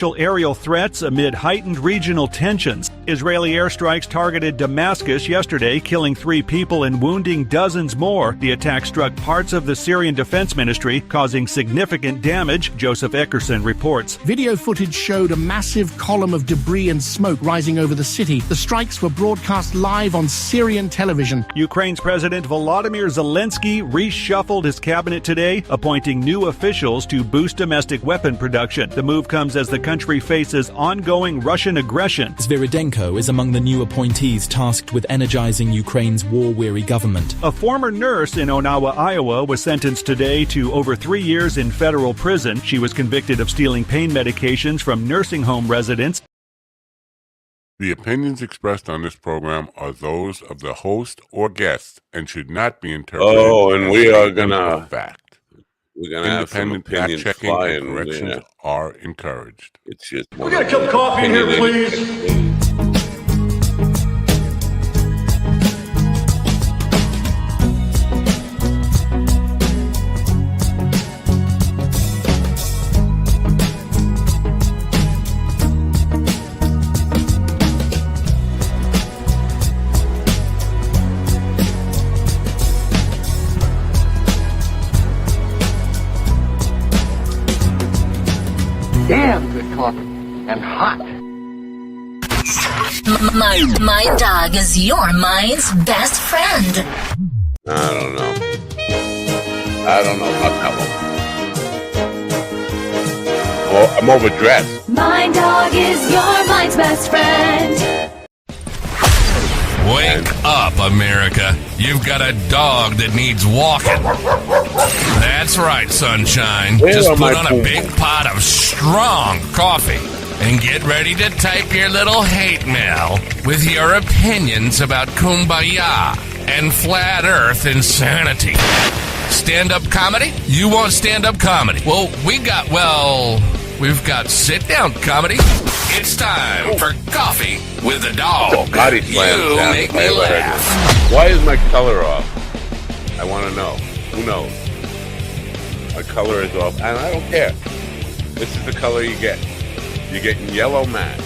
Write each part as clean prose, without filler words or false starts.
Aerial threats amid heightened regional tensions. Israeli airstrikes targeted Damascus yesterday, killing 3 people and wounding dozens more. The attack struck parts of the Syrian Defense Ministry, causing significant damage, Joseph Eckerson reports. Video footage showed a massive column of debris and smoke rising over the city. The strikes were broadcast live on Syrian television. Ukraine's President Volodymyr Zelensky reshuffled his cabinet today, appointing new officials to boost domestic weapon production. The move comes as the country faces ongoing Russian aggression. Sviridенko is among the new appointees tasked with energizing Ukraine's war-weary government. A former nurse in Onawa, Iowa, was sentenced today to over 3 years in federal prison. She was convicted of stealing pain medications from nursing home residents. The opinions expressed on this program are those of the host or guest and should not be interpreted. Oh, and we are gonna fact. We're gonna have some Independent opinions fact-checking flying. and corrections are encouraged. It's just We got a cup of coffee in here, please. Damn good coffee and hot. My dog is your mind's best friend. I don't know. I don't know about that one. Oh, I'm overdressed. My dog is your mind's best friend. Wake up, America. You've got a dog that needs walking. That's right, sunshine. Just put on a big pot of strong coffee and get ready to type your little hate mail with your opinions about kumbaya and flat earth insanity. Stand-up comedy? You want stand-up comedy? Well, we've got sit-down comedy. It's time for Coffee with a Dog. Body slam. You make me laugh. Why is my color off? I want to know. Who knows? My color is off, and I don't care. This is the color you get. You're getting yellow matte.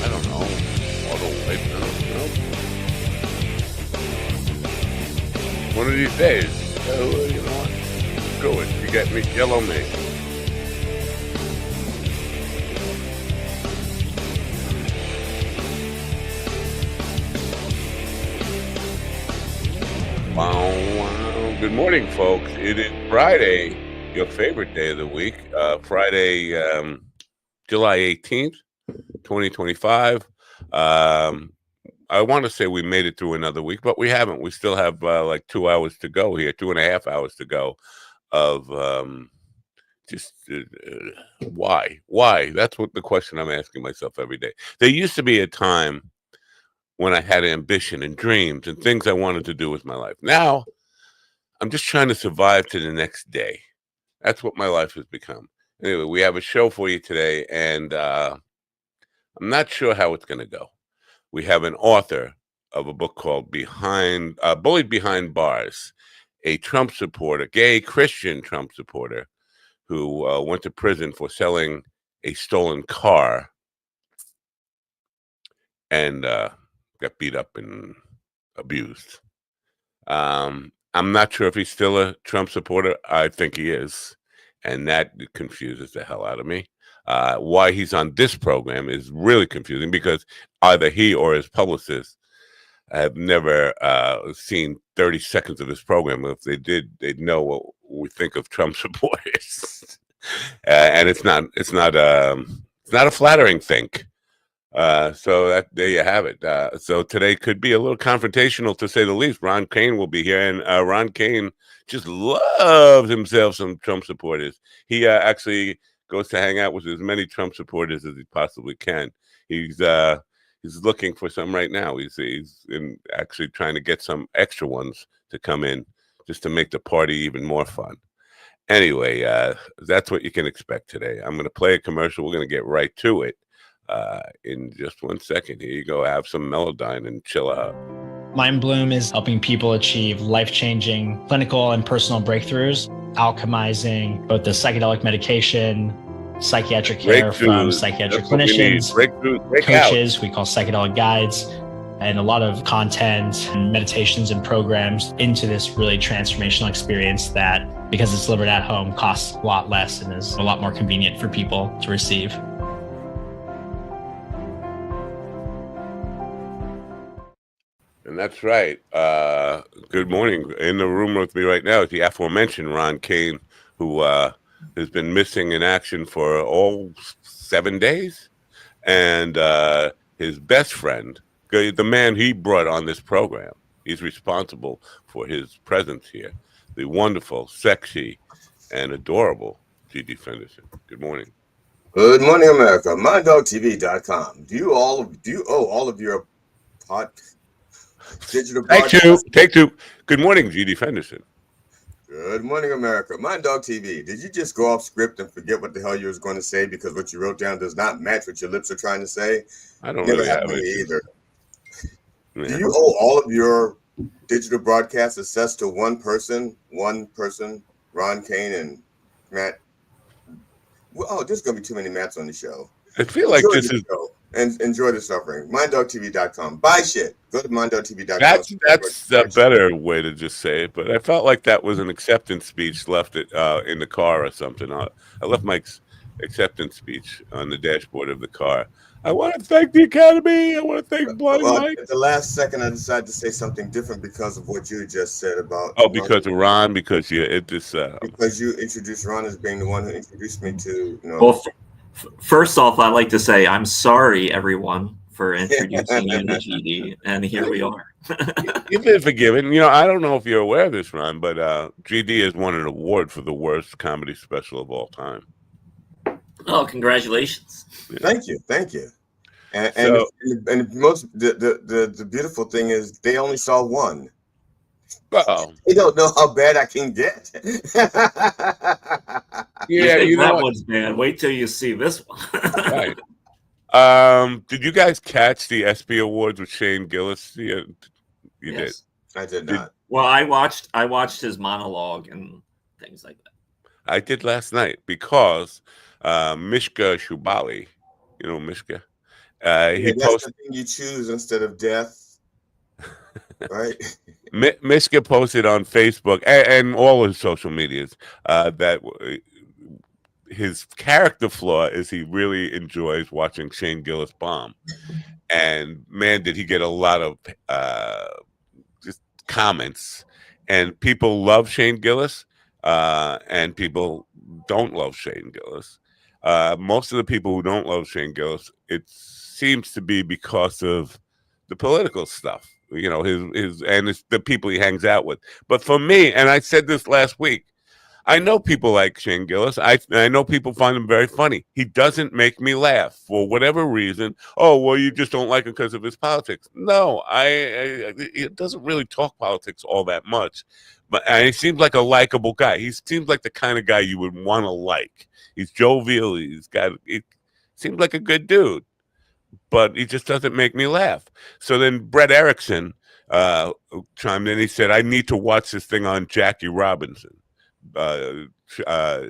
I don't know. Auto white. I don't know. One of these days, you know what? Screw it. You get me yellow matte. Wow. Good morning, folks. It is Friday, your favorite day of the week. Friday, July 18th, 2025. I want to say we made it through another week, but we haven't. We still have like 2 hours to go here, 2.5 hours to go of why? Why? That's what the question I'm asking myself every day. There used to be a time when I had ambition and dreams and things I wanted to do with my life. Now, I'm just trying to survive to the next day. That's what my life has become. Anyway, we have a show for you today, and I'm not sure how it's going to go. We have an author of a book called Bullied Behind Bars, a Trump supporter, gay Christian Trump supporter, who went to prison for selling a stolen car and got beat up and abused. I'm not sure if he's still a Trump supporter. I think he is, and that confuses the hell out of me. Why he's on this program is really confusing because either he or his publicist have never seen 30 seconds of this program. If they did, they'd know what we think of Trump supporters, and it's not a flattering thing. So there you have it. So today could be a little confrontational, to say the least. Ron Kane will be here, and Ron Kane just loves himself some Trump supporters. He actually goes to hang out with as many Trump supporters as he possibly can. He's looking for some right now. He's actually trying to get some extra ones to come in just to make the party even more fun. Anyway, that's what you can expect today. I'm going to play a commercial. We're going to get right to it. In just 1 second. Here you go. Have some Melodyne and chill out. Mind Bloom is helping people achieve life-changing clinical and personal breakthroughs, alchemizing both the psychedelic medication psychiatric care from psychiatric clinicians, coaches, we call psychedelic guides, and a lot of content and meditations and programs into this really transformational experience that, because it's delivered at home, costs a lot less and is a lot more convenient for people to receive. And that's right. Good morning. In the room with me right now is the aforementioned Ron Kane, who has been missing in action for all 7 days. And his best friend, the man he brought on this program, he's responsible for his presence here, the wonderful, sexy, and adorable G.D. Fenderson. Good morning. Good morning, America. MindDogTV.com. Do you owe all of your digital broadcast? Take two. Good morning, G.D. Fenderson. Good morning, America. MindDog TV. Did you just go off script and forget what the hell you was going to say because what you wrote down does not match what your lips are trying to say? I don't really have it either. Yeah. Do you owe all of your digital broadcasts access to one person, Ron Kane and Matt? Well, oh, there's going to be too many Matts on the show. I feel like this is... And enjoy the suffering. MindDogTV.com. Buy shit. Go to MindDogTV.com. That's a better way to just say it, but I felt like that was an acceptance speech left it in the car or something. I left my acceptance speech on the dashboard of the car. I want to thank the Academy. I want to thank Blind Mike. At the last second, I decided to say something different because of what you just said about... Oh, because of Ron? Because you introduced Ron as being the one who introduced me to... Well, first off, I'd like to say I'm sorry, everyone, for introducing you to GD, and here we are. You've been forgiven. I don't know if you're aware of this, Ron, but GD has won an award for the worst comedy special of all time. Oh, congratulations! Yeah. Thank you. And the beautiful thing is they only saw one. Uh-oh. They don't know how bad I can get. Yeah, that one's bad. Wait till you see this one. Right. Did you guys catch the ESPY Awards with Shane Gillis? You yes. did. I did not. Well, I watched his monologue and things like that. I did last night because Mishka Shubaly, Mishka. He posted the thing you choose instead of death, right? Mishka posted on Facebook and all his social medias that his character flaw is he really enjoys watching Shane Gillis bomb. And man, did he get a lot of just comments. And people love Shane Gillis and people don't love Shane Gillis. Most of the people who don't love Shane Gillis, it seems to be because of the political stuff, the people he hangs out with. But for me, and I said this last week, I know people like Shane Gillis. I know people find him very funny. He doesn't make me laugh for whatever reason. Oh, well, you just don't like him because of his politics. No, he doesn't really talk politics all that much. But he seems like a likable guy. He seems like the kind of guy you would want to like. He's jovial. He seems like a good dude, but he just doesn't make me laugh. So then Brett Erickson chimed in. He said, I need to watch this thing on Jackie Robinson.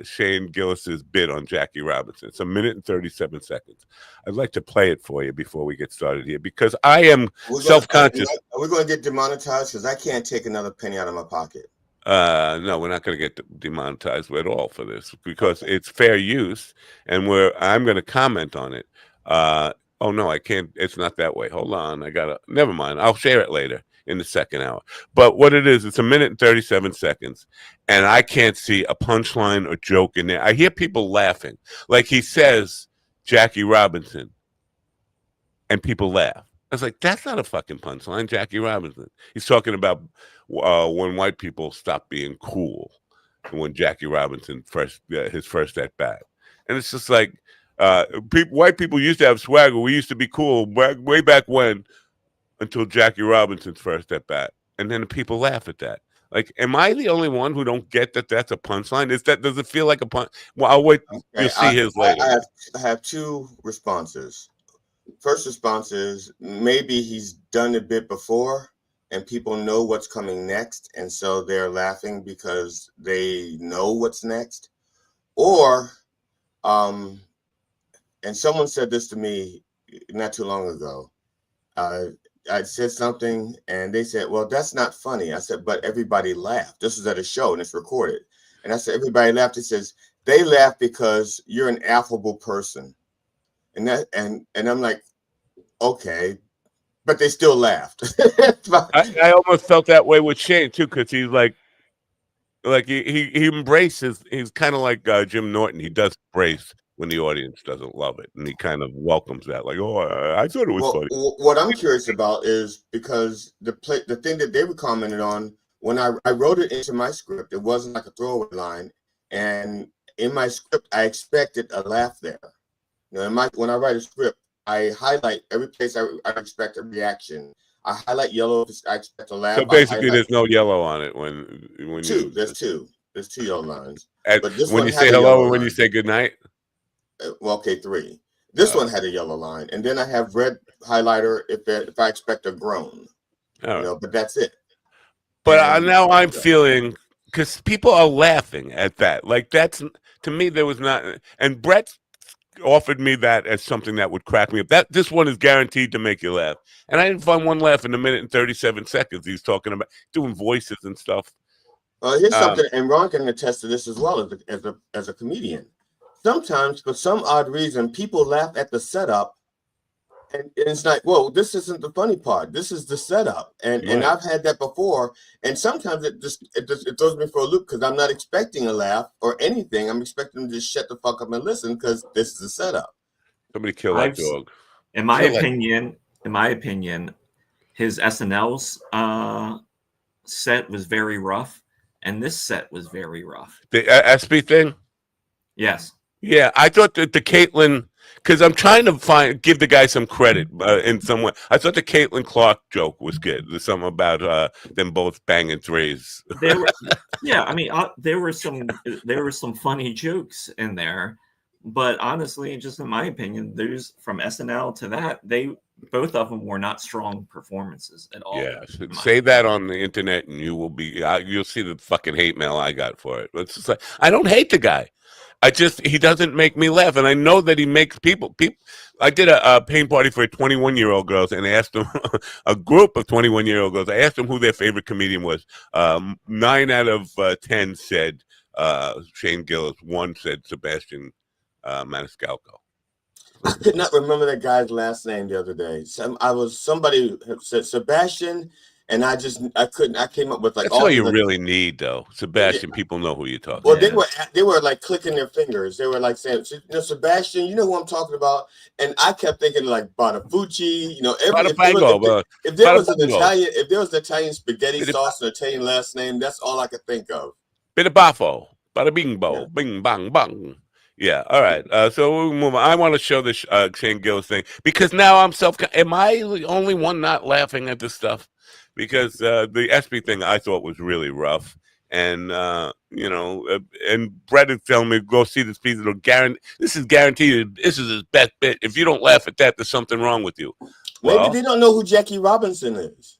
Shane Gillis's bit on Jackie Robinson. It's 1 minute and 37 seconds. I'd like to play it for you before we get started here because I am self-conscious. Are we going to get demonetized? Because I can't take another penny out of my pocket. No, we're not going to get demonetized at all for this because it's fair use, and I'm going to comment on it. Oh no, I can't. It's not that way. Hold on, never mind. I'll share it later in the second hour. But what it is, it's 1 minute and 37 seconds, and I can't see a punchline or joke in there. I hear people laughing, like he says Jackie Robinson, and people laugh. I was like, that's not a fucking punchline, Jackie Robinson. He's talking about when white people stopped being cool, when Jackie Robinson his first at bat, and it's just like white people used to have swagger. We used to be cool way back when, until Jackie Robinson's first at bat, and then the people laugh at that. Like, am I the only one who don't get that that's a punchline? Does it feel like a punch? Well, I'll wait. Okay, you'll see his later. I have two responses. First response is maybe he's done a bit before and people know what's coming next, and so they're laughing because they know what's next. Or And someone said this to me not too long ago. I said something and they said, well, that's not funny. I said, but everybody laughed. This was at a show and it's recorded. And I said, everybody laughed. It says, they laugh because you're an affable person. And I'm like, okay, but they still laughed. I almost felt that way with Shane too, because he's like he embraces. He's kind of like Jim Norton. He does embrace when the audience doesn't love it, and he kind of welcomes that. Like, oh, I thought it was funny. What I'm curious about is because the thing that they were commenting on when I wrote it into my script, it wasn't like a throwaway line, and in my script I expected a laugh there. You know, when I write a script, I highlight every place I expect a reaction. I highlight yellow if I expect a laugh. So basically, there's no yellow on it when there's two yellow lines. But when you say hello and when you say good night. Well, okay, 3. This one had a yellow line, and then I have red highlighter if I expect a groan. You know, but that's it. But now I'm feeling, because people are laughing at that. Like, that's, to me, there was not, and Brett offered me that as something that would crack me up. This one is guaranteed to make you laugh. And I didn't find one laugh in a minute and 37 seconds. He's talking about doing voices and stuff. Here's something, and Ron can attest to this as well as a comedian. Sometimes, for some odd reason, people laugh at the setup, and it's like, whoa, this isn't the funny part. This is the setup, and I've had that before. And sometimes it throws me for a loop because I'm not expecting a laugh or anything. I'm expecting them to just shut the fuck up and listen because this is the setup. Somebody kill that dog. In my opinion, his SNL's set was very rough, and this set was very rough. The SB thing? Yes. Yeah, I thought that the Caitlyn, because I'm trying to give the guy some credit in some way. I thought the Caitlyn Clark joke was good. There's something about them both banging threes. Yeah, I mean, there were some funny jokes in there, but honestly, just in my opinion, there's from SNL to that, both of them were not strong performances at all. Yeah, say that on the internet, and you will be. You'll see the fucking hate mail I got for it. It's just like, I don't hate the guy. He doesn't make me laugh, and I know that he makes people. I did a paint party for 21-year-old girls, and I asked them, a group of 21-year-old girls, I asked them who their favorite comedian was. 9 out of 10 said Shane Gillis. 1 said Sebastian Maniscalco. I could not remember that guy's last name the other day. Somebody said Sebastian, and I came up with like that's all you really need, though. Sebastian, people know who you're talking. Well, they were like clicking their fingers. They were like saying, Sebastian, you know who I'm talking about. And I kept thinking like Bonafucci, you know, if there was an Italian spaghetti sauce and Italian last name, that's all I could think of. Bit of baffo, bada bing bo, bing bang bang. Yeah, all right. So we'll move on. I want to show this Shane Gillis thing because now I'm am I the only one not laughing at this stuff? Because the SB thing I thought was really rough, and you know, and Brett had telling me go see this piece. This is guaranteed. This is his best bit. If you don't laugh at that, there's something wrong with you. Maybe they don't know who Jackie Robinson is,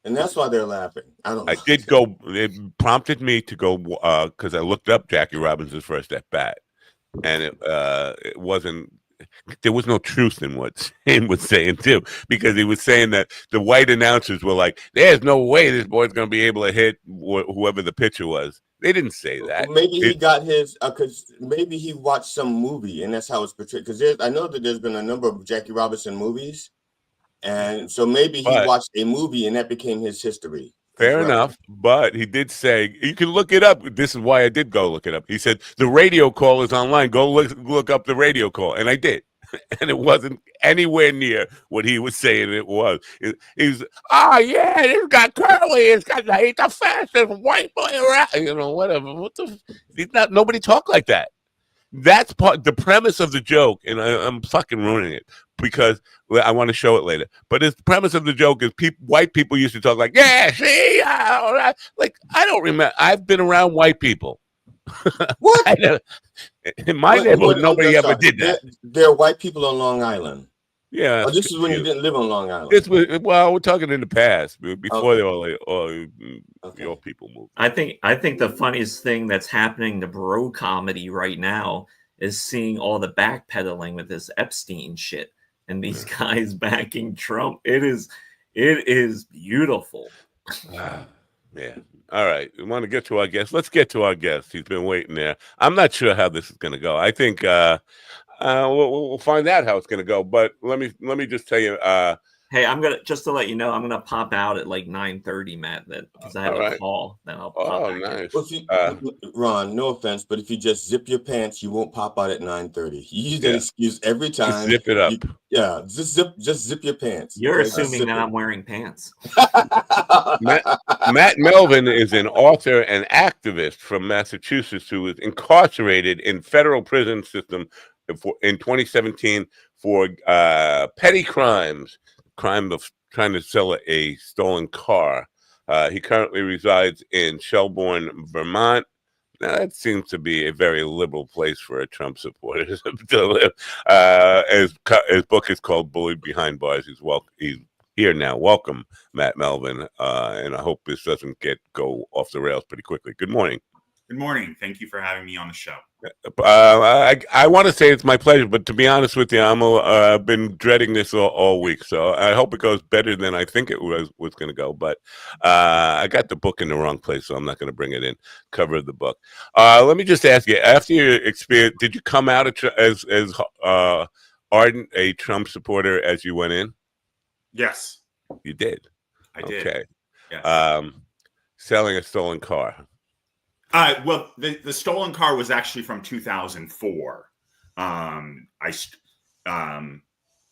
and that's why they're laughing. I don't know. I did go. It prompted me to go because I looked up Jackie Robinson's first at bat, and it wasn't. There was no truth in what Shane was saying too, because he was saying that the white announcers were like, "There's no way this boy's going to be able to hit whoever the pitcher was." They didn't say that. Maybe he got his because maybe he watched some movie and that's how it's portrayed. Because I know that there's been a number of Jackie Robinson movies, and so maybe he watched a movie and that became his history. Fair enough, but he did say, you can look it up. This is why I did go look it up. He said, the radio call is online. Go look up the radio call. And I did. And it wasn't anywhere near what he was saying it was. He's, oh, yeah, this got curly. It's got he's the fastest white boy around. You know, whatever. Nobody talk like that. That's the premise of the joke, and I'm fucking ruining it because I want to show it later. But the premise of the joke is white people used to talk like, yeah, see, like I don't remember. I've been around white people. What? In my neighborhood, nobody ever did that. There are white people on Long Island. Yeah. Oh, this is when you didn't live on Long Island. Well, we're talking in the past, before they were like, your people moved. I think the funniest thing that's happening to bro comedy right now is seeing all the backpedaling with this Epstein shit and these guys backing Trump. It is beautiful. Yeah. All right. We want to get to our guest. Let's get to our guest. He's been waiting there. I'm not sure how this is going to go. I think we'll find out how it's going to go. But let me just tell you. Hey, I'm gonna just to let you know, I'm gonna pop out at like 9:30, Matt. Because I have a call. Then I'll pop back nice. Well, Ron, no offense, but if you just zip your pants, you won't pop out at 9:30. You use that excuse every time. Just zip it up. Just zip your pants. You're assuming that I'm wearing pants. Matt Melvin is an author and activist from Massachusetts who was incarcerated in federal prison system in 2017 for petty crimes. Crime of trying to sell a stolen car. He currently resides in Shelburne, Vermont. Now, that seems to be a very liberal place for a Trump supporter to live. His book is called Bullied Behind Bars. He's here now. Welcome, Matt Melvin. And I hope this doesn't go off the rails pretty quickly. Good morning. Good morning. Thank you for having me on the show. I want to say it's my pleasure, but to be honest with you, I've been dreading this all week, so I hope it goes better than I think it was going to go. But I got the book in the wrong place, so I'm not going to bring it in. Cover of the book. Let me just ask you: after your experience, did you come out as ardent a Trump supporter as you went in? Yes, you did. I did. Okay. Yes. Selling a stolen car. Well, the stolen car was actually from 2004.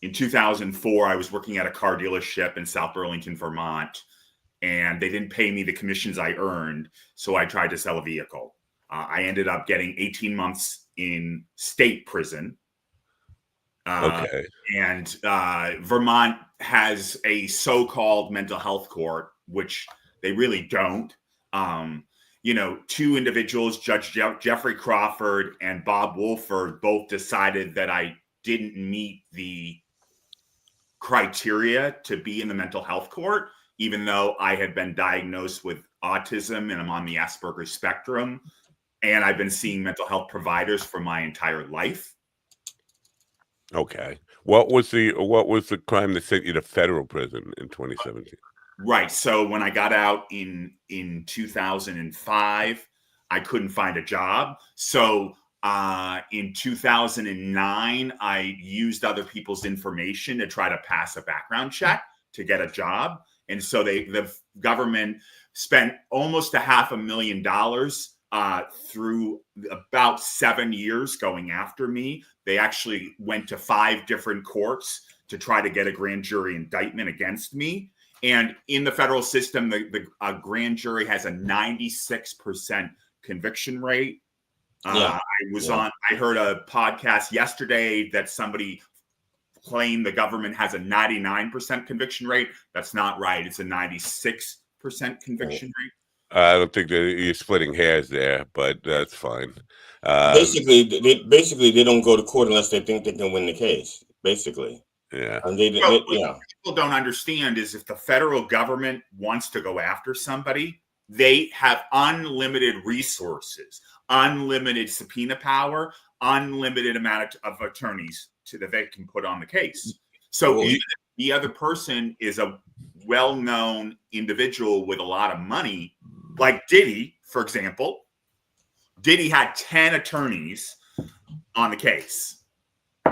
In 2004, I was working at a car dealership in South Burlington, Vermont, and they didn't pay me the commissions I earned, so I tried to sell a vehicle. I ended up getting 18 months in state prison. Okay. And Vermont has a so-called mental health court, which they really don't. Two individuals, Judge Jeffrey Crawford and Bob Wolford, both decided that I didn't meet the criteria to be in the mental health court, even though I had been diagnosed with autism and I'm on the Asperger's spectrum. And I've been seeing mental health providers for my entire life. Okay. What was the crime that sent you to federal prison in 2017? Right. So when I got out in 2005, I couldn't find a job. So in 2009, I used other people's information to try to pass a background check to get a job. And so the government spent almost $500,000 through about 7 years going after me. They actually went to 5 different courts to try to get a grand jury indictment against me. And in the federal system, the grand jury has a 96% conviction rate. I heard a podcast yesterday that somebody claimed the government has a 99% conviction rate. That's not right. It's a 96% conviction rate. I don't think that you're splitting hairs there, but that's fine. Basically, they don't go to court unless they think they can win the case. Basically. Yeah. And what people don't understand is if the federal government wants to go after somebody, they have unlimited resources, unlimited subpoena power, unlimited amount of attorneys that they can put on the case. So even if the other person is a well-known individual with a lot of money, like Diddy, for example, Diddy had 10 attorneys on the case.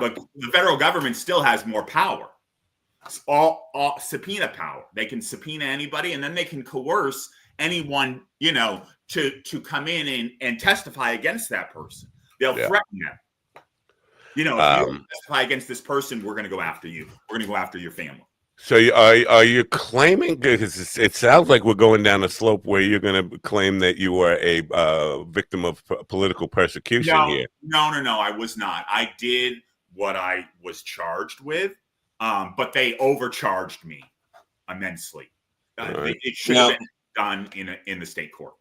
But the federal government still has more power. It's all subpoena power. They can subpoena anybody, and then they can coerce anyone, to come in and testify against that person. They'll threaten them. If you testify against this person, we're going to go after you. We're going to go after your family. So are you claiming, because it sounds like we're going down a slope where you're going to claim that you were a victim of political persecution here? No, I was not. I did what I was charged with, but they overcharged me immensely. Right. It should have been done in the state court.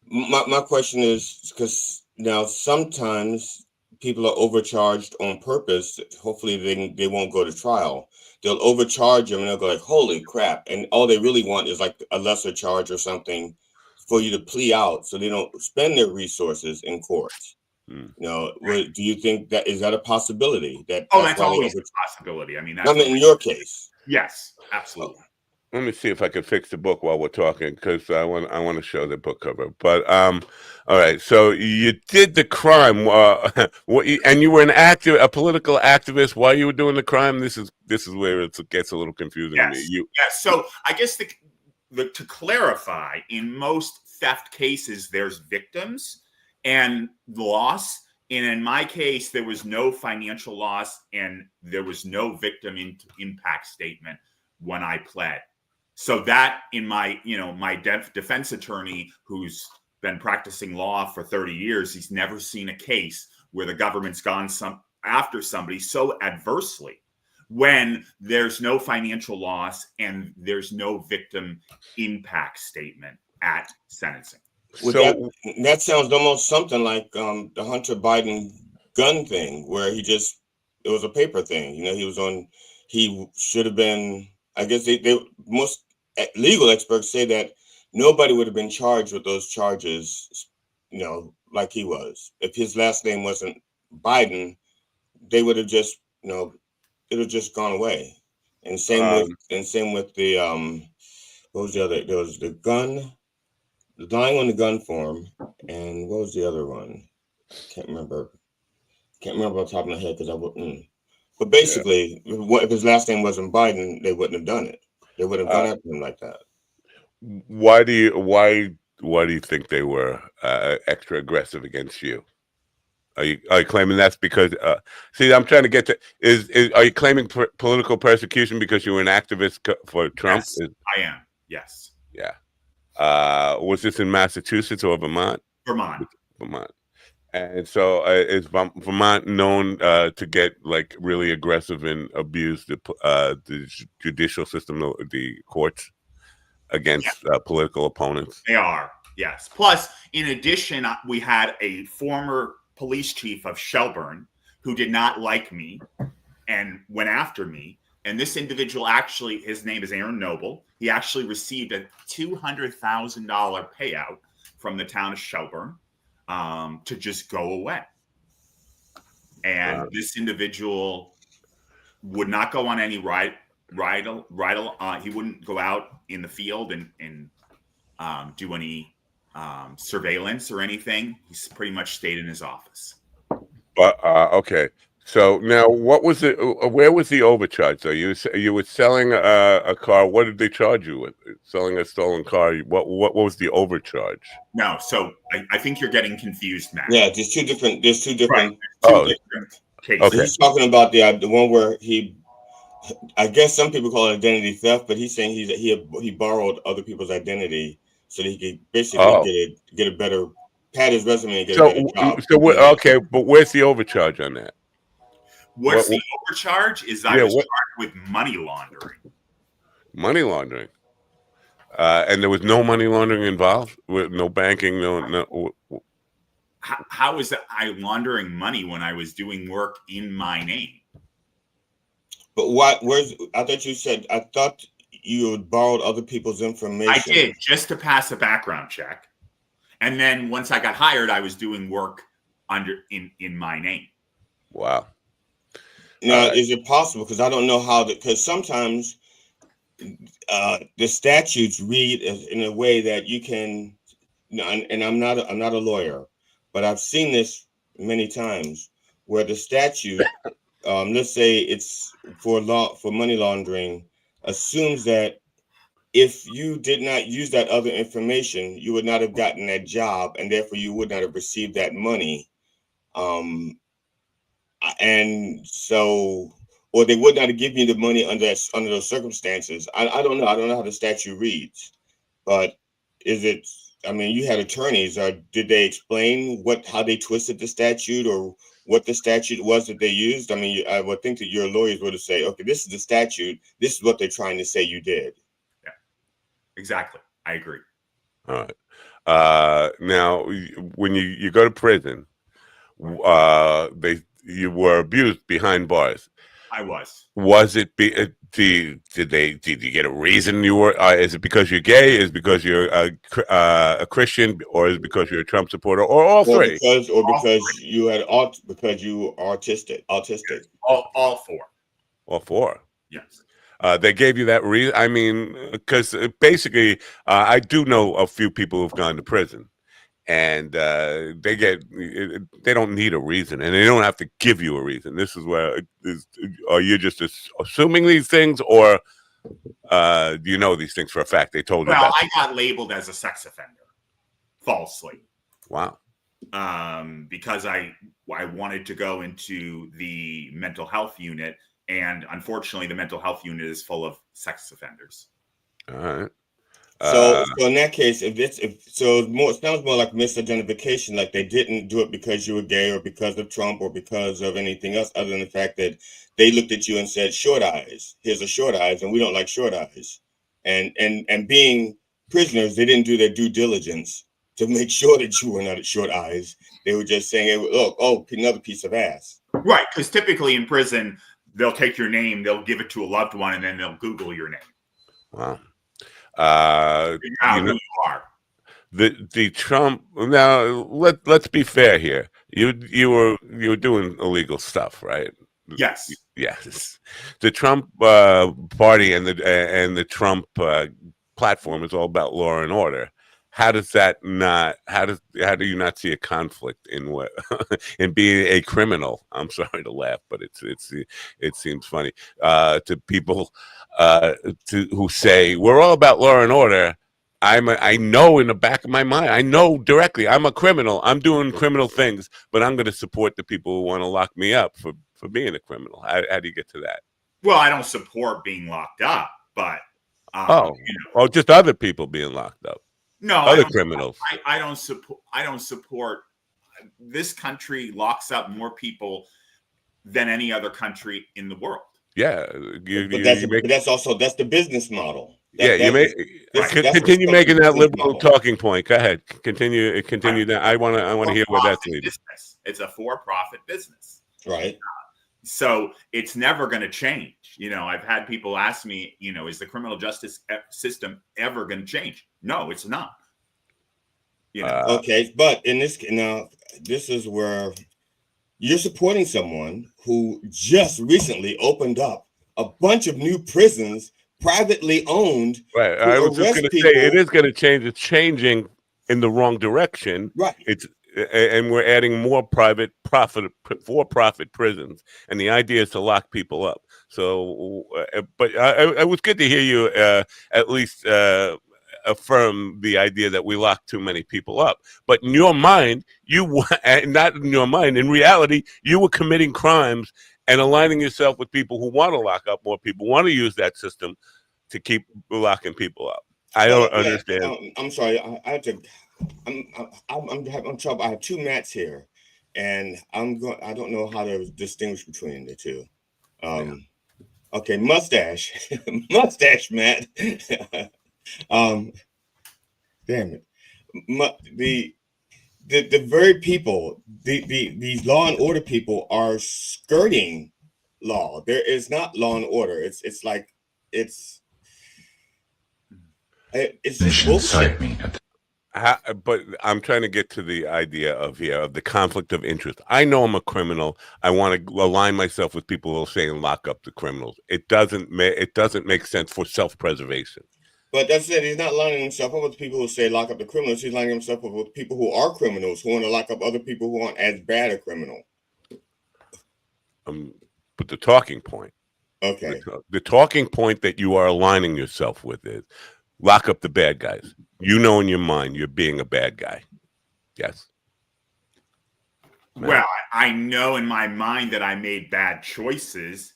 My question is, because now sometimes people are overcharged on purpose. Hopefully they won't go to trial. They'll overcharge them and they'll go like, holy crap. And all they really want is like a lesser charge or something for you to plea out so they don't spend their resources in courts. You know, do you think that is that a possibility? That's always a possibility. I mean, that's in your case. Yes, absolutely. Let me see if I can fix the book while we're talking, because I want to show the book cover. But all right. So you did the crime, and you were a political activist while you were doing the crime. This is where it gets a little confusing to me. Yes. So I guess to clarify, in most theft cases, there's victims and loss. And in my case, there was no financial loss and there was no victim impact statement when I pled. So that in my defense attorney, who's been practicing law for 30 years, he's never seen a case where the government's gone after somebody so adversely when there's no financial loss and there's no victim impact statement at sentencing. So that sounds almost something like the Hunter Biden gun thing, where it was a paper thing. You know, he should have been. I guess most legal experts say that nobody would have been charged with those charges, you know, like he was. If his last name wasn't Biden, they would have just, you know, it would have just gone away. And same with the what was the other? There was the gun, the dying on the gun form, and what was the other one? Can't remember off the top of my head because I wouldn't. But basically, if his last name wasn't Biden, they wouldn't have done it. They would have gone after him like that. Why do you think they were extra aggressive against you? Are you claiming that's because? See, I'm trying to get to are you claiming political persecution because you were an activist for Trump? Yes, I am. Yes. Yeah. Was this in Massachusetts or Vermont? Vermont. And so is Vermont known to get like really aggressive and abuse the judicial system, the courts, against political opponents? They are, yes. Plus, in addition, we had a former police chief of Shelburne who did not like me and went after me. And this individual his name is Aaron Noble. He actually received a $200,000 payout from the town of Shelburne to just go away. And this individual would not go on any ride. He wouldn't go out in the field and do any surveillance or anything. He's pretty much stayed in his office. But okay. So now, what was it? Where was the overcharge? So you were selling a car. What did they charge you with? Selling a stolen car. What was the overcharge? No, so I think you're getting confused, Matt. Yeah, there's two different. Right. Different cases. Okay. He's talking about the one where I guess some people call it identity theft, but he's saying he borrowed other people's identity so that he could basically get a better, pad his resume and get a better job. Okay, but where's the overcharge on that? What's the overcharge? I was charged with money laundering. Money laundering, and there was no money laundering involved. With no banking, no. How was I laundering money when I was doing work in my name? But I thought you had borrowed other people's information. I did, just to pass a background check, and then once I got hired, I was doing work in my name. Wow. Now, is it possible? Because I don't know how because sometimes the statutes read in a way that you can, and I'm not a lawyer, but I've seen this many times where the statute, let's say it's for money laundering, assumes that if you did not use that other information, you would not have gotten that job, and therefore you would not have received that money. And so, or they would not have given you the money under those circumstances. I don't know. I don't know how the statute reads, but is it? I mean, you had attorneys. Did they explain how they twisted the statute or what the statute was that they used? I mean, I would think that your lawyers would have said, "Okay, this is the statute. This is what they're trying to say you did." Yeah, exactly. I agree. All right. Now, when you go to prison, you were abused behind bars. I was. Was it Did you get a reason you were? Is it because you're gay? Is it because you're a Christian, or is it because you're a Trump supporter, or all three? Because you had because you are autistic. Yes. All four. All four. Yes. They gave you that reason. I mean, because basically, I do know a few people who've gone to prison, and they don't need a reason, and they don't have to give you a reason. This is where are you just assuming these things, or do you know these things for a fact? They told you. Well, I got labeled as a sex offender falsely. Wow. Because I wanted to go into the mental health unit, and unfortunately, the mental health unit is full of sex offenders. All right. So in that case, it sounds more like misidentification, like they didn't do it because you were gay or because of Trump or because of anything else other than the fact that they looked at you and said, short eyes, here's a short eyes, and we don't like short eyes. And being prisoners, they didn't do their due diligence to make sure that you were not at short eyes. They were just saying, hey, look, another piece of ass. Right, because typically in prison, they'll take your name, they'll give it to a loved one, and then they'll Google your name. Wow. Who you are. The Trump. Now let's be fair here. You were doing illegal stuff, right? Yes. Yes. The Trump party and the Trump platform is all about law and order. How does that not? How do you not see a conflict in what in being a criminal? I'm sorry to laugh, but it seems funny to people who say we're all about law and order. I know in the back of my mind, I know directly I'm a criminal. I'm doing criminal things, but I'm going to support the people who want to lock me up for being a criminal. How do you get to that? Well, I don't support being locked up, but just other people being locked up. No, other criminals. I don't support. This country locks up more people than any other country in the world. Yeah, but that's the business model. Continue making that liberal talking point. Go ahead, continue that. I want to hear where that's leading. It's a for-profit business, right? So it's never going to change. I've had people ask me, is the criminal justice system ever going to change? No, it's not. Okay, but this is where you're supporting someone who just recently opened up a bunch of new prisons, privately owned. Right. I was just going to say it is going to change. It's changing in the wrong direction. Right. And we're adding more for-profit prisons, and the idea is to lock people up. So, but it was good to hear you at least affirm the idea that we lock too many people up. But in your mind, not in your mind, in reality, you were committing crimes and aligning yourself with people who want to lock up more people, want to use that system to keep locking people up. I don't understand. I'm sorry. I have to. I'm having trouble. I have two Matts here, and I don't know how to distinguish between the two. Okay, mustache, Matt. Damn it. The very people, these law and order people are skirting law. There is not law and order. It's bullshit. But I'm trying to get to the idea of the conflict of interest. I know I'm a criminal. I want to align myself with people who are saying lock up the criminals. It doesn't make sense for self-preservation. But that's it. He's not lining himself up with people who say lock up the criminals. He's lining himself up with people who are criminals, who want to lock up other people who aren't as bad a criminal. But the talking point. Okay. The talking point that you are aligning yourself with is lock up the bad guys. You know in your mind you're being a bad guy. Yes. Well, I know in my mind that I made bad choices.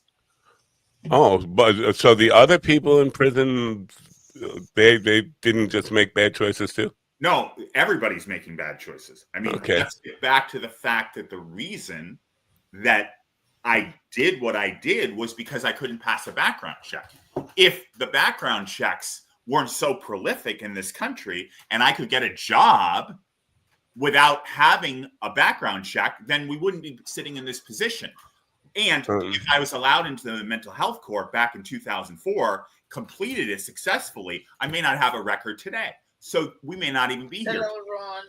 Oh, but so the other people in prison, they didn't just make bad choices too? No, everybody's making bad choices. I mean, okay. Let's get back to the fact that the reason that I did what I did was because I couldn't pass a background check. If the background checks weren't so prolific in this country and I could get a job without having a background check, then we wouldn't be sitting in this position. And if I was allowed into the mental health court back in 2004, completed it successfully, I may not have a record today. So we may not even be here. Ron.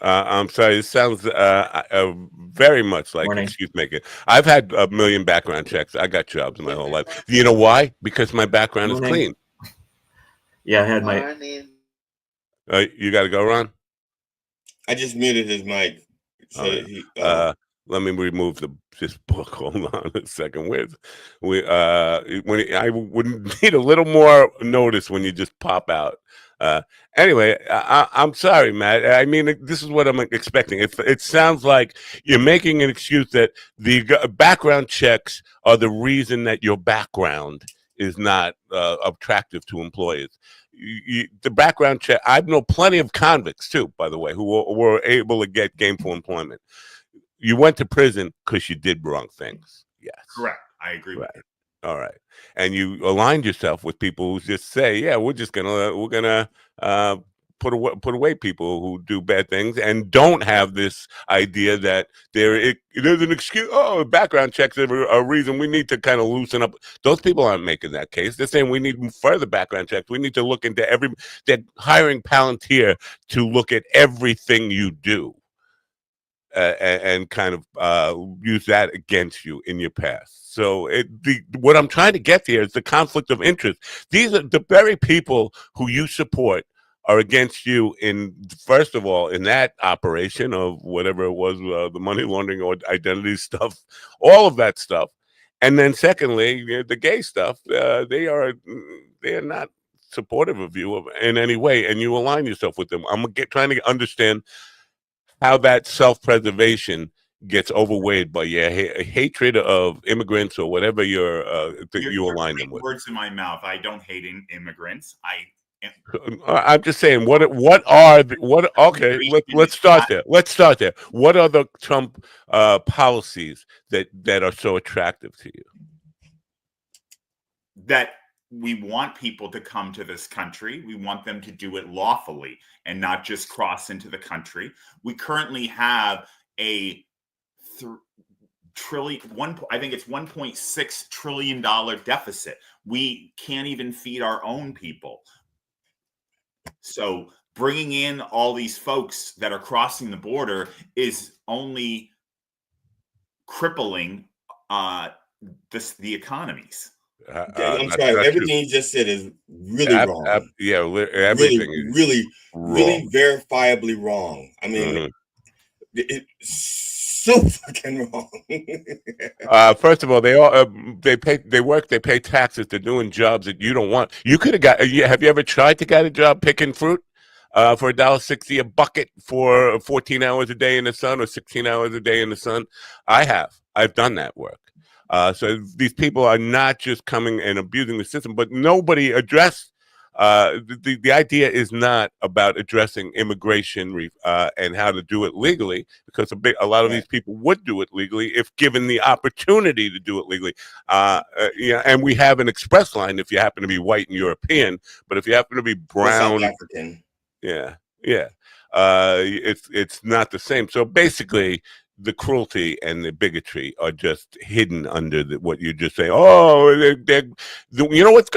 I'm sorry. It sounds very much like excuse making. I've had a million background checks. I got jobs my whole life. You know why? Because my background is clean. Yeah, I had my. You got to go, Ron. I just muted his mic. So let me remove this book. Hold on a second. When I would need a little more notice when you just pop out. Anyway, I'm sorry, Matt. I mean, this is what I'm expecting. It sounds like you're making an excuse that the background checks are the reason that your background is not attractive to employers. The background check. I know plenty of convicts too, by the way, who were able to get gainful employment. You went to prison because you did wrong things. Yes, correct. I agree with you. All right, and you aligned yourself with people who just say, "Yeah, we're gonna put away people who do bad things," and don't have this idea that there's an excuse. Oh, background checks are a reason we need to kind of loosen up. Those people aren't making that case. They're saying we need further background checks. We need to look into they're hiring Palantir to look at everything you do. And kind of use that against you in your past. So what I'm trying to get here is the conflict of interest. These are the very people who you support are against you first of all, in that operation of whatever it was, the money laundering or identity stuff, all of that stuff. And then secondly, the gay stuff, they are not supportive of you in any way, and you align yourself with them. I'm trying to understand how that self-preservation gets overweighed by your hatred of immigrants or whatever you align them with. Words in my mouth. I don't hate immigrants. I'm just saying, let's start there. Let's start there. What are the Trump policies that are so attractive to you? That we want people to come to this country. We want them to do it lawfully and not just cross into the country. We currently have a $1.6 trillion deficit. We can't even feed our own people. So bringing in all these folks that are crossing the border is only crippling the economies. I'm sorry. Everything you just said is really wrong. Everything really verifiably wrong. I mean, it's so fucking wrong. First of all, they pay taxes. They're doing jobs that you don't want. You could have got. Have you ever tried to get a job picking fruit for $1.60 a bucket for 14 hours a day in the sun or 16 hours a day in the sun? I have. I've done that work. So these people are not just coming and abusing the system, but nobody addressed. The idea is not about addressing immigration and how to do it legally, because a lot of these people would do it legally if given the opportunity to do it legally. And we have an express line if you happen to be white and European, but if you happen to be brown, South African, it's not the same. So basically, the cruelty and the bigotry are just hidden under what you just say. Oh, you know what's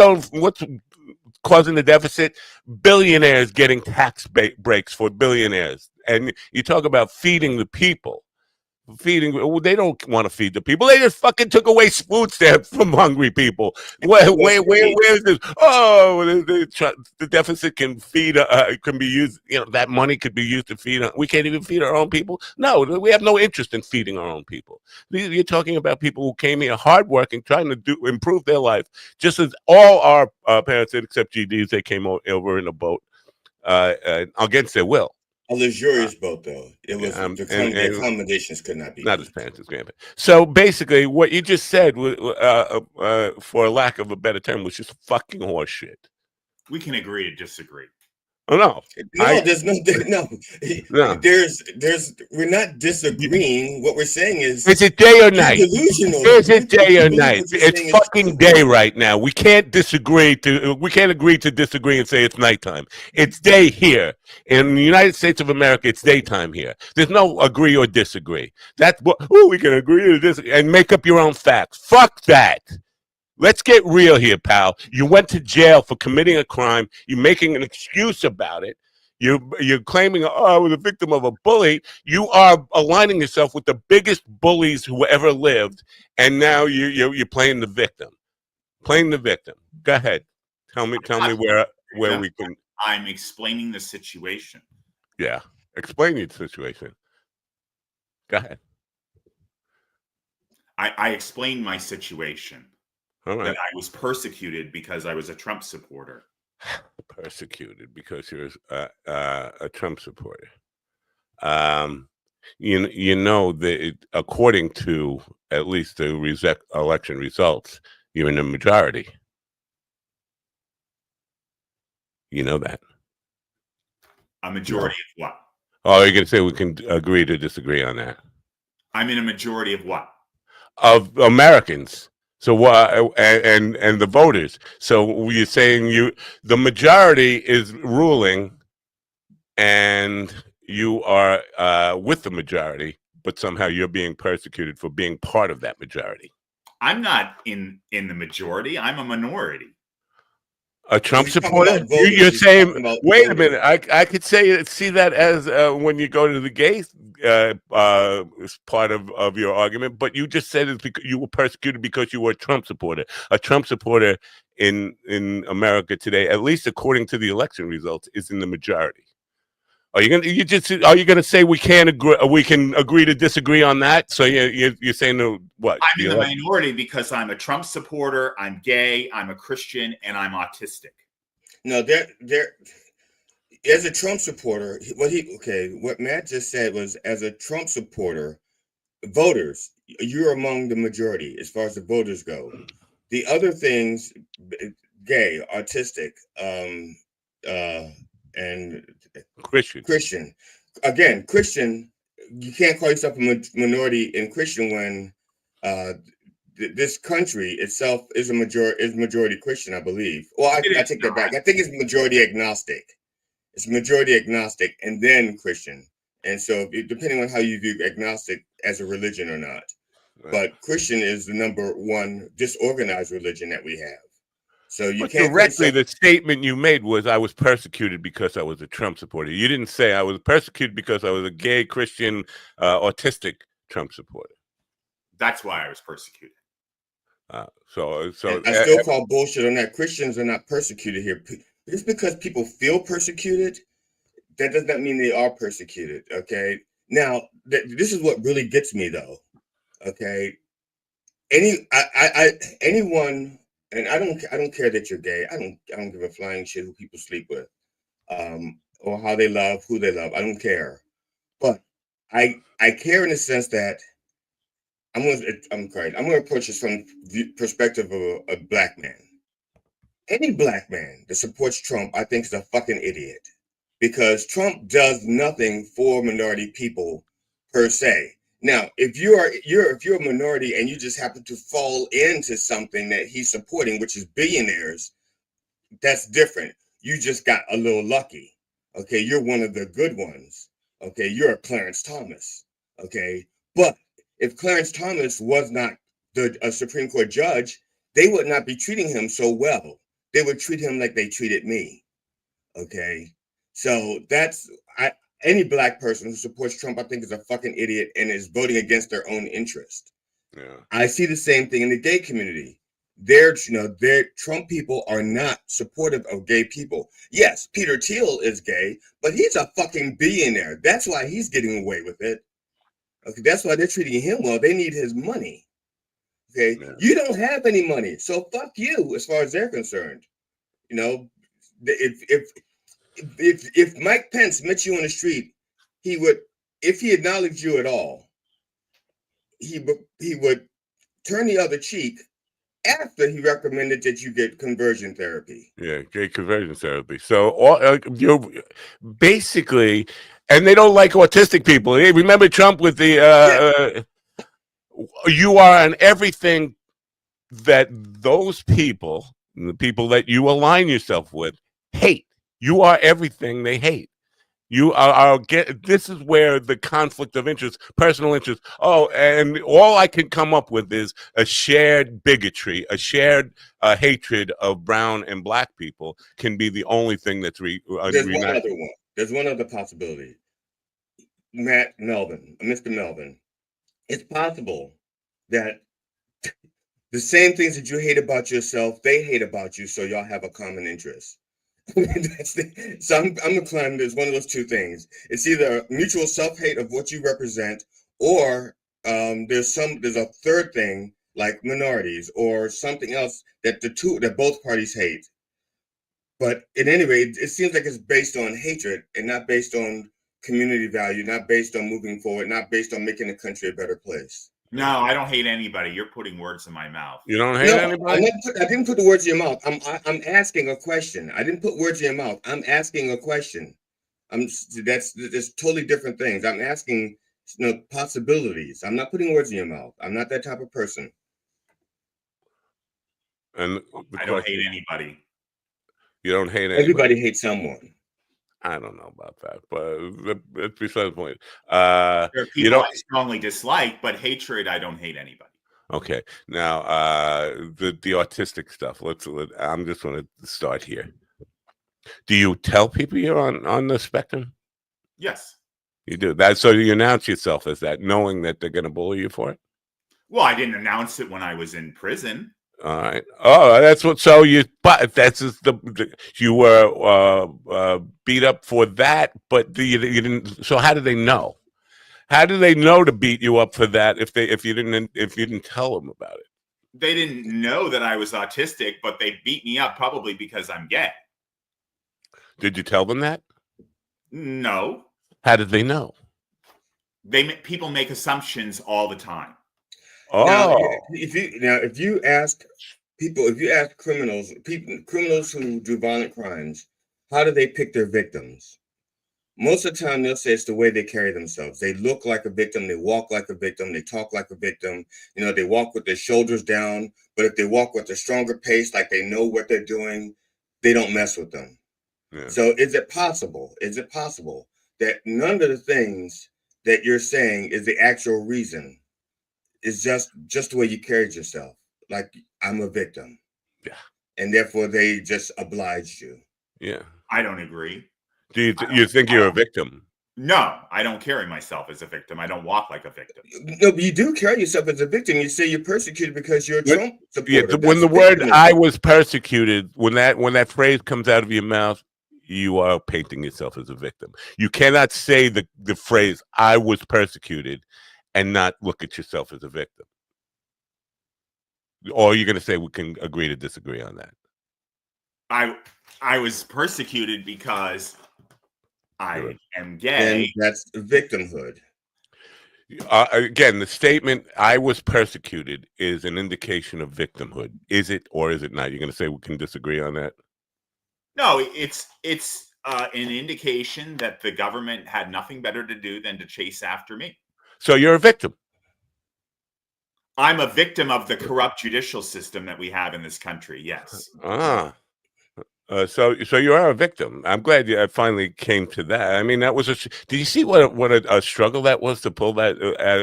causing the deficit? Billionaires getting tax breaks for billionaires. And you talk about feeding the people. They don't want to feed the people. They just fucking took away food stamps from hungry people. Where is this? Oh, the deficit can feed. Can be used. That money could be used to feed. We can't even feed our own people. No, we have no interest in feeding our own people. You're talking about people who came here hardworking, trying to improve their life, just as all our parents did, except GDs. They came over in a boat against their will. A luxurious boat, though. It was the accommodations could not be. Not his parents, his grandparents. So basically, what you just said, for lack of a better term, was just fucking horseshit. We can agree to disagree. Oh no. There's no. We're not disagreeing. What we're saying is, is it day or night? Delusional. Is it day or night? It's fucking day right now. We can't disagree. We can't agree to disagree and say it's nighttime. It's day here in the United States of America. It's daytime here. There's no agree or disagree. That's what. Oh, we can agree to disagree and make up your own facts. Fuck that. Let's get real here, pal. You went to jail for committing a crime. You're making an excuse about it. You're claiming, oh, I was a victim of a bully. You are aligning yourself with the biggest bullies who ever lived, and now you're playing the victim. Playing the victim. Go ahead. Tell me where we can. I'm explaining the situation. Yeah, explain your situation. Go ahead. I explained my situation. All right. That I was persecuted because I was a Trump supporter. Persecuted because you're a Trump supporter. You know that according to at least the election results, you're in the majority. You know that. A majority of what? Oh, you're gonna say we can agree to disagree on that? I'm in a majority of what? Of Americans. So what? And the voters. So you're saying the majority is ruling, and you are with the majority, but somehow you're being persecuted for being part of that majority. I'm not in the majority. I'm a minority. A Trump supporter? You're saying? Wait a minute. I could see that as when you go to the gay part of your argument, but you just said it's because you were persecuted because you were a Trump supporter. A Trump supporter in America today, at least according to the election results, is in the majority. Are you gonna say we can't agree? We can agree to disagree on that? So you're saying what? I'm in the minority because I'm a Trump supporter. I'm gay. I'm a Christian, and I'm autistic. No, there. As a Trump supporter, what Matt just said was, as a Trump supporter, voters, you're among the majority as far as the voters go. The other things, gay, autistic, and Christian. Again, Christian, you can't call yourself a minority in Christian when this country itself is majority Christian, I believe. Well, I take that back. I think it's majority agnostic. It's majority agnostic and then Christian. And so depending on how you view agnostic as a religion or not. Right. But Christian is the number one disorganized religion that we have. So you can't directly. The statement you made was, I was persecuted because I was a Trump supporter. You didn't say I was persecuted because I was a gay, Christian, autistic Trump supporter. That's why I was persecuted. So and I still call bullshit on that. Christians are not persecuted here. Just because people feel persecuted, that does not mean they are persecuted. Okay. Now, this is what really gets me, though. Okay. Anyone. And I don't care that you're gay. I don't give a flying shit who people sleep with, or how they love, who they love. I don't care. But I care in the sense that I'm going to approach this from the perspective of a black man. Any black man that supports Trump, I think, is a fucking idiot, because Trump does nothing for minority people per se. Now, if you're a minority and you just happen to fall into something that he's supporting, which is billionaires, that's different. You just got a little lucky. Okay, you're one of the good ones. Okay, you're a Clarence Thomas. Okay, but if Clarence Thomas was not a Supreme Court judge, they would not be treating him so well. They would treat him like they treated me. Okay, so any black person who supports Trump, I think, is a fucking idiot and is voting against their own interest. Yeah. I see the same thing in the gay community. Trump people are not supportive of gay people. Yes, Peter Thiel is gay, but he's a fucking billionaire. That's why he's getting away with it. Okay, that's why they're treating him well. They need his money. Okay, yeah. You don't have any money, so fuck you as far as they're concerned. You know, if Mike Pence met you on the street, he would, if he acknowledged you at all, he would turn the other cheek after he recommended that you get conversion therapy. Yeah, get conversion therapy. So all you're basically, and they don't like autistic people. Hey, remember Trump with the you are on everything that those people, the people that you align yourself with, hate. You are everything they hate. You are this is where the conflict of interest, personal interest. Oh, and all I can come up with is a shared bigotry, a shared hatred of brown and black people can be the only thing that's There's one other one. There's one other possibility. Mr. Melvin, it's possible that the same things that you hate about yourself, they hate about you, so y'all have a common interest. So I'm inclined. There's one of those two things. It's either mutual self-hate of what you represent, or there's a third thing like minorities or something else that both parties hate. But at any rate, it seems like it's based on hatred and not based on community value, not based on moving forward, not based on making the country a better place. No, I don't hate anybody. You're putting words in my mouth. You don't hate anybody? I didn't put the words in your mouth. I'm asking a question. I didn't put words in your mouth. I'm asking a question. That's totally different things. I'm asking possibilities. I'm not putting words in your mouth. I'm not that type of person. And I don't hate anybody. You don't hate anybody. Everybody hates someone. I don't know about that, but it's beside the point. There are people I strongly dislike, but hatred, I don't hate anybody. Okay, now the autistic stuff. I'm just going to start here. Do you tell people you're on the spectrum? Yes, you do. That so you announce yourself as that, knowing that they're going to bully you for it. Well, I didn't announce it when I was in prison. All right. Oh, that's what. So you, but that's just you were beat up for that, but you didn't. So how do they know? How do they know to beat you up for that if you didn't tell them about it? They didn't know that I was autistic, but they beat me up probably because I'm gay. Did you tell them that? No. How did they know? People make assumptions all the time. Oh. Now, if you ask criminals who do violent crimes, how do they pick their victims? Most of the time, they'll say it's the way they carry themselves. They look like a victim. They walk like a victim. They talk like a victim. They walk with their shoulders down. But if they walk with a stronger pace, like they know what they're doing, they don't mess with them. Yeah. So is it possible that none of the things that you're saying is the actual reason? It's just the way you carried yourself. Like, I'm a victim. Yeah. And therefore, they just obliged you. Yeah. I don't agree. Do you think you're a victim? No, I don't carry myself as a victim. I don't walk like a victim. No, but you do carry yourself as a victim. You say you're persecuted because you're a Trump supporter. Yeah, when the word "I was persecuted," when that phrase comes out of your mouth, you are painting yourself as a victim. You cannot say the phrase "I was persecuted" and not look at yourself as a victim. Or you're going to say we can agree to disagree on that. I was persecuted because I am gay. And that's victimhood. Again, the statement "I was persecuted" is an indication of victimhood. Is it or is it not? You're going to say we can disagree on that? No, it's an indication that the government had nothing better to do than to chase after me. So you're a victim. I'm a victim of the corrupt judicial system that we have in this country. Yes. So you are a victim. I'm glad you finally came to that. I mean, that was did you see what a struggle that was to pull that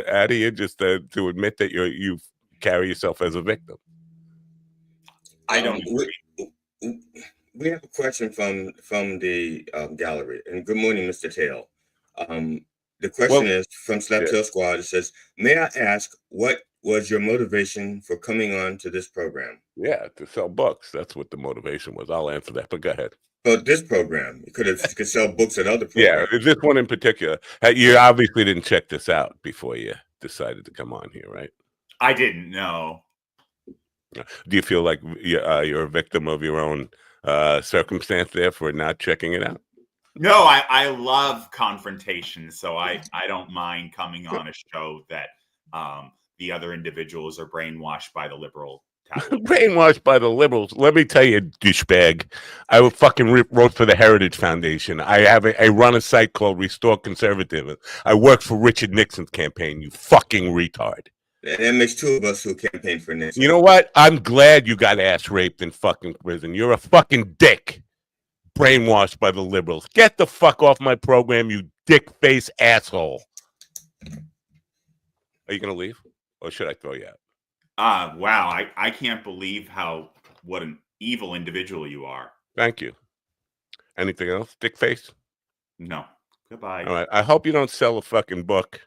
out of you, just to admit that you carry yourself as a victim? I don't agree. We have a question from the gallery, and good morning, Mr. Tail. The question is from Slaptail Squad. It says, "May I ask what was your motivation for coming on to this program?" Yeah, to sell books. That's what the motivation was. I'll answer that, but go ahead. So this program, you could sell books at other programs. Yeah, this one in particular. You obviously didn't check this out before you decided to come on here, right? I didn't know. Do you feel like you're a victim of your own circumstance there for not checking it out? No, I love confrontation, so I don't mind coming on a show that the other individuals are brainwashed by the liberal Brainwashed by the liberals. Let me tell you, douchebag. I would fucking wrote for the Heritage Foundation. I run a site called Restore Conservatism. I worked for Richard Nixon's campaign. You fucking retard. That makes two of us who campaigned for Nixon. You know what? I'm glad you got ass raped in fucking prison. You're a fucking dick. Brainwashed by the liberals. Get the fuck off my program, you dick face asshole. Are you gonna leave, or should I throw you out? Wow, I can't believe what an evil individual you are. Thank you. Anything else, dick face? No. Goodbye. All right. I hope you don't sell a fucking book.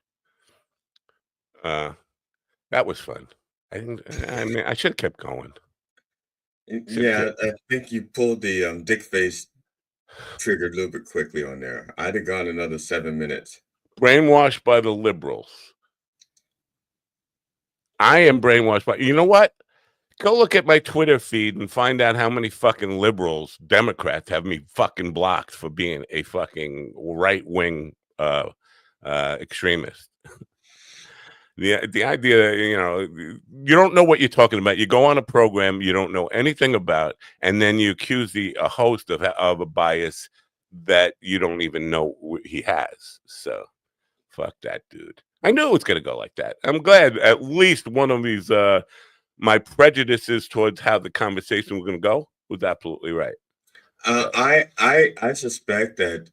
That was fun. I mean, I should have kept going. Yeah, I think you pulled the dick face trigger a little bit quickly on there. I'd have gone another 7 minutes. Brainwashed by the liberals. I am brainwashed by. You know what? Go look at my Twitter feed and find out how many fucking liberals, Democrats, have me fucking blocked for being a fucking right-wing extremist. The idea, you don't know what you're talking about. You go on a program you don't know anything about, and then you accuse a host of a bias that you don't even know he has. So, fuck that dude. I knew it was going to go like that. I'm glad at least one of these, my prejudices towards how the conversation was going to go was absolutely right. I suspect that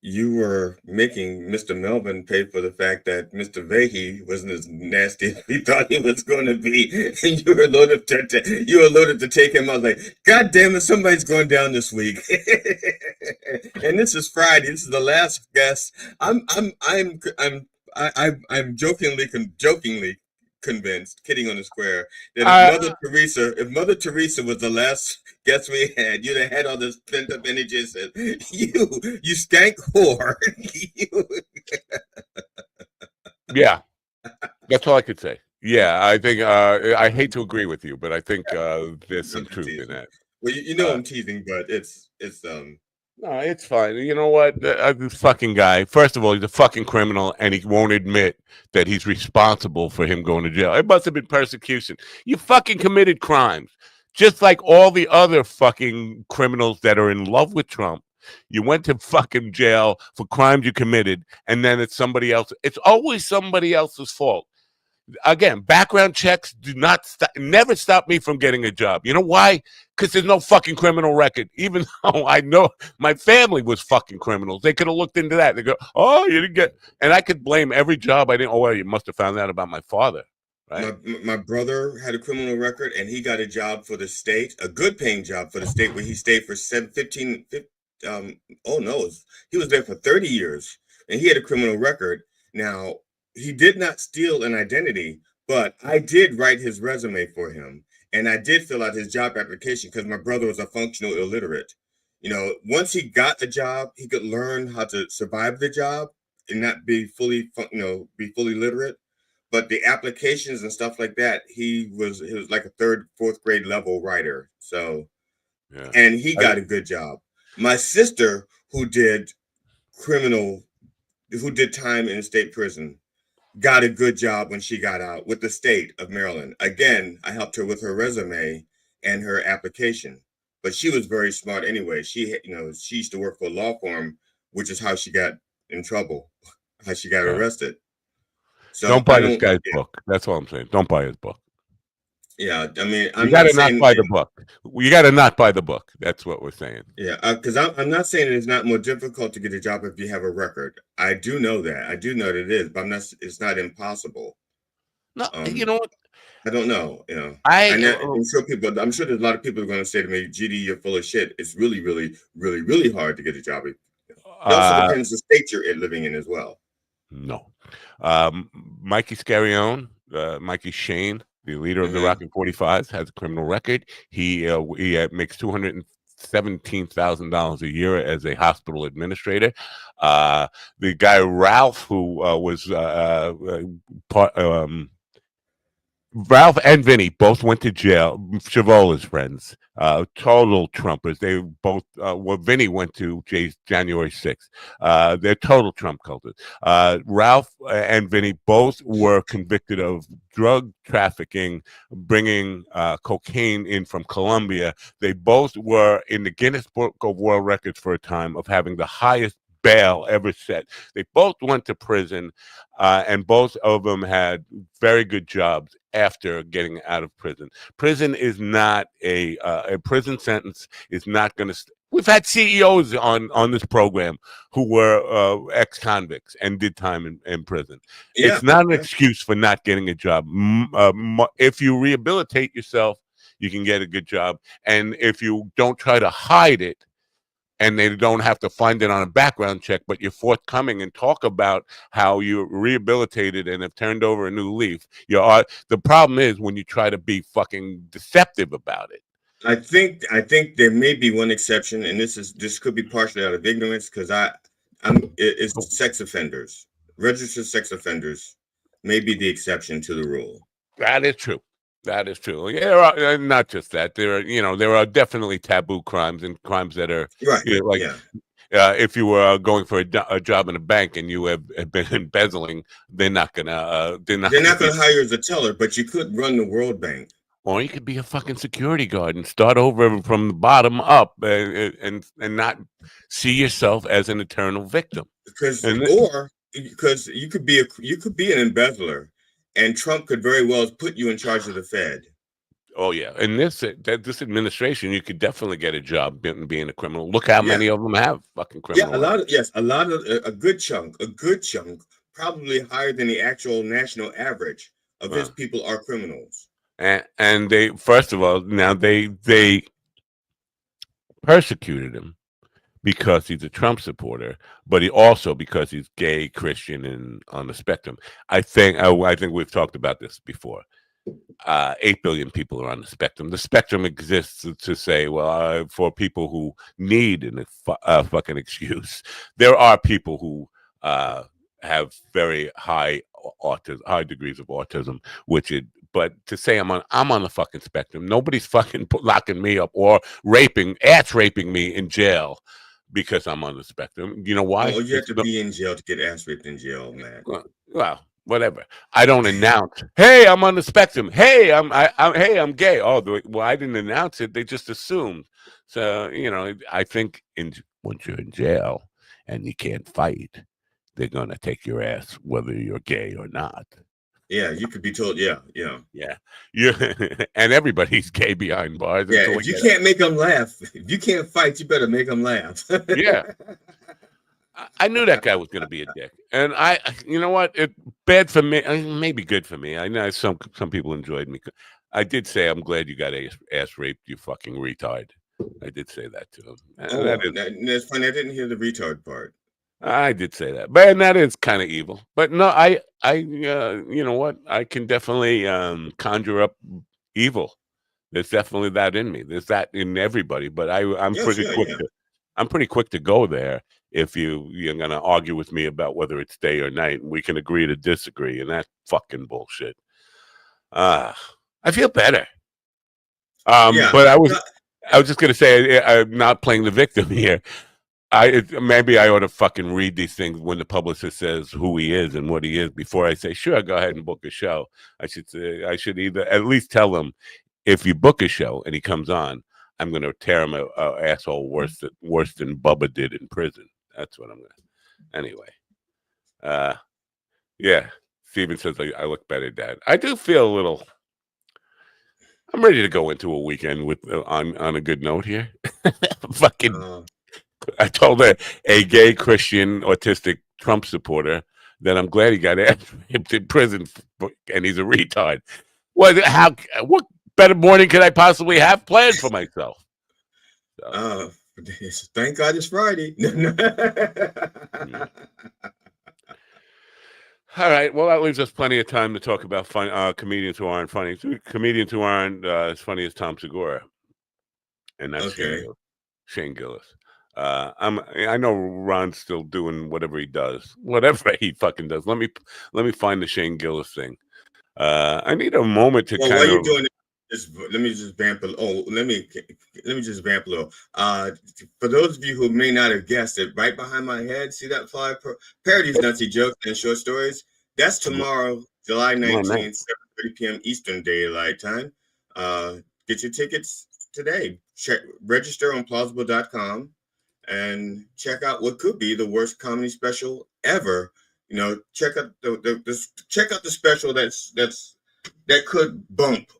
you were making Mr. Melvin pay for the fact that Mr. Vahey wasn't as nasty as we thought he was going to be. And you were loaded to take him out. Like, God damn it, somebody's going down this week. And this is Friday. This is the last guest. I'm jokingly convinced, kidding on the square, that if Mother Teresa was the last guest we had, you'd have had all this pent up energy and said, you stank whore. Yeah, that's all I could say. Yeah, I think I hate to agree with you, but I think there's some truth in that. Well, I'm teasing, but it's no, it's fine. You know what? This fucking guy, first of all, he's a fucking criminal, and he won't admit that he's responsible for him going to jail. It must have been persecution. You fucking committed crimes, just like all the other fucking criminals that are in love with Trump. You went to fucking jail for crimes you committed, and then it's somebody else. It's always somebody else's fault. Again, background checks do not never stop me from getting a job. You know why? Because there's no fucking criminal record. Even though I know my family was fucking criminals, they could have looked into that. They go, "Oh, you didn't get," and I could blame every job I didn't. Oh, well, you must have found out about my father, right? My brother had a criminal record, and he got a job for the state, a good-paying job for the state, where he stayed for 15. He was there for 30 years, and he had a criminal record. Now, he did not steal an identity, but I did write his resume for him, and I did fill out his job application because my brother was a functional illiterate. Once he got the job, he could learn how to survive the job and not be fully literate. But the applications and stuff like that, he was like a 3rd, 4th grade level writer. So, yeah. And he got a good job. My sister, who did time in a state prison, got a good job when she got out with the state of Maryland. Again, I helped her with her resume and her application, but she was very smart anyway. She used to work for a law firm, which is how she got in trouble, how she got arrested. So don't buy this guy's book. That's all I'm saying. Don't buy his book. Yeah, I mean, you got to not buy the book. You got to not buy the book. That's what we're saying. Yeah, because I'm not saying it's not more difficult to get a job if you have a record. I do know that. I do know that it is, but it's not impossible. No, you know what? I don't know. I'm sure there's a lot of people who are going to say to me, "GD, you're full of shit." It's really, really, really, really hard to get a job. It also depends the state you're living in as well. No, Mikey Scarione, Mikey Shane, the leader of the Rocket 45s, has a criminal record. He makes $217,000 a year as a hospital administrator. The guy Ralph, who was Ralph and Vinny both went to jail. Chavola's friends, total Trumpers. They both, Vinny went to January 6th. They're total Trump cultists. Ralph and Vinny both were convicted of drug trafficking, bringing cocaine in from Colombia. They both were in the Guinness Book of World Records for a time of having the highest bail ever set. They both went to prison, and both of them had very good jobs after getting out of prison. Prison is not a prison sentence is not going to. We've had CEOs on this program who were ex-convicts and did time in prison. It's not an excuse for not getting a job. If you rehabilitate yourself, you can get a good job, and if you don't try to hide it, and they don't have to find it on a background check, but you're forthcoming and talk about how you're rehabilitated and have turned over a new leaf. The problem is when you try to be fucking deceptive about it. I think there may be one exception, and this could be partially out of ignorance, because it's sex offenders. Registered sex offenders may be the exception to the rule. That is true. That is true. Yeah, not just that. There are definitely taboo crimes and crimes that are right. If you were going for a job in a bank and you have been embezzling, they're not gonna hire you as a teller, but you could run the World Bank. Or you could be a fucking security guard and start over from the bottom up and not see yourself as an eternal victim. Because you could be an embezzler. And Trump could very well put you in charge of the Fed. Oh yeah, and this administration, you could definitely get a job being a criminal. Look how many of them have fucking criminal. Yeah, a good chunk, probably higher than the actual national average of his people are criminals. And they, first of all, now they persecuted him because he's a Trump supporter, but he also because he's gay, Christian, and on the spectrum. I think we've talked about this before. 8 billion people are on the spectrum. The spectrum exists to say, well, for people who need a fucking excuse. There are people who have very high degrees of autism, but to say I'm on the fucking spectrum, nobody's fucking locking me up or ass raping me in jail because I'm on the spectrum. You know why? Oh, you have to be in jail to get ass raped in jail, man. Well, whatever. I don't announce, hey, I'm on the spectrum. Hey, I'm gay. Oh, well, I didn't announce it. They just assumed. So, I think once you're in jail and you can't fight, they're going to take your ass whether you're gay or not. Yeah, you could be told, yeah. And everybody's gay behind bars. Yeah, if you can't make them laugh, if you can't fight, you better make them laugh. Yeah. I knew that guy was going to be a dick. And you know what? It's bad for me. Maybe good for me. I know some people enjoyed me. I did say, I'm glad you got ass raped, you fucking retard. I did say that to him. That's funny. I didn't hear the retard part. I did say that, but that is kind of evil. But no, I you know what? I can definitely conjure up evil. There's definitely that in me. There's that in everybody. But I'm pretty quick. I'm pretty quick to go there if you're gonna argue with me about whether it's day or night, and we can agree to disagree, and that's fucking bullshit. I feel better. But I was just gonna say I'm not playing the victim here. Maybe I ought to fucking read these things when the publicist says who he is and what he is before I say, sure, go ahead and book a show. I should either at least tell him, if you book a show and he comes on, I'm going to tear him a asshole worse than Bubba did in prison. That's what I'm going to. Anyway. Yeah. Steven says I look better, Dad. I do feel a little. I'm ready to go into a weekend with on a good note here. Fucking. I told a gay Christian autistic Trump supporter that I'm glad he got raped in prison and he's a retard. What better morning could I possibly have planned for myself? So. Thank God it's Friday. All right. Well, that leaves us plenty of time to talk about comedians who aren't funny. Comedians who aren't as funny as Tom Segura, and that's Shane Gillis. I know Ron's still doing whatever he does, whatever he fucking does. Let me find the Shane Gillis thing. I need a moment to Well, kind while you're of. doing it, let me just vamp a little. Oh, let me just vamp a little. For those of you who may not have guessed it, right behind my head, see that flyer? Parodies, Nazi jokes, and short stories. That's tomorrow, July 19th, 7:30 p.m. Eastern Daylight Time. Get your tickets today. Register on plausible.com and check out what could be the worst comedy special ever. You know, check out the special that could bump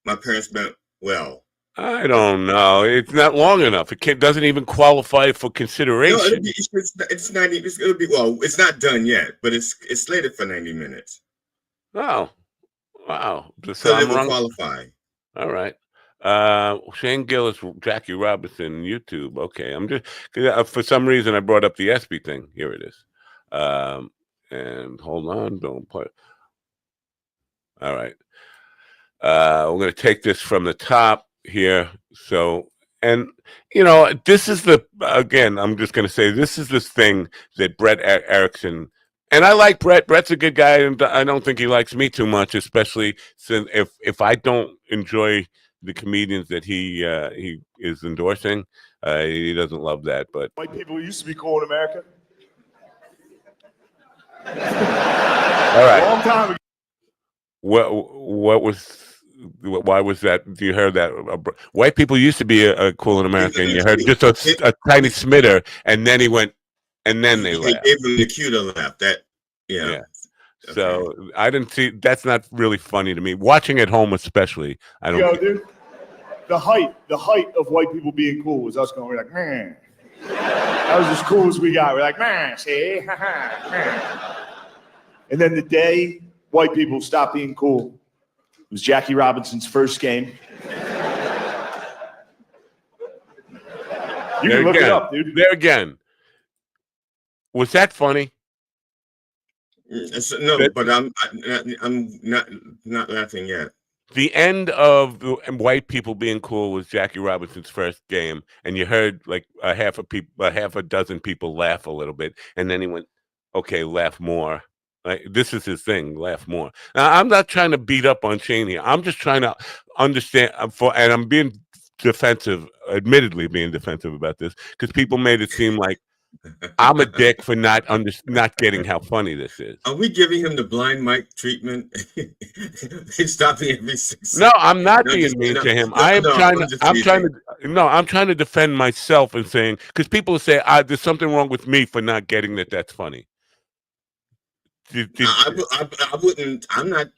My Parents Meant Well. I don't know. It's not long enough. It doesn't even qualify for consideration. No, it's 90. It'll be it's not done yet, but it's slated for 90 minutes. Oh, wow! So it will qualify. All right. Shane Gillis, Jackie Robinson, YouTube. Okay, I'm just for some reason I brought up the ESPY thing. Here it is. And hold on, don't put. All right. We're going to take this from the top here. So, and you know, this is I'm just going to say this is this thing that Brett Erickson. And I like Brett. Brett's a good guy, and I don't think he likes me too much, especially since if I don't enjoy the comedians that he is endorsing, he doesn't love that. But white people used to be cool in America. All right. A long time ago. What was? Why was that? You heard that white people used to be cool in America, and you heard just a tiny smitter, and then he went. And then they laughed. Gave him the cue to laugh. Yeah. Okay. So I didn't see. That's not really funny to me. Watching at home, especially, I don't. Yo, dude, the height of white people being cool was us going. We're like, man, that was as cool as we got. We're like, man, see, man. And then the day white people stopped being cool was Jackie Robinson's first game. You can look it up, dude. There again. Was that funny? No, but I'm not laughing yet. The end of white people being cool was Jackie Robinson's first game, and you heard like a half a dozen people laugh a little bit, and then he went, "Okay, laugh more." Like, this is his thing, laugh more. Now, I'm not trying to beat up on Shane here. I'm just trying to understand, and I'm being defensive, admittedly being defensive about this, because people made it seem like I'm a dick for not getting how funny this is. Are we giving him the blind mic treatment? Stopping every 6 seconds. No, I'm not being mean to him. I'm trying to defend myself and saying, because people say there's something wrong with me for not getting that's funny. I wouldn't. I'm not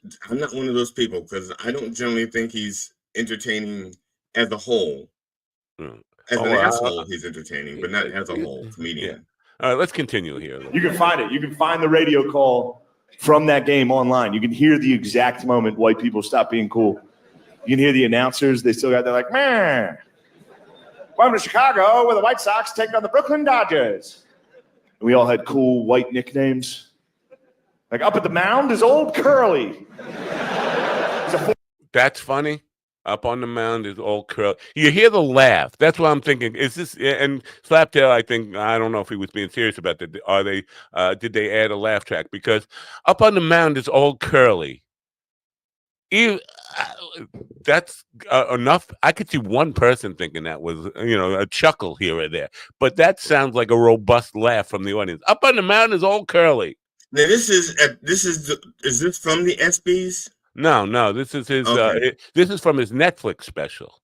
one of those people, because I don't generally think he's entertaining as a whole. As an asshole, he's entertaining, but not as a whole comedian. Yeah. All right, let's continue here. You can find it. You can find the radio call from that game online. You can hear the exact moment white people stop being cool. You can hear the announcers. They still got, they're like, man, welcome to Chicago, where the White Sox take on the Brooklyn Dodgers. And we all had cool white nicknames. Like, up at the mound is Old Curly. That's funny. Up on the mound is Old Curly. You hear the laugh. That's what I'm thinking. Is this and Slaptail? I don't know if he was being serious about that. Are they? Did they add a laugh track? Because up on the mound is Old Curly. That's enough. I could see one person thinking that was, a chuckle here or there. But that sounds like a robust laugh from the audience. Up on the mound is Old Curly. Now is this from the ESPYs? No. This is his. Okay. This is from his Netflix special.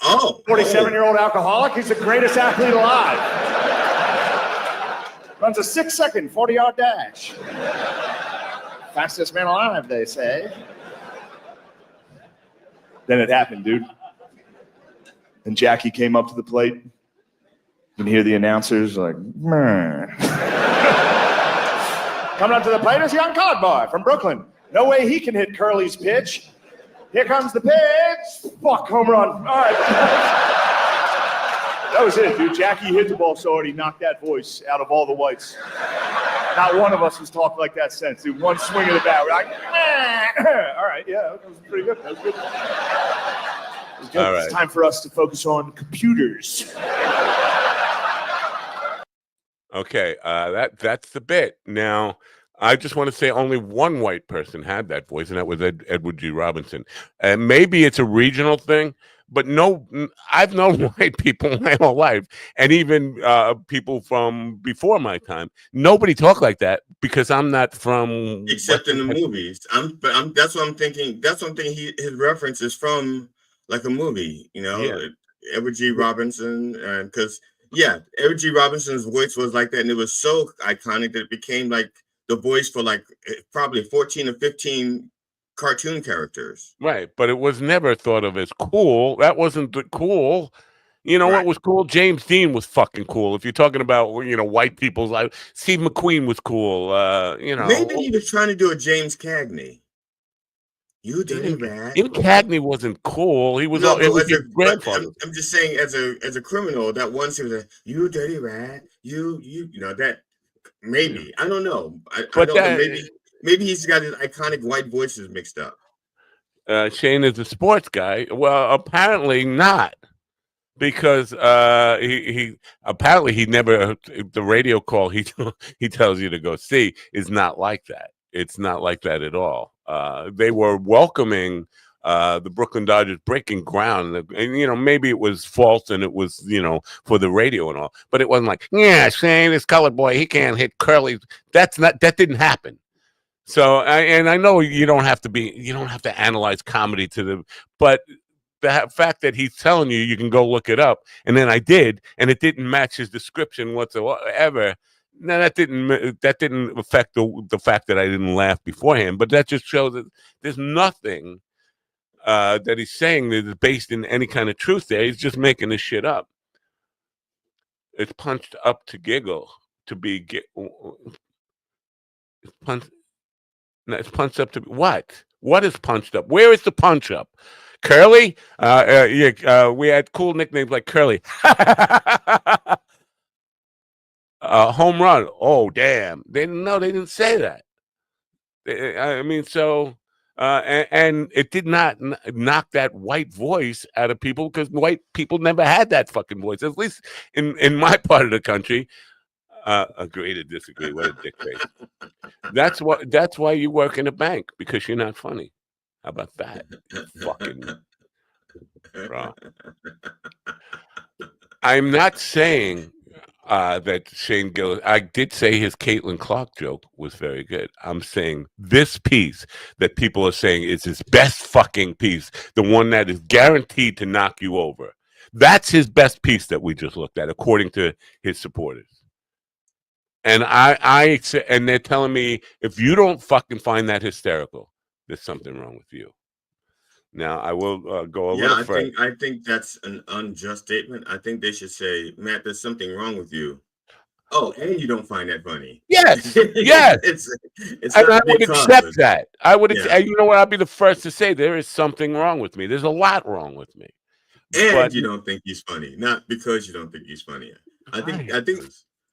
Oh, 47-year-old alcoholic. He's the greatest athlete alive. Runs a 6-second 40-yard dash. Fastest man alive, they say. Then it happened, dude. And Jackie came up to the plate. You can hear the announcers like, man. Coming up to the plate is young colored boy from Brooklyn. No way he can hit Curly's pitch. Here comes the pitch. Fuck, home run. All right. That was it, dude. Jackie hit the ball so hard he knocked that voice out of all the whites. Not one of us has talked like that since, dude. One swing of the bat. We're like, all right, yeah, that was pretty good. That was good. All right. It's time for us to focus on computers. Okay, that's the bit. Now, I just want to say only one white person had that voice, and that was Edward G. Robinson. And maybe it's a regional thing, but I've known white people my whole life, and even people from before my time. Nobody talked like that because I'm not from. Except in the movies. That's what I'm thinking. That's what I'm thinking. His reference is from like a movie, Edward G. Robinson, because Edward G. Robinson's voice was like that, and it was so iconic that it became like the voice for like probably 14 or 15 cartoon characters. Right, but it was never thought of as cool. That wasn't cool. You know what was cool? James Dean was fucking cool. If you're talking about white people's life, Steve McQueen was cool. Maybe he was trying to do a James Cagney. You dirty rat. Even Cagney wasn't cool. He was his grandfather. I'm just saying, as a criminal, that one scene was you dirty rat. You that maybe I don't know. I don't know. Maybe he's got his iconic white voices mixed up. Shane is a sports guy. Well, apparently not, because he apparently he never the radio call he tells you to go see is not like that. It's not like that at all. They were welcoming the Brooklyn Dodgers breaking ground, and maybe it was false and it was for the radio and all, but it wasn't like Shane, this colored boy, he can't hit Curly. That didn't happen. So I know you don't have to analyze comedy but the fact that he's telling you can go look it up, and then I did, and it didn't match his description whatsoever. No, that didn't affect the fact that I didn't laugh beforehand, but that just shows that there's nothing that he's saying that is based in any kind of truth there. He's just making this shit up. It's punched up to giggle, to be it's punched up to what? What is punched up? Where is the punch up? Curly? We had cool nicknames like Curly. Home run. Oh, damn. They didn't say that. I mean, so, and it did not knock that white voice out of people, because white people never had that fucking voice, at least in my part of the country. Agree to disagree. What a dick face. That's why you work in a bank, because you're not funny. How about that? You fucking bro. I'm not saying that Shane Gillis. I did say his Caitlin Clark joke was very good. I'm saying this piece that people are saying is his best fucking piece, the one that is guaranteed to knock you over. That's his best piece that we just looked at, according to his supporters. And and they're telling me, if you don't fucking find that hysterical, there's something wrong with you. Now, I will go a little further. I think that's an unjust statement. I think they should say, Matt, there's something wrong with you. Oh, and you don't find that funny. Yes, yes. it's and I would accept that. I would. You know what? I'll be the first to say there is something wrong with me. There's a lot wrong with me. And you don't think he's funny, not because you don't think he's funny. I think.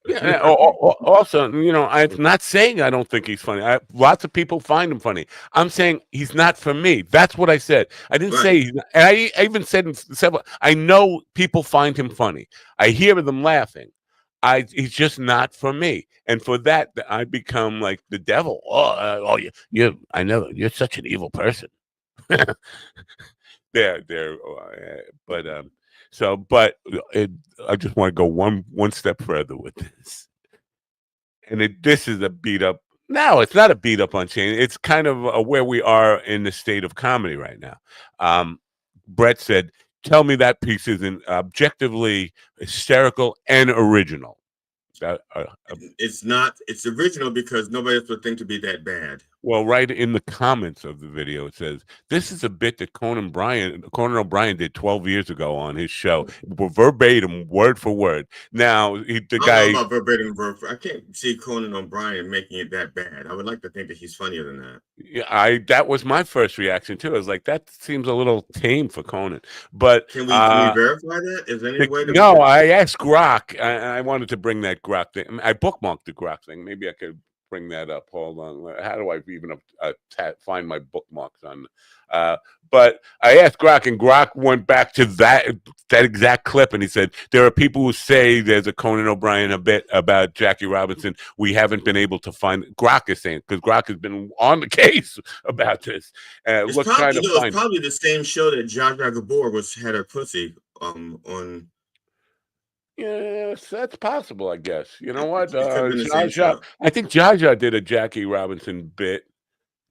Yeah. Also, I'm not saying I don't think he's funny. Lots of people find him funny. I'm saying he's not for me. That's what I said. I didn't say he's not. And I even said in several. I know people find him funny. I hear them laughing. He's just not for me. And for that, I become like the devil. I know you're such an evil person. I just want to go one step further with this. And this is a beat up. No, it's not a beat up on Shane. It's kind of where we are in the state of comedy right now. Brett said, tell me that piece isn't objectively hysterical and original. It's not. It's original because nobody else would think to be that bad. Well, right in the comments of the video, it says, this is a bit that Conan O'Brien did 12 years ago on his show. Verbatim, word for word. Now, I don't know about verbatim, I can't see Conan O'Brien making it that bad. I would like to think that he's funnier than that. Yeah, that was my first reaction, too. I was like, that seems a little tame for Conan. But can we verify that? Is there any way to... No, I asked Grok. I wanted to bring that Grok thing. I bookmarked the Grok thing. Maybe I could bring that up. Hold on. How do I even find my bookmarks on? But I asked Grok, and Grok went back to that that exact clip, and he said, there are people who say there's a Conan O'Brien a bit about Jackie Robinson. We haven't been able to find. Grok is saying, because Grok has been on the case about this. It's probably the same show that Zsa Zsa Gabor had her pussy on. Yes, that's possible, I guess. You know what? I think Zsa Zsa did a Jackie Robinson bit.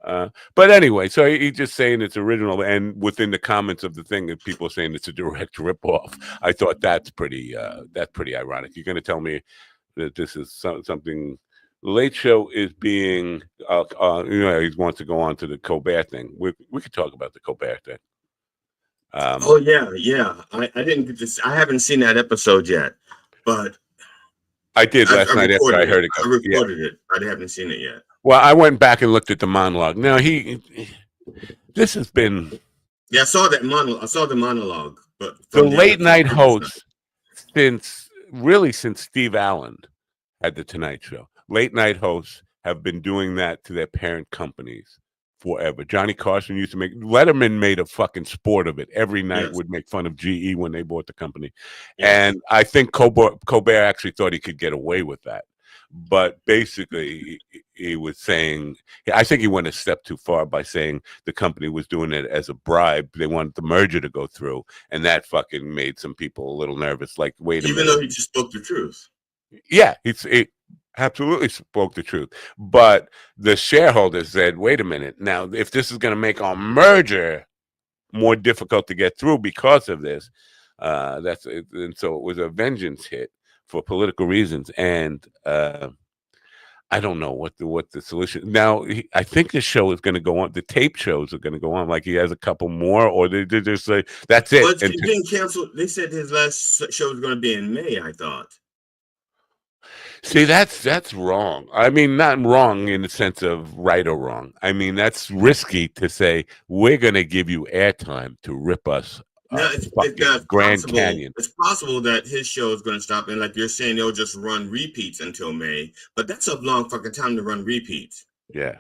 But anyway, so he's just saying it's original, and within the comments of the thing, people are saying it's a direct ripoff. I thought that's pretty ironic. You're going to tell me that this is something. Late Show is being, he wants to go on to the Colbert thing. We could talk about the Colbert thing. Yeah. I didn't get this. I haven't seen that episode yet, but I did last night after I heard it. I recorded it. I haven't seen it yet. Well, I went back and looked at the monologue. Now this has been. Yeah, I saw that monologue. I saw the monologue, but the late night host since Steve Allen had the Tonight Show. Late night hosts have been doing that to their parent companies forever. Johnny Carson used to Letterman made a fucking sport of it. Every night would make fun of GE when they bought the company. Yes. And I think Colbert actually thought he could get away with that. But basically, he was saying, I think he went a step too far by saying the company was doing it as a bribe. They wanted the merger to go through. And that fucking made some people a little nervous. Like, wait a minute. Even though he just spoke the truth. Yeah, he absolutely spoke the truth. But the shareholders said, wait a minute. Now, if this is going to make our merger more difficult to get through because of this, and so it was a vengeance hit for political reasons. And I don't know what the solution. Now, I think the show is going to go on. The tape shows are going to go on. Like he has a couple more, or they just say that's it. Well, it's being canceled. They said his last show was going to be in May. I thought. See, that's wrong. I mean, not wrong in the sense of right or wrong. I mean, that's risky to say we're going to give you airtime to rip us. No, it's Grand possible. Canyon. It's possible that his show is going to stop, and like you're saying, they'll just run repeats until May. But that's a long fucking time to run repeats. Yeah.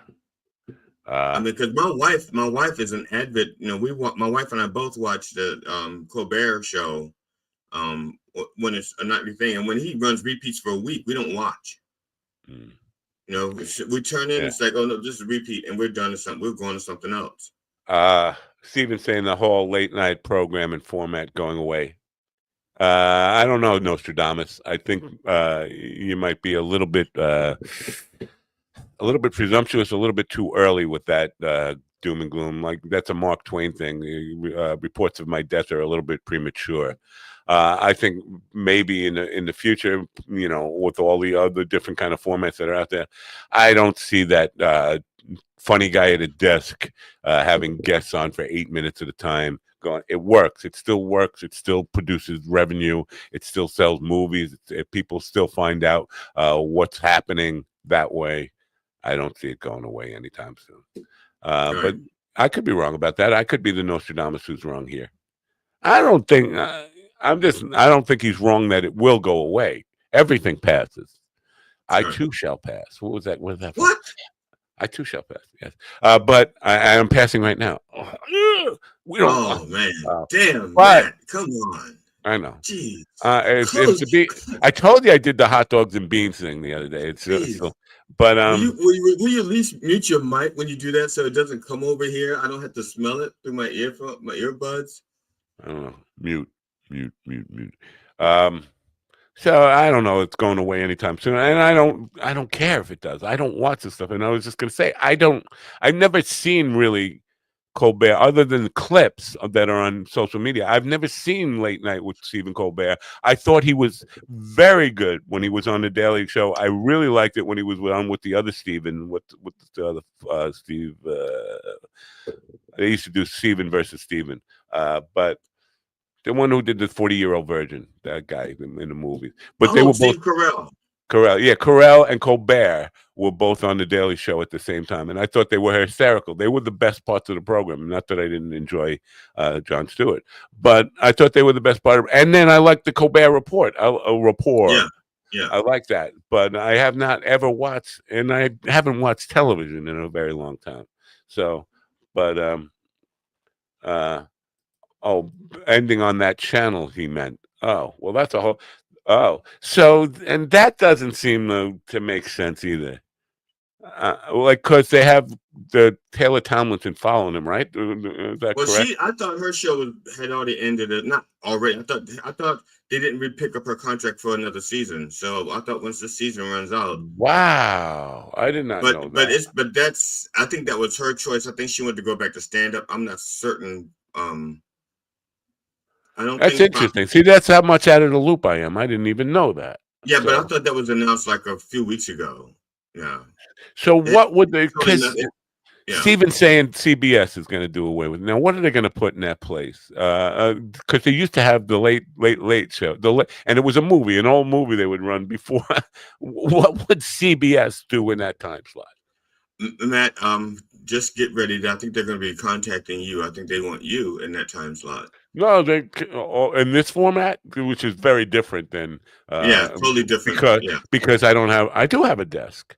I mean, because my wife is an avid. My wife and I both watch the Colbert show. When it's a nightly thing, and when he runs repeats for a week, we don't watch. We turn in. It's like, oh no, this is a repeat, and we're done to something. We're going to something else. Steven saying the whole late night program and format going away. I don't know, Nostradamus. I think you might be a little bit presumptuous, a little bit too early with that doom and gloom. Like that's a Mark Twain thing. Reports of my death are a little bit premature. I think maybe in the future, with all the other different kind of formats that are out there, I don't see that funny guy at a desk having guests on for 8 minutes at a time. Going, it works. It still works. It still produces revenue. It still sells movies. People still find out what's happening that way. I don't see it going away anytime soon. But I could be wrong about that. I could be the Nostradamus who's wrong here. I don't think. I don't think he's wrong that it will go away. Everything passes. Sure. I too shall pass. What was that? What was that? What? I too shall pass. Yes. But I am passing right now. We don't. Oh man! Damn, but, Matt, come on. I know. Jeez. I told you I did the hot dogs and beans thing the other day. But will you at least mute your mic when you do that so it doesn't come over here? I don't have to smell it through my earbuds. I don't know. Mute. So I don't know. It's going away anytime soon, and I don't care if it does. I don't watch this stuff, and I was just gonna say I've never seen really Colbert other than clips that are on social media. I've never seen Late Night with Stephen Colbert. I thought he was very good when he was on the Daily Show. I really liked it when he was on with the other Stephen, with the other Steve. They used to do Stephen versus Stephen, but. The one who did the 40-year-old virgin, that guy in the movies. But they were both Carell. Yeah, Carell and Colbert were both on the Daily Show at the same time, and I thought they were hysterical. They were the best parts of the program. Not that I didn't enjoy Jon Stewart, but I thought they were the best part of it. And then I liked the Colbert Report. Yeah, I like that. But I have not ever watched, and I haven't watched television in a very long time. So, but Oh, ending on that channel, he meant. Oh, well, that's a whole. Oh, so and that doesn't seem to make sense either. Like, because they have the Taylor Tomlinson following him, right? Is that correct? I thought her show had already ended. Not already. I thought they didn't pick up her contract for another season. So I thought once the season runs out. Wow, I did not know that. But that's. I think that was her choice. I think she wanted to go back to stand up. I'm not certain. I don't. That's interesting. See, that's how much out of the loop I am. I didn't even know that. Yeah, but I thought that was announced like a few weeks ago. Yeah. So what would they? Because Steven's saying CBS is going to do away with it. Now, what are they going to put in that place? Because they used to have the late show, and it was a movie, an old movie they would run before. What would CBS do in that time slot? Matt, just get ready. I think they're going to be contacting you. I think they want you in that time slot. No, they in this format, which is very different than totally different. Because I do have a desk.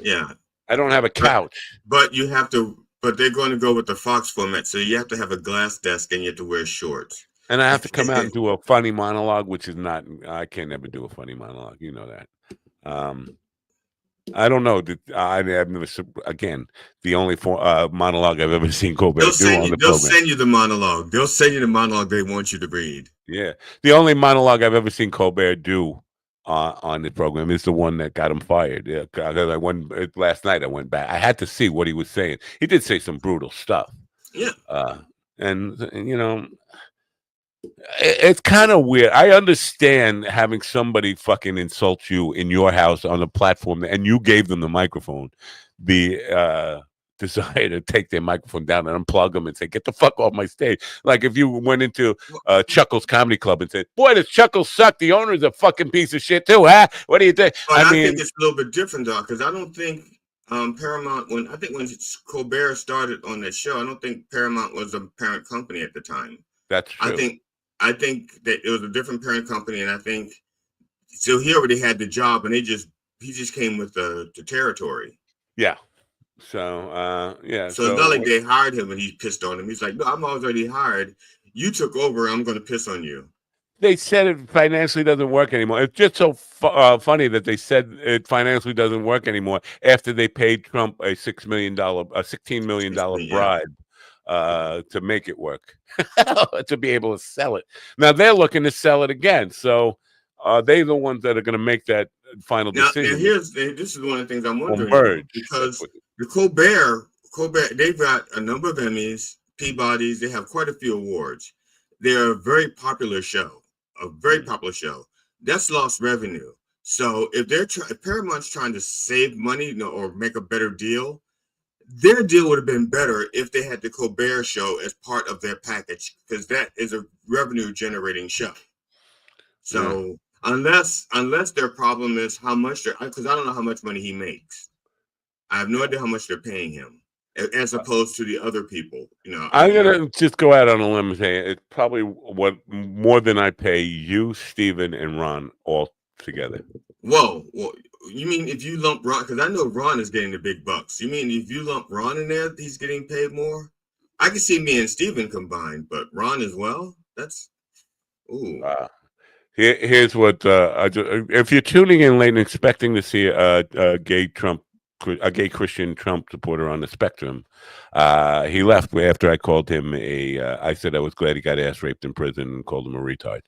Yeah, I don't have a couch. But you have to. But they're going to go with the Fox format, so you have to have a glass desk and you have to wear shorts. And I have to come out and do a funny monologue, which is not. I can't ever do a funny monologue. You know that. I don't know. I've never. Again, the only monologue I've ever seen Colbert do on the program. They'll send you the monologue. They'll send you the monologue they want you to read. Yeah, the only monologue I've ever seen Colbert do on the program is the one that got him fired. Yeah, I went last night. I went back. I had to see what he was saying. He did say some brutal stuff. Yeah, and you know. It's kind of weird. I understand having somebody fucking insult you in your house on a platform, and you gave them the microphone, the desire to take their microphone down and unplug them and say, "Get the fuck off my stage." Like if you went into Chuckles Comedy Club and said, "Boy, does Chuckles suck? The owner's a fucking piece of shit too, huh? What do you think?" But I think it's a little bit different though, because I don't think Paramount. When Colbert started on that show, I don't think Paramount was a parent company at the time. That's true. I think that it was a different parent company, and I think so. He already had the job, and he just came with the territory. Yeah. So yeah. So it's not like they hired him and he pissed on him. He's like, "No, I'm already hired. You took over. I'm going to piss on you." They said it financially doesn't work anymore. It's just so funny that they said it financially doesn't work anymore after they paid Trump a $16 million bribe. To make it work, to be able to sell it. Now they're looking to sell it again. So are they the ones that are going to make that final decision? This is one of the things I'm wondering. Because the Colbert, they've got a number of Emmys, Peabodys. They have quite a few awards. They're a very popular show, That's lost revenue. So if Paramount's trying to save money, or make a better deal, their deal would have been better if they had the Colbert Show as part of their package, because that is a revenue generating show. So unless their problem is how much because I don't know how much money he makes. I have no idea how much they're paying him as opposed to the other people. I'm gonna just go out on a limb and say it's probably more than I pay you, Steven, and Ron all together. Whoa. You mean if you lump Ron, because I know Ron is getting the big bucks. You mean if you lump Ron in there, he's getting paid more? I can see me and Steven combined, but Ron as well? That's, ooh. Here's what, if you're tuning in late and expecting to see a gay Christian Trump supporter on the spectrum, he left after I called him I said I was glad he got ass raped in prison and called him a retard.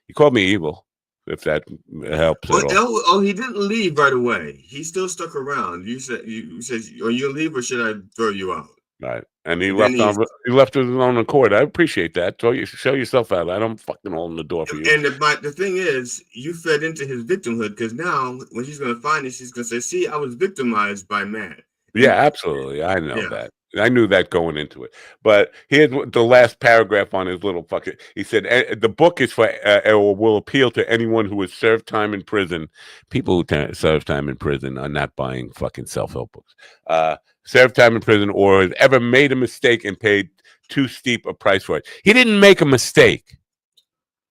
He called me evil. If that helps at all. Oh, he didn't leave right away. He still stuck around. You said, "Are you leave or should I throw you out?" Right, and he left of his own accord. I appreciate that. So you show yourself out. I don't fucking hold the door for you. And the thing is, you fed into his victimhood, because now when she's going to find it, she's going to say, "See, I was victimized by Matt." Yeah, absolutely. I know that. I knew that going into it. But here's the last paragraph on his little fucking. He said, "The book is for or will appeal to anyone who has served time in prison. People who serve time in prison are not buying fucking self-help books. Served time in prison or has ever made a mistake and paid too steep a price for it." He didn't make a mistake.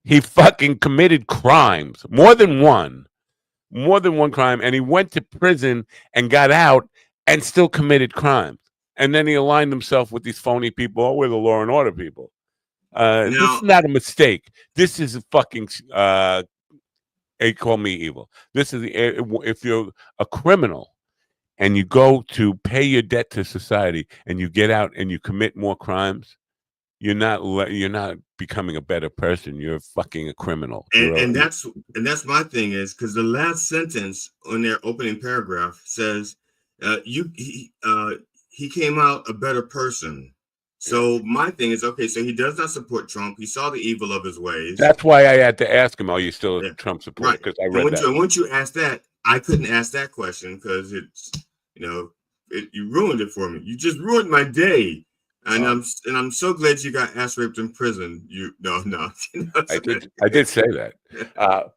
He fucking committed crimes, more than one crime, and he went to prison and got out and still committed crimes. And then he aligned himself with these phony people. Oh, we're the law and order people. This is not a mistake. This is a fucking. They call me evil. This is if you're a criminal and you go to pay your debt to society and you get out and you commit more crimes, you're not becoming a better person. You're fucking a criminal. And that's my thing is because the last sentence on their opening paragraph says, he came out a better person. So my thing is, okay, so he does not support Trump. He saw the evil of his ways. That's why I had to ask him, are you still a Trump supporter? Because I read that. Once you asked that, I couldn't ask that question because it's, you ruined it for me. You just ruined my day. And I'm so glad you got ass raped in prison. No. I did say that,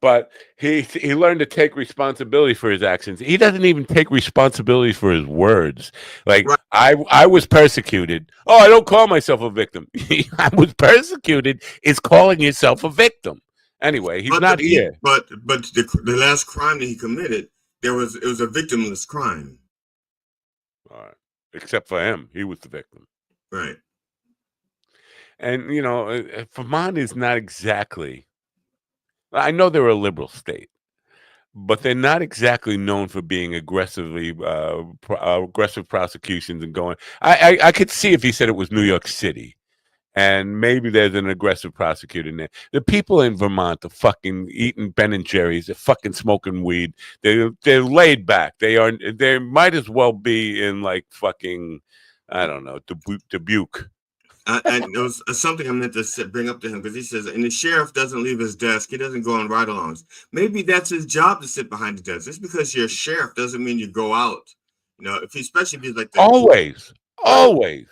but he learned to take responsibility for his actions. He doesn't even take responsibility for his words. Like I was persecuted. Oh, I don't call myself a victim. I was persecuted is calling yourself a victim. Anyway, he's not here. But the last crime that he committed, it was a victimless crime. All right, except for him, he was the victim. Right. And, Vermont is not exactly, I know they're a liberal state, but they're not exactly known for being aggressive prosecutions and going. I could see if he said it was New York City and maybe there's an aggressive prosecutor in there. The people in Vermont are fucking eating Ben & Jerry's. They're fucking smoking weed. They're laid back. They might as well be in like fucking, I don't know, Dubuque. And there was something I meant to bring up to him because he says, and the sheriff doesn't leave his desk. He doesn't go on ride-alongs. Maybe that's his job to sit behind the desk. Just because you're a sheriff doesn't mean you go out. Especially if he's like always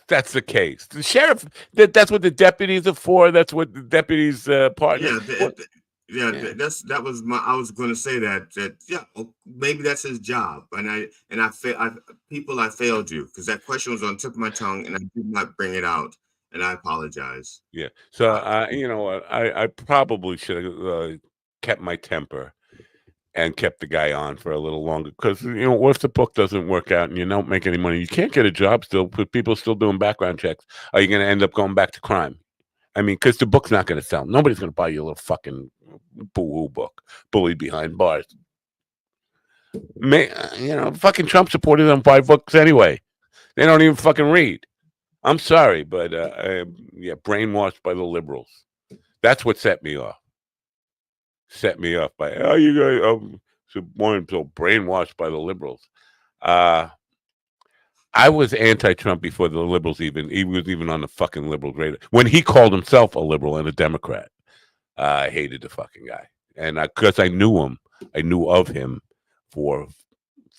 that's the case. The sheriff, that's what the deputies are for. That's what the deputies partner. That was I was going to say that maybe that's his job, and I failed you because that question was on the tip of my tongue and I did not bring it out, and I apologize. Yeah, so I probably should have kept my temper and kept the guy on for a little longer because what if the book doesn't work out and you don't make any money? You can't get a job still, but people are still doing background checks. Are you going to end up going back to crime? I mean, because the book's not going to sell. Nobody's going to buy your little fucking boo-hoo book, Bully Behind Bars. Fucking Trump supporters don't buy books anyway. They don't even fucking read. I'm sorry, but brainwashed by the liberals. That's what set me off. Set me off by you guys so brainwashed by the liberals. I was anti-Trump before the liberals he was even on the fucking liberal radar. When he called himself a liberal and a Democrat, I hated the fucking guy. And because I knew of him for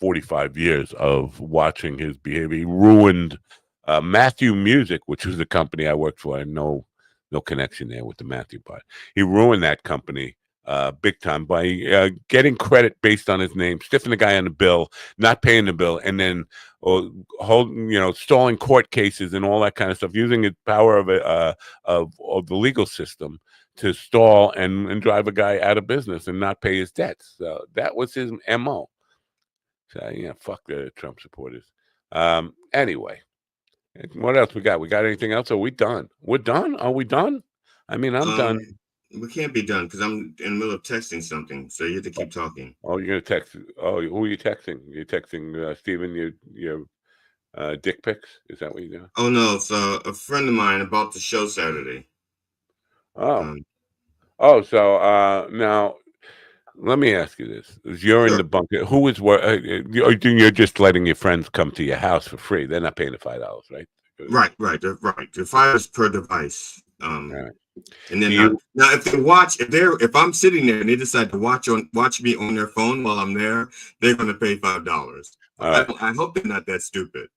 45 years of watching his behavior. He ruined Matthew Music, which was the company I worked for. I had no connection there with the Matthew part. He ruined that company big time by getting credit based on his name, stiffing the guy on the bill, not paying the bill, and then stalling court cases and all that kind of stuff, using his power of the legal system to stall and drive a guy out of business and not pay his debts. So that was his MO. So fuck the Trump supporters. Anyway, what else we got? We got anything else? Are we done? We're done? Are we done? I mean, I'm done. We can't be done because I'm in the middle of texting something, so you have to keep talking. Oh, you're gonna text? Oh, who are you texting? You're texting Stephen your dick pics? Is that what you're doing? Oh no, it's a friend of mine about the show Saturday. So now let me ask you this: you're in the bunker. Who is you're just letting your friends come to your house for free? They're not paying the $5, right? Right. The $5 per device. Right. And then now, if I'm sitting there and they decide to watch me on their phone while I'm there, they're going to pay $5. I hope they're not that stupid.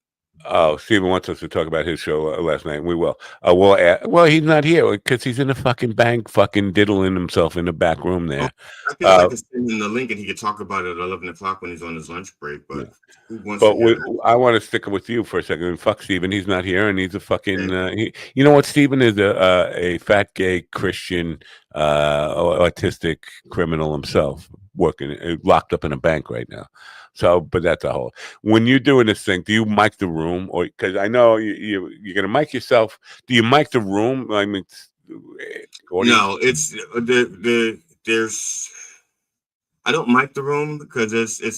Oh, Stephen wants us to talk about his show last night. We will. Well, he's not here because he's in the fucking bank, fucking diddling himself in the back room there. I feel like I could send him the link and he could talk about it at 11 o'clock when he's on his lunch break. But I want to stick with you for a second. And fuck Stephen, he's not here, and he's a fucking. You know what? Stephen is a fat, gay Christian, autistic criminal himself, locked up in a bank right now. So, but that's a whole. When you're doing this thing, do you mic the room, or because I know you're gonna mic yourself? Do you mic the room? I mean, No, it's there's. I don't mic the room because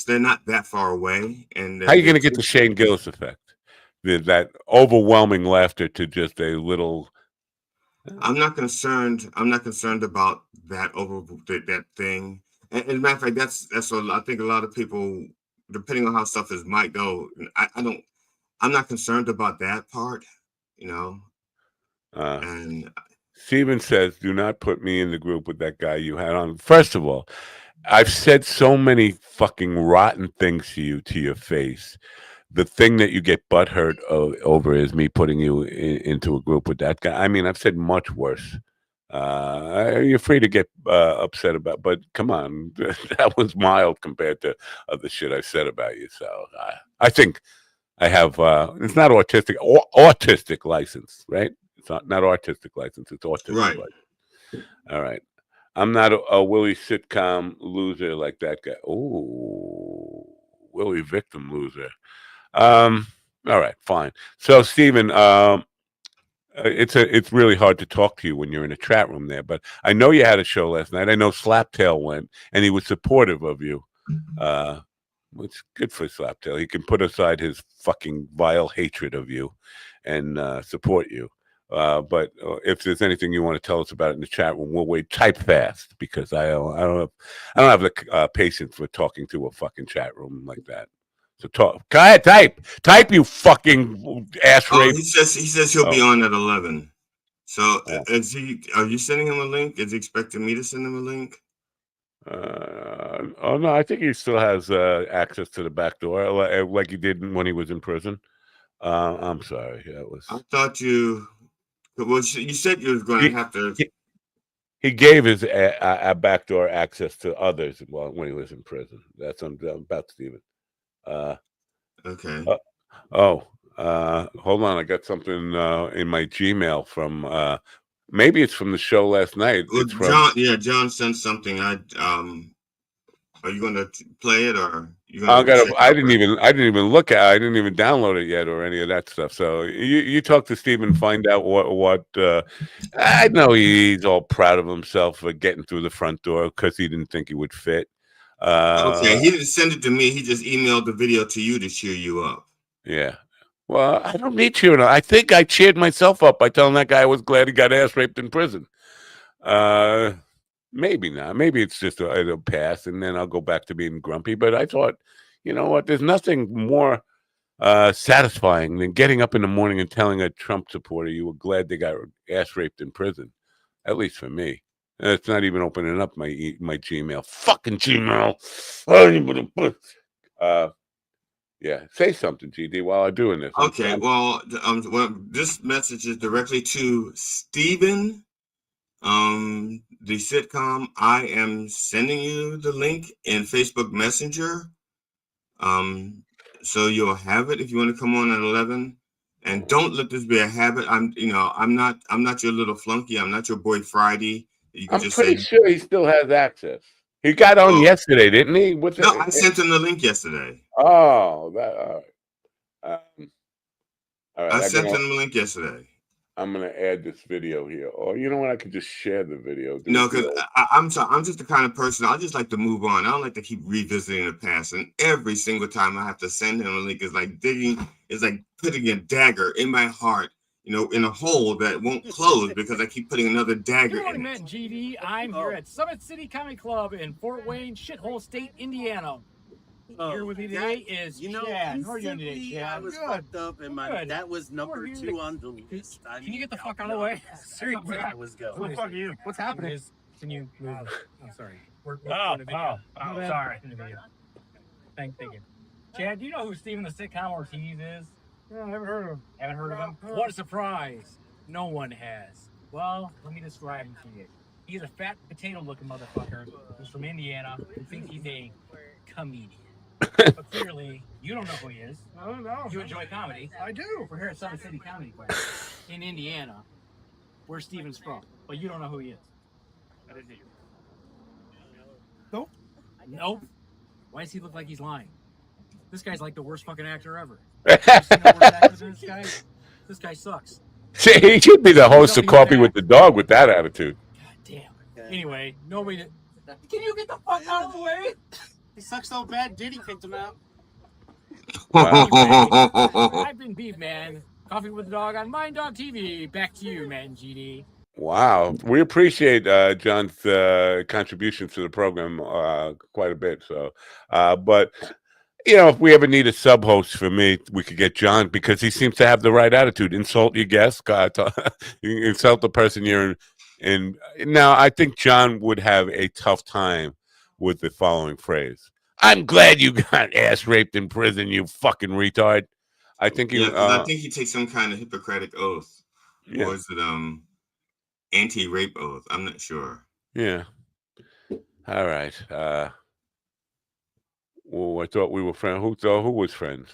they're not that far away. And how are you going to get the Shane Gillis effect? That overwhelming laughter to just a little. I'm not concerned. I'm not concerned about that that thing. And as a matter of fact, that's what I think a lot of people, depending on how stuff is might go. I'm not concerned about that part, you know. And Steven says, "Do not put me in the group with that guy you had on." First of all, I've said so many fucking rotten things to you to your face. The thing that you get butthurt over is me putting you into a group with that guy. I mean, I've said much worse. You're free to get upset about, but come on, that was mild compared to other shit I said about you. So I think I have. It's not autistic license, right? It's not artistic license. It's autistic right. license. All right. I'm not a Willie sitcom loser like that guy. Oh, Willie victim loser. All right, fine. So, Stephen, it's really hard to talk to you when you're in a chat room there. But I know you had a show last night. I know Slaptail went, and he was supportive of you. It's good for Slaptail. He can put aside his fucking vile hatred of you and support you. But if there's anything you want to tell us about it in the chat room, we'll wait. Type fast because I don't have the patience for talking to a fucking chat room like that. So talk. Go ahead, type, you fucking ass rape. He says he'll be on at 11. So is he? Are you sending him a link? Is he expecting me to send him a link? Oh no, I think he still has access to the back door, like he did when he was in prison. I'm sorry, that was. I thought you. Well, you said you was going to have to. He gave his a backdoor access to others when he was in prison. That's about Stephen. Okay. Hold on. I got something in my Gmail from. Maybe it's from the show last night. Well, it's from John sent something. Are you going to play it or you I didn't even look at. I didn't even download it yet or any of that stuff. So you talk to Steve and find out what. I know he's all proud of himself for getting through the front door because he didn't think he would fit. Okay, he didn't send it to me. He just emailed the video to you to cheer you up. Yeah. Well, I don't need cheering up. I think I cheered myself up by telling that guy I was glad he got ass raped in prison. Maybe not. Maybe it's just a pass, and then I'll go back to being grumpy. But I thought, you know what? There's nothing more satisfying than getting up in the morning and telling a Trump supporter you were glad they got ass raped in prison. At least for me. It's not even opening up my Gmail. Fucking Gmail. Yeah, say something, GD, while I'm doing this. Okay, well, this message is directly to Stephen, the sitcom. I am sending you the link in Facebook Messenger. So you'll have it if you want to come on at 11. And don't let this be a habit. I'm not your little flunky. I'm not your boy Friday. I'm pretty sure he still has access. He got on yesterday, didn't he? I sent him the link yesterday. Oh, all right. All right. I sent him the link yesterday. I'm gonna add this video here. Or you know what? I could just share the video. No, because I'm just the kind of person. I just like to move on. I don't like to keep revisiting the past. And every single time I have to send him a link, it's like putting a dagger in my heart, in a hole that won't close because I keep putting another dagger in it. GD, I'm here at Summit City Comedy Club in Fort Wayne, shithole state, Indiana. Here with me today is Chad. How are you doing today, Chad? I was fucked up, and that was number 2 on the list. Can you get the fuck out of the way? Seriously, I was going. Who the fuck are you? What's happening? Can you move? I'm sorry. We're sorry. Thank you. Chad, do you know who Stephen the Sitcom Ortiz is? No, I haven't heard of him. Haven't heard of him? What a surprise. No one has. Well, let me describe him to you. He's a fat potato-looking motherfucker who's from Indiana who thinks he's a comedian. But clearly, you don't know who he is. I don't know. You enjoy comedy. I do. We're here at Summit City Comedy Club in Indiana, where Stephen's from. But you don't know who he is. I didn't hear you. Nope. Why does he look like he's lying? This guy's like the worst fucking actor ever. You seen the worst actor than this guy? This guy sucks. See, he should be the host of Coffee with the Dog with that attitude. Damn. Anyway, nobody. Can you get the fuck out of the way? He sucks so bad, Diddy kicked him out. Anyway, I've been Beef Man. Coffee with the Dog on Mind Dog TV. Back to you, man, GD. Wow, we appreciate John's contribution to the program quite a bit. So, but you know, if we ever need a sub host for me, we could get John because he seems to have the right attitude. Insult your guest, insult the person you're in. Now, I think John would have a tough time with the following phrase: "I'm glad you got ass raped in prison, you fucking retard." I think I think he takes some kind of Hippocratic oath, yeah. or is it anti-rape oath? I'm not sure. Yeah. All right. Well, I thought we were friends. Who was friends?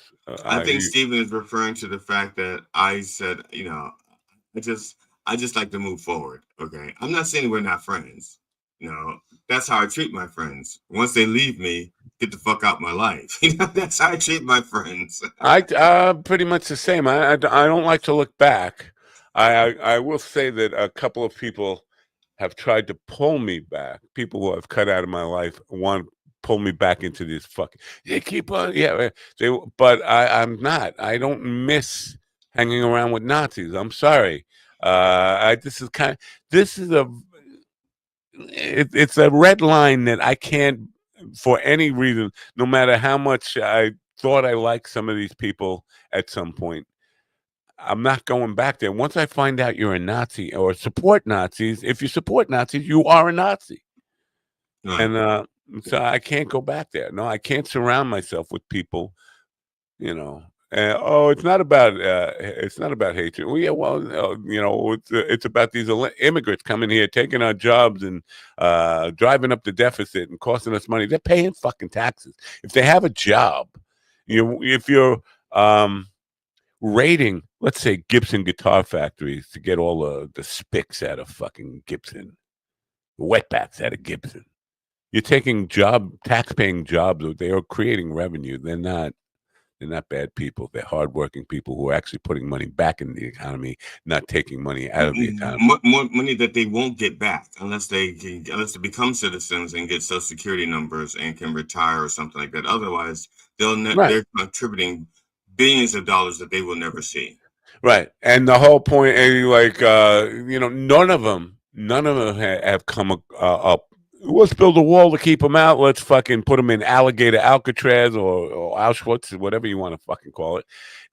I think Stephen is referring to the fact that I said, you know, I just like to move forward. Okay, I'm not saying we're not friends. You know, that's how I treat my friends. Once they leave me, get the fuck out my life. You know, that's how I treat my friends. I pretty much the same. I don't like to look back. I will say that a couple of people have tried to pull me back. People who I've cut out of my life want to pull me back into this fucking. They keep on, yeah. But I'm not. I don't miss hanging around with Nazis. I'm sorry. This is it's a red line that I can't, for any reason, no matter how much I thought I liked some of these people at some point, I'm not going back there. Once I find out you're a Nazi or support Nazis, if you support Nazis, you are a Nazi. Right. And so I can't go back there. No, I can't surround myself with people, you know. It's not about hatred. Well, yeah, well, you know, it's about these immigrants coming here, taking our jobs and driving up the deficit and costing us money. They're paying fucking taxes. If they have a job, if you're raiding, let's say, Gibson guitar factories to get all the spics out of fucking Gibson, wetbacks out of Gibson, you're taking tax-paying jobs. They are creating revenue. They're not bad people. They're hardworking people who are actually putting money back in the economy, not taking money out of the economy. More money that they won't get back unless they become citizens and get Social Security numbers and can retire or something like that. Otherwise, they're contributing billions of dollars that they will never see. Right, and the whole point, you know, none of them have come up. Let's build a wall to keep them out. Let's fucking put them in alligator Alcatraz or Auschwitz, whatever you want to fucking call it.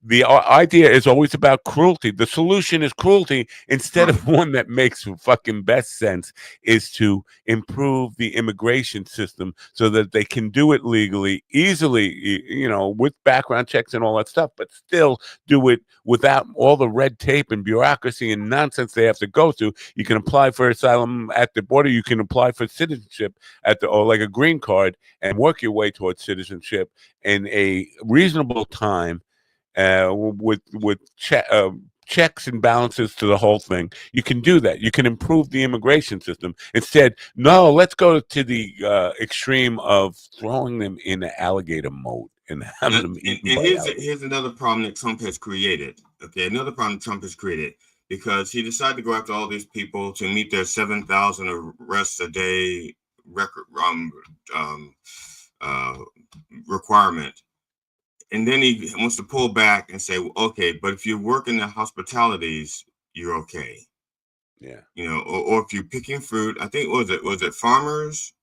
The idea is always about cruelty. The solution is cruelty instead of one that makes fucking best sense is to improve the immigration system so that they can do it legally, easily, you know, with background checks and all that stuff, but still do it without all the red tape and bureaucracy and nonsense they have to go through. You can apply for asylum at the border. You can apply for citizenship or like a green card and work your way towards citizenship in a reasonable time. With checks and balances to the whole thing, you can do that. You can improve the immigration system. Instead, no, let's go to the extreme of throwing them in an alligator moat and having them eaten by alligators. Here's another problem that Trump has created. Okay, another problem Trump has created because he decided to go after all these people to meet their 7,000 arrests a day record requirement. And then he wants to pull back and say, well, okay, but if you work in the hospitalities, you're okay. Yeah. You know, or if you're picking fruit, I think, was it farmers?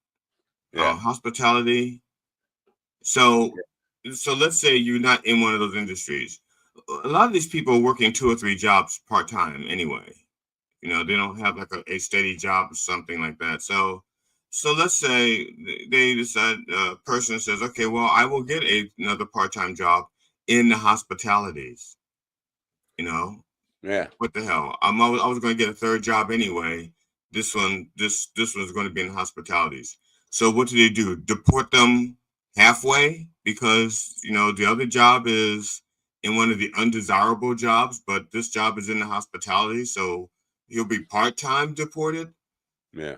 Yeah. Hospitality. So let's say you're not in one of those industries. A lot of these people are working 2 or 3 jobs part-time anyway. You know, they don't have like a steady job or something like that. So let's say they decide, a person says, okay, well, I will get another part-time job in the hospitalities. You know? Yeah. What the hell? I was going to get a 3rd job anyway. This one's going to be in hospitalities. So what do? Deport them halfway? Because, you know, the other job is in one of the undesirable jobs, but this job is in the hospitality. So he'll be part-time deported? Yeah.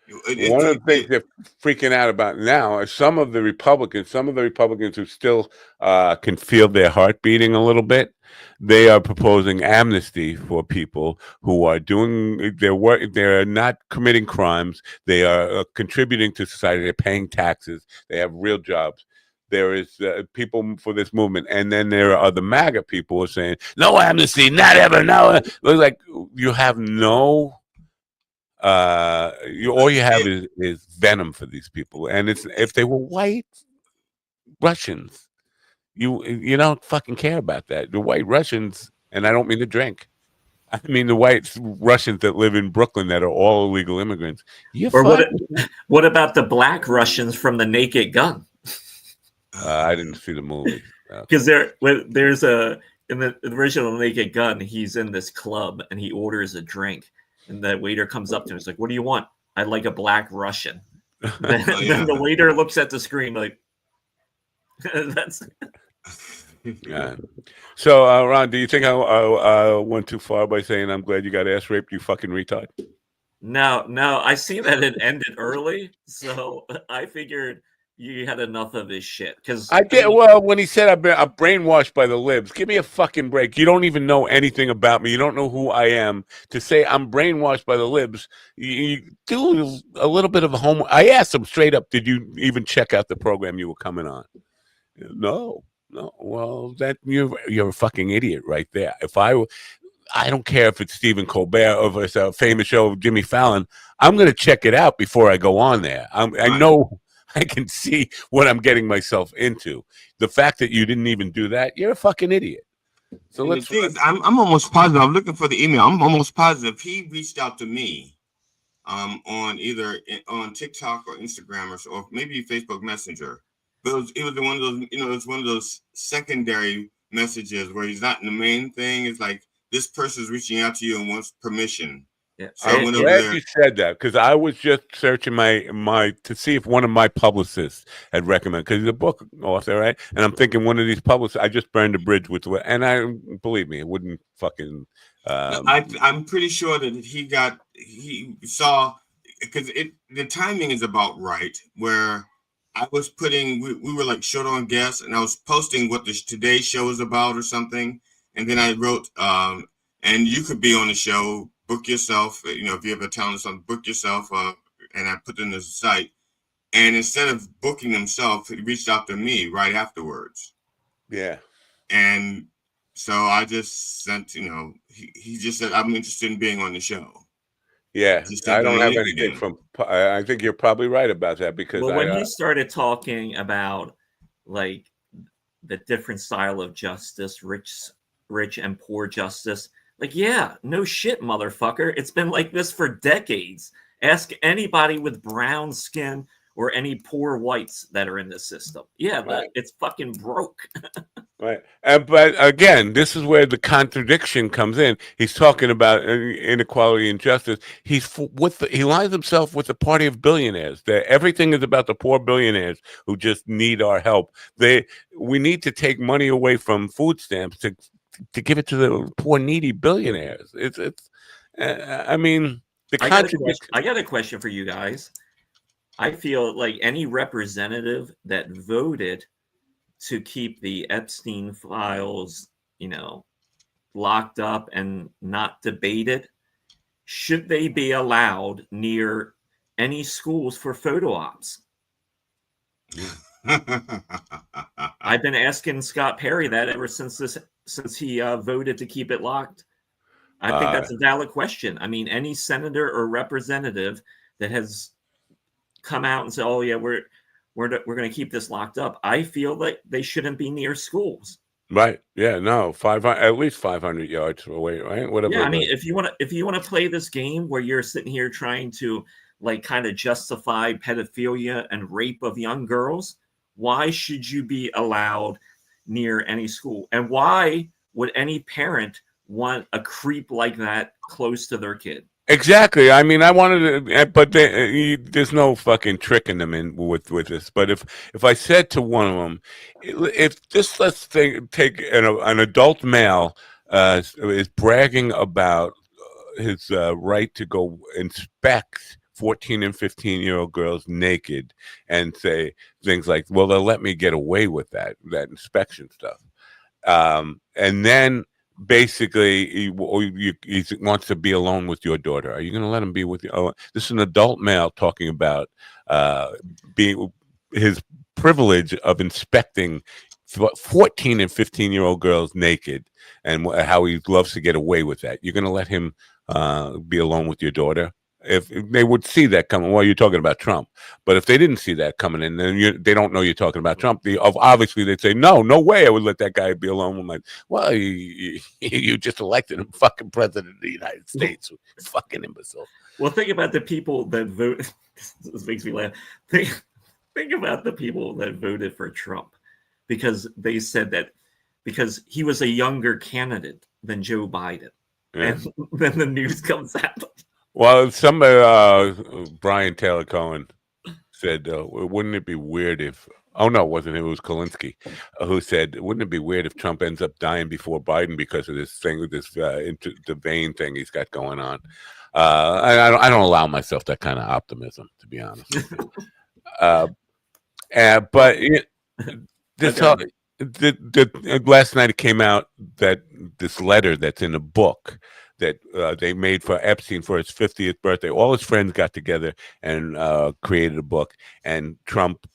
One of the things they're freaking out about now are some of the Republicans who still can feel their heart beating a little bit. They are proposing amnesty for people who are doing their work. They're not committing crimes. They are contributing to society. They're paying taxes. They have real jobs. There is people for this movement, and then there are the MAGA people who are saying no amnesty, not ever. No, like you have no. All you have is venom for these people, and it's if they were white Russians, you don't fucking care about that. The white Russians, and I don't mean to drink. I mean the white Russians that live in Brooklyn that are all illegal immigrants. What about the black Russians from The Naked Gun? I didn't see the movie because there's in the original Naked Gun, he's in this club and he orders a drink. And the waiter comes up to him. He's like, "What do you want?" "I'd like a black Russian." Then the waiter looks at the screen like, "That's." Yeah. So, Ron, do you think I went too far by saying I'm glad you got ass raped, you fucking retard? No. I see that it ended early, so I figured you had enough of his shit. Because I did. Well, when he said I'm brainwashed by the libs, give me a fucking break. You don't even know anything about me. You don't know who I am. To say I'm brainwashed by the libs, you do a little bit of a homework. I asked him straight up, did you even check out the program you were coming on? No. Well, that you're a fucking idiot right there. I don't care if it's Stephen Colbert or if it's a famous show of Jimmy Fallon. I'm going to check it out before I go on there. I know. I can see what I'm getting myself into. The fact that you didn't even do that, you're a fucking idiot. So I'm almost positive. I'm looking for the email. I'm almost positive he reached out to me on either on TikTok or Instagram or maybe Facebook Messenger. But it was one of those, it's one of those secondary messages where he's not in the main thing. It's like this person's reaching out to you and wants permission. Yeah. So I'm glad you said that because I was just searching my to see if one of my publicists had recommended because the book author, right? And I'm thinking one of these publicists. I just burned a bridge with, and I believe me, it wouldn't fucking. I'm pretty sure that he saw because the timing is about right where I was putting we were like short on guests and I was posting what the today's show is about or something, and then I wrote and you could be on the show. Book yourself, if you have a talent or something, book yourself, and I put in the site. And instead of booking himself, he reached out to me right afterwards. Yeah. And so I just sent, he just said, I'm interested in being on the show. Yeah. I don't have anything from, I think you're probably right about that because when he started talking about like the different style of justice, rich and poor justice, like, yeah, no shit, motherfucker. It's been like this for decades. Ask anybody with brown skin or any poor whites that are in the system. Yeah, right. It's fucking broke. Right. But again, this is where the contradiction comes in. He's talking about inequality and justice. He lines himself with the party of billionaires. Everything is about the poor billionaires who just need our help. We need to take money away from food stamps to give it to the poor, needy billionaires. I mean, I got a question for you guys. I feel like any representative that voted to keep the Epstein files, locked up and not debated, should they be allowed near any schools for photo ops? I've been asking Scott Perry that ever since he voted to keep it locked. I think that's a valid question. I mean, any senator or representative that has come out and said, "Oh yeah, we're going to keep this locked up," I feel like they shouldn't be near schools. Right? Yeah. No. 500, at least 500 yards away. Right? Whatever. Yeah. I mean, if you want to play this game where you're sitting here trying to like kind of justify pedophilia and rape of young girls, why should you be allowed near any school? And why would any parent want a creep like that close to their kid? Exactly. I mean, I wanted to, but there's no fucking tricking them in with this. But if I said to one of them, let's take an adult male is bragging about his right to go inspect 14 and 15-year-old girls naked and say things like, well, they'll let me get away with that inspection stuff. And then basically he wants to be alone with your daughter. Are you going to let him be with you? Oh, this is an adult male talking about being his privilege of inspecting 14 and 15-year-old girls naked and how he loves to get away with that. You're going to let him be alone with your daughter? If they would see that coming, well, you're talking about Trump. But if they didn't see that coming in, then they don't know you're talking about Trump. Obviously, they'd say, no way I would let that guy be alone. I'm like, well, you just elected him fucking president of the United States. Fucking imbecile. Well, think about the people that vote. This makes me laugh. Think about the people that voted for Trump because they said that because he was a younger candidate than Joe Biden. Yeah. And then the news comes out. Well, somebody, Brian Taylor Cohen said, wouldn't it be weird if, oh no, it wasn't, it was Kolinsky, who said, wouldn't it be weird if Trump ends up dying before Biden because of this thing, this the vein thing he's got going on? I don't allow myself that kind of optimism, to be honest. But last night it came out that this letter that's in a book that they made for Epstein for his 50th birthday. All his friends got together and created a book. And Trump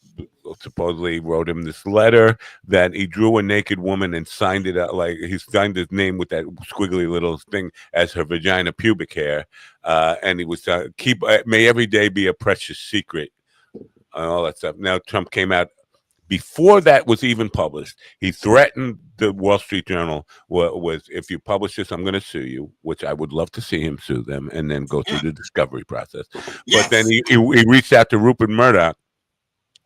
supposedly wrote him this letter that he drew a naked woman and signed it out, like he signed his name with that squiggly little thing as her vagina pubic hair. And he was may every day be a precious secret and all that stuff. Now Trump came out. Before that was even published, he threatened the Wall Street Journal was, if you publish this, I'm going to sue you, which I would love to see him sue them and then go through the discovery process. Yes. But then he reached out to Rupert Murdoch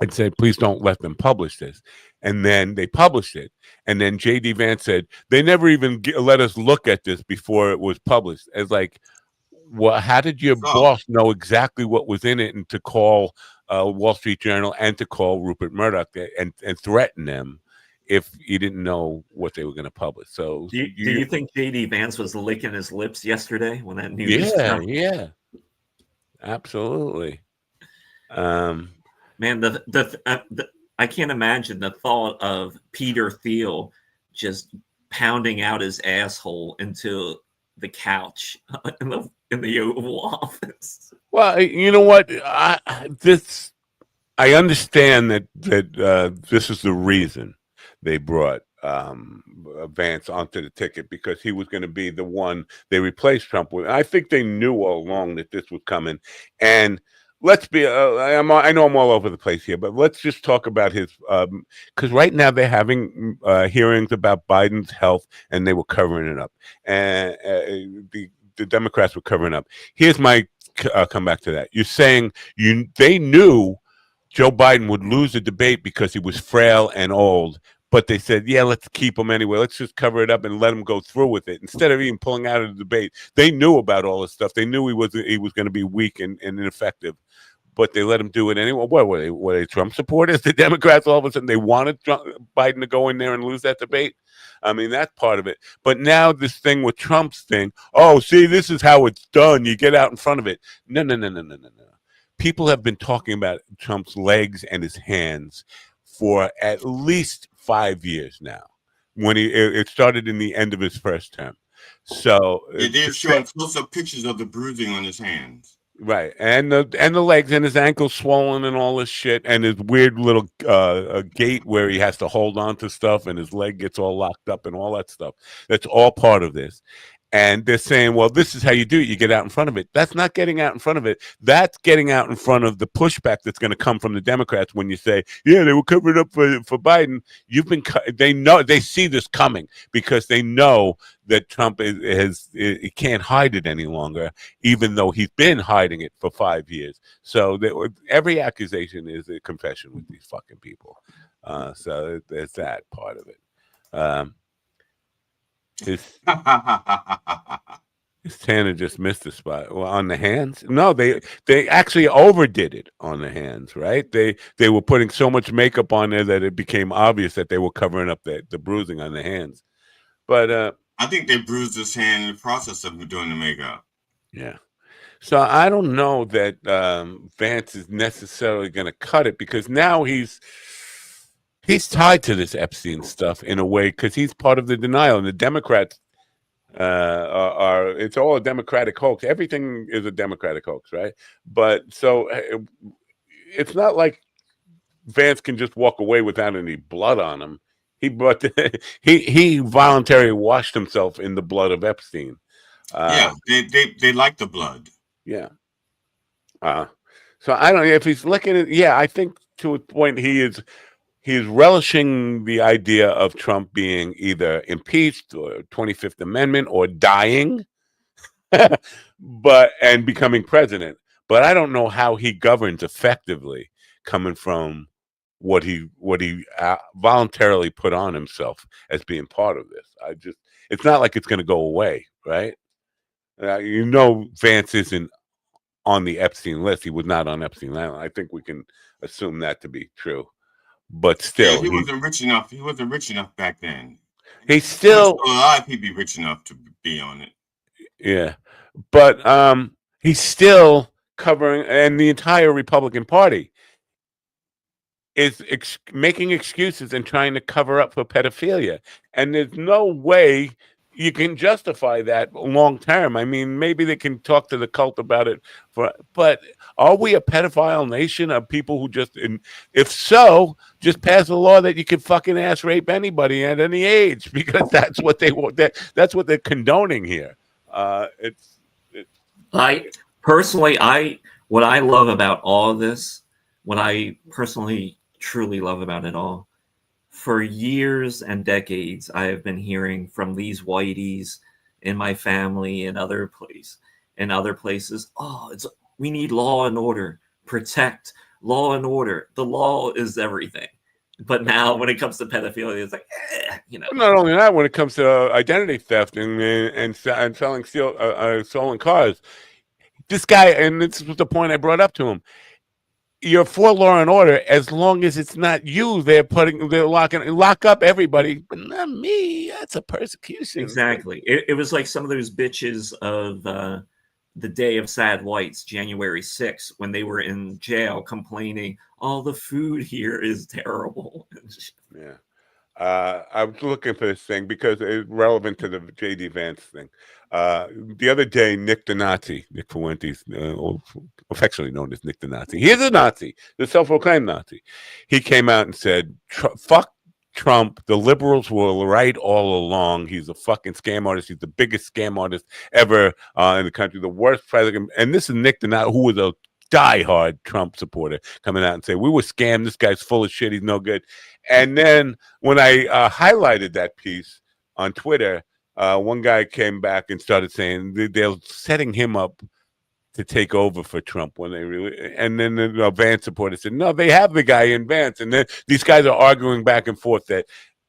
and said, please don't let them publish this. And then they published it. And then J.D. Vance said, they never even let us look at this before it was published. It's like, well, how did your boss know exactly what was in it and to call Wall Street Journal and to call Rupert Murdoch and threaten them if you didn't know what they were going to publish? So do you think J.D. Vance was licking his lips yesterday when that news came? Yeah, absolutely. Man, I can't imagine the thought of Peter Thiel just pounding out his asshole into the couch in the Oval Office. Well, you know what? I understand that this is the reason they brought Vance onto the ticket, because he was going to be the one they replaced Trump with. I think they knew all along that this was coming. And let's be, I know I'm all over the place here, but let's just talk about his, because right now they're having hearings about Biden's health, and they were covering it up. And the Democrats were covering up. Here's my come back to that. You're saying they knew Joe Biden would lose the debate because he was frail and old, but they said, yeah, let's keep him anyway. Let's just cover it up and let him go through with it instead of even pulling out of the debate. They knew about all this stuff. They knew he was going to be weak and ineffective, but they let him do it anyway. What were they Trump supporters? The Democrats, all of a sudden, they wanted Biden to go in there and lose that debate. I mean, that's part of it. But now this thing with Trump's thing, oh, see, this is how it's done. You get out in front of it. No. People have been talking about Trump's legs and his hands for at least 5 years now. When it started in the end of his first term. So they're showing close-up pictures of the bruising on his hands. Right, and the legs and his ankles swollen and all this shit, and his weird little gait where he has to hold on to stuff and his leg gets all locked up and all that stuff. That's all part of this. And they're saying, well, this is how you do it. You get out in front of it. That's not getting out in front of it. That's getting out in front of the pushback that's going to come from the Democrats when you say, yeah, they were covering up for Biden. They see this coming because they know that Trump he can't hide it any longer, even though he's been hiding it for 5 years. So every accusation is a confession with these fucking people. So there's that part of it. His Tanner just missed the spot. Well, on the hands? No, they actually overdid it on the hands, right? They were putting so much makeup on there that it became obvious that they were covering up the bruising on the hands. But I think they bruised his hand in the process of doing the makeup. Yeah. So I don't know that Vance is necessarily going to cut it, because now he's tied to this Epstein stuff in a way, because he's part of the denial, and the Democrats are it's all a Democratic hoax. Everything is a Democratic hoax, right? But so it's not like Vance can just walk away without any blood on him. He voluntarily washed himself in the blood of Epstein. Yeah, they like the blood. Yeah. So I don't know if he's looking at. Yeah, I think to a point he is relishing the idea of Trump being either impeached or 25th Amendment or dying, and becoming president. But I don't know how he governs effectively, coming from what he voluntarily put on himself as being part of this. It's not like it's going to go away, right? Vance isn't on the Epstein list. He was not on Epstein Island. I think we can assume that to be true. But still, he wasn't rich enough. He wasn't rich enough back then. He's still alive. He'd be rich enough to be on it. Yeah, but he's still covering, and the entire Republican Party is making excuses and trying to cover up for pedophilia, and there's no way you can justify that long term. I mean, maybe they can talk to the cult about it, but are we a pedophile nation of people who just, if so, just pass a law that you can fucking ass rape anybody at any age, because that's what they want. That's what they're condoning here. I personally, what I love about all of this, what I personally truly love about it all, for years and decades, I have been hearing from these whiteys in my family and other places. Oh, we need law and order, protect law and order. The law is everything. But now, when it comes to pedophilia, it's like, Not only that, when it comes to identity theft and selling stolen cars, this guy, and this was the point I brought up to him. You're for law and order as long as it's not you. They're lock up everybody, but not me. That's a persecution. Exactly. It was like some of those bitches of the Day of Sad Whites, January 6th, when they were in jail complaining, "Oh, the food here is terrible." Yeah. I was looking for this thing because it's relevant to the J.D. Vance thing. The other day, Nick the Nazi, Nick Fuentes, affectionately known as Nick the Nazi. He is a Nazi, the self-proclaimed Nazi. He came out and said, fuck Trump. The liberals were right all along. He's a fucking scam artist. He's the biggest scam artist ever in the country, the worst president. And this is Nick the Nazi, who was a diehard Trump supporter, coming out and saying, we were scammed. This guy's full of shit. He's no good. And then when I highlighted that piece on Twitter, one guy came back and started saying they're setting him up to take over for Trump when they really, and then the Vance supporters said, no, they have the guy in Vance. And then these guys are arguing back and forth that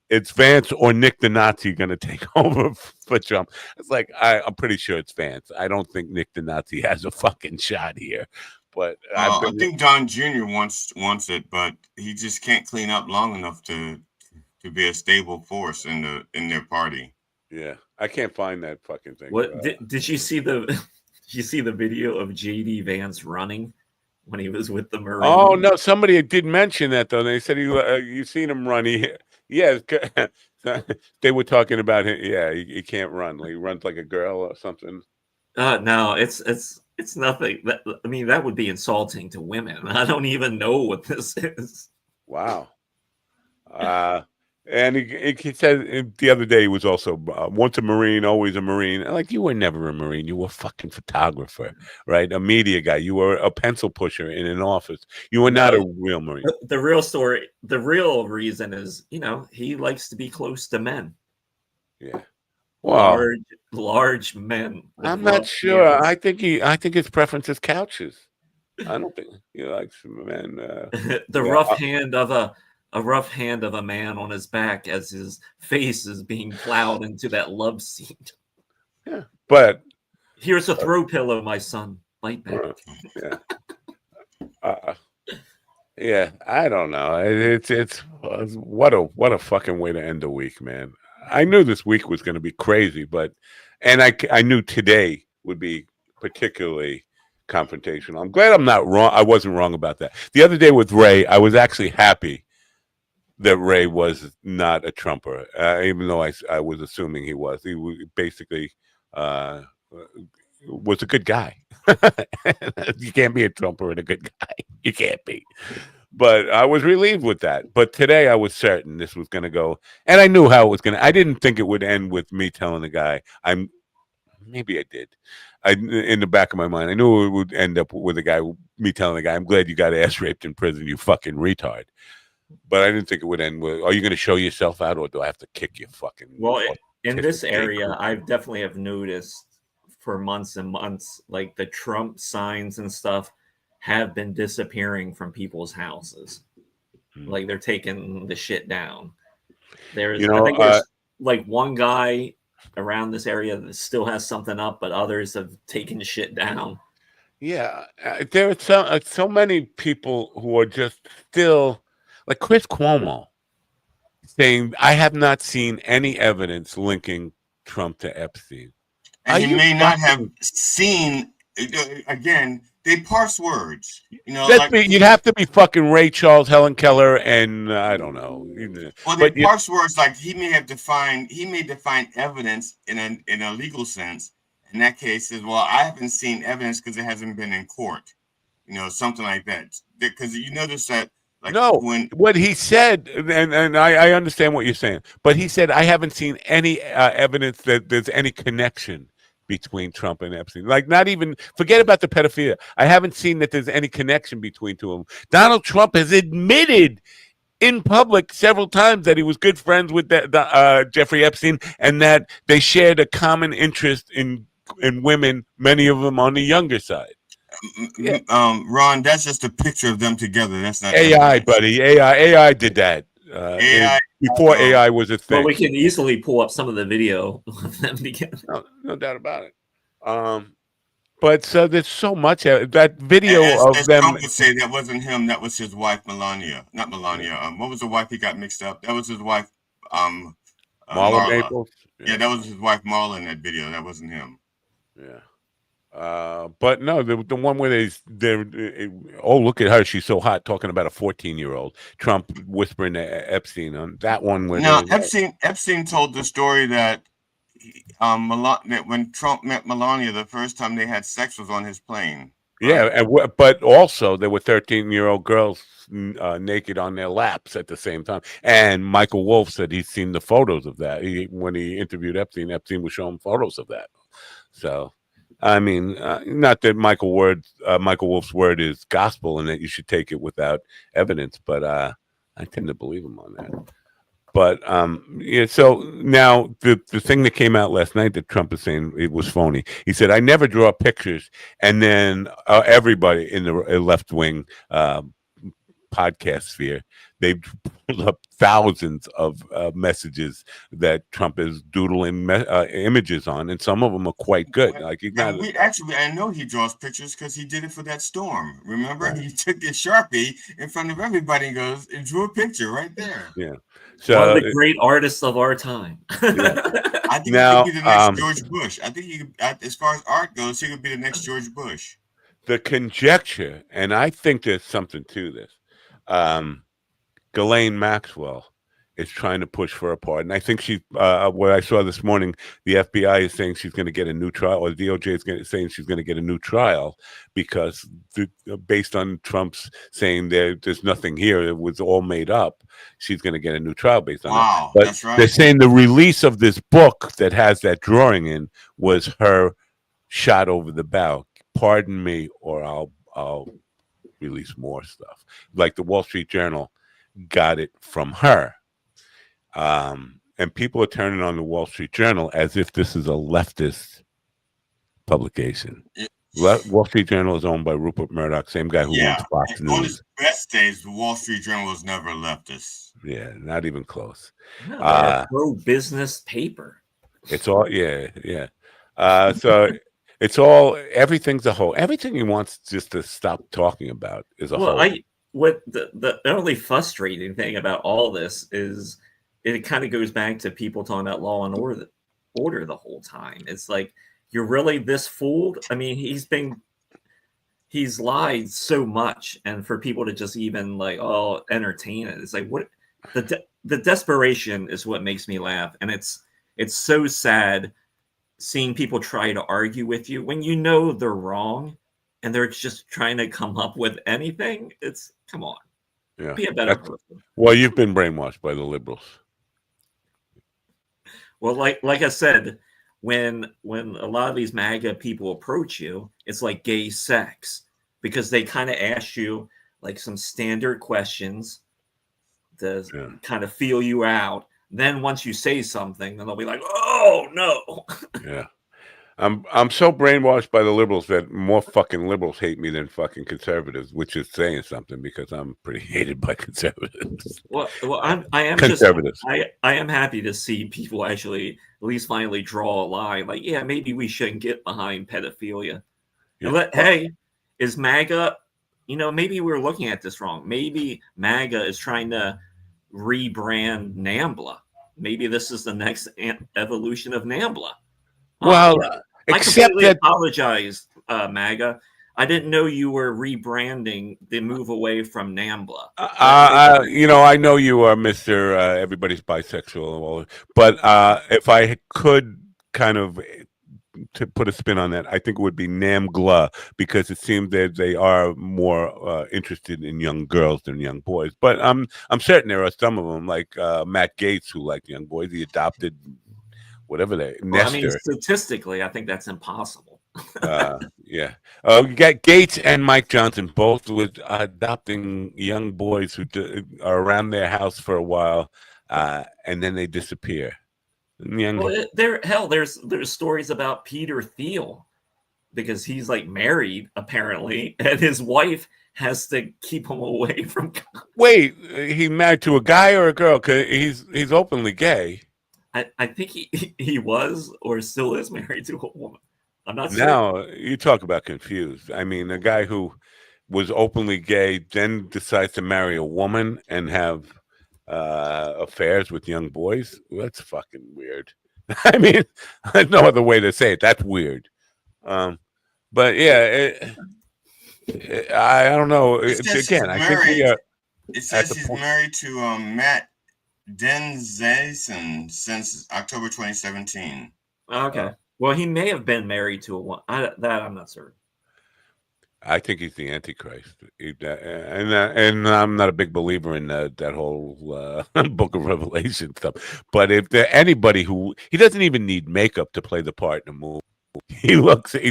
it's Vance or Nick the Nazi going to take over for Trump. It's like, I'm pretty sure it's Vance. I don't think Nick the Nazi has a fucking shot here. But I think Don Jr. wants it, but he just can't clean up long enough to be a stable force in their party. Yeah, I can't find that fucking thing. What did you see the video of J.D. Vance running when he was with the Marines? Oh no, somebody did mention that though. They said you seen him run. They were talking about him. Yeah, he can't run. He runs like a girl or something. No, it's nothing. That would be insulting to women. I don't even know what this is. Wow. And he said the other day he was also once a Marine, always a Marine. Like, you were never a Marine. You were a fucking photographer, right? A media guy. You were a pencil pusher in an office. You were not a real Marine. The real story, the real reason is, he likes to be close to men. Yeah. Wow. Large men. I'm not sure. Hands. I think his preference is couches. I don't think he likes men. Rough hand of a man on his back as his face is being plowed into that love seat. Yeah, but here's a throw pillow, my son. Bite back. Yeah. Yeah, I don't know. It's what a fucking way to end the week, man. I knew this week was going to be crazy, and I knew today would be particularly confrontational. I'm glad I'm not wrong. I wasn't wrong about that. The other day with Ray, I was actually happy that Ray was not a Trumper, even though I was assuming he was. He basically was a good guy. You can't be a Trumper and a good guy. You can't be. But I was relieved with that. But today I was certain this was going to go, and I knew how it was going to. I didn't think it would end with me telling the guy. Maybe I did. In the back of my mind, I knew it would end up with me telling the guy, "I'm glad you got ass raped in prison, you fucking retard." But I didn't think it would end with, "Are you going to show yourself out, or do I have to kick you fucking?" Well, in this area, I definitely have noticed for months and months, like the Trump signs and stuff have been disappearing from people's houses. Like they're taking the shit down. I think there's like one guy around this area that still has something up, but others have taken shit down. Yeah, there are so many people who are just still, like Chris Cuomo, saying, "I have not seen any evidence linking Trump to Epstein." And he may not have seen, again, they parse words. You'd have to be fucking Ray Charles, Helen Keller, and I don't know. Well, they parse words like he may define evidence in a legal sense. In that case, says, well, I haven't seen evidence because it hasn't been in court. Something like that. Because you notice that. What he said, and I understand what you're saying, but he said, I haven't seen any evidence that there's any connection between Trump and Epstein. Like, not even, forget about the pedophilia. I haven't seen that there's any connection between two of them. Donald Trump has admitted in public several times that he was good friends with Jeffrey Epstein, and that they shared a common interest in women, many of them on the younger side. Yeah. Ron, that's just a picture of them together. That's not AI, buddy. AI did that. AI before AI was a thing. Well, we can easily pull up some of the video of them together. No doubt about it. But there's so much that video of them. Trump would say that wasn't him. That was his wife, Melania. Not Melania. What was the wife he got mixed up? That was his wife, Marla Maples. Yeah, that was his wife, Marla, in that video. That wasn't him. Yeah. But no, the one where oh, look at her, she's so hot, talking about a 14-year-old. Trump whispering to Epstein on that one. Where Epstein told the story that when Trump met Melania, the first time they had sex was on his plane. Right? Yeah, but also there were 13-year-old girls naked on their laps at the same time. And Michael Wolff said he's seen the photos of that. When he interviewed Epstein was showing photos of that. So. I mean, not that Michael Wolff's word is gospel and that you should take it without evidence, but I tend to believe him on that. But yeah, so now the thing that came out last night that Trump is saying it was phony. He said, "I never draw pictures," and then everybody in the left wing podcast sphere, they pulled up thousands of messages that Trump is doodling images on, and some of them are quite good. Like I know he draws pictures because he did it for that storm. Remember, he took his Sharpie in front of everybody and drew a picture right there. Yeah, so one of the great artists of our time. Yeah. I think he could be the next George Bush. I think as far as art goes, he could be the next George Bush. The conjecture, and I think there's something to this. Ghislaine Maxwell is trying to push for a pardon. I think what I saw this morning, the FBI is saying she's going to get a new trial, or the DOJ is saying she's going to get a new trial because based on Trump's saying there's nothing here, it was all made up. She's going to get a new trial based on that. But that's right. They're saying the release of this book that has that drawing in was her shot over the bow. Pardon me, or I'll release more stuff. Like the Wall Street Journal got it from her. And people are turning on the Wall Street Journal as if this is a leftist publication. Wall Street Journal is owned by Rupert Murdoch, same guy who owns Fox News. On his best days, the Wall Street Journal was never leftist. Yeah, not even close. No, they're a pro-business paper. It's all, yeah. So it's all, everything's a whole. Everything he wants just to stop talking about is a whole. What the only frustrating thing about all this is it kind of goes back to people talking about law and order the whole time. It's like, you're really this fooled? I mean, he's been he's lied so much, and for people to just even like entertain it, it's like what the desperation is what makes me laugh, and it's so sad seeing people try to argue with you when you know they're wrong, and they're just trying to come up with anything. It's come on, be a better person. Well, you've been brainwashed by the liberals. Well, like I said, when a lot of these MAGA people approach you, it's like gay sex, because they kind of ask you like some standard questions to kind of feel you out. Then once you say something, then they'll be like, "Oh no!" Yeah, I'm so brainwashed by the liberals that more fucking liberals hate me than fucking conservatives, which is saying something because I'm pretty hated by conservatives. Well, I am conservatives. I am happy to see people actually at least finally draw a line. Like, yeah, maybe we shouldn't get behind pedophilia. Yeah. Hey, is MAGA? Maybe we're looking at this wrong. Maybe MAGA is trying to rebrand NAMBLA. Maybe this is the next evolution of NAMBLA. Well, I completely apologize, MAGA. I didn't know you were rebranding the move away from NAMBLA. I know you are Mr. Everybody's bisexual, but if I could kind of to put a spin on that, I think it would be NAMGLA, because it seems that they are more interested in young girls than young boys. But I'm certain there are some of them, like Matt Gaetz, who like young boys. He adopted whatever they Nestor. I mean, statistically, I think that's impossible. Yeah. You got Gates and Mike Johnson both with adopting young boys who are around their house for a while, and then they disappear. Well, there's stories about Peter Thiel, because he's like married apparently, and his wife has to keep him away from. Wait, he married to a guy or a girl? Cause he's openly gay. I think he was or still is married to a woman. I'm not sure. Now you talk about confused. I mean, a guy who was openly gay then decides to marry a woman and have affairs with young boys. That's fucking weird. I mean, there's no other way to say it. That's weird. But yeah, I don't know. I think we are. It says he's married to Matt Denzason since October 2017. Okay. Well, he may have been married to a woman. That I'm not certain. I think he's the Antichrist, and I'm not a big believer in that whole Book of Revelation stuff. But if there anybody he doesn't even need makeup to play the part in a movie. He's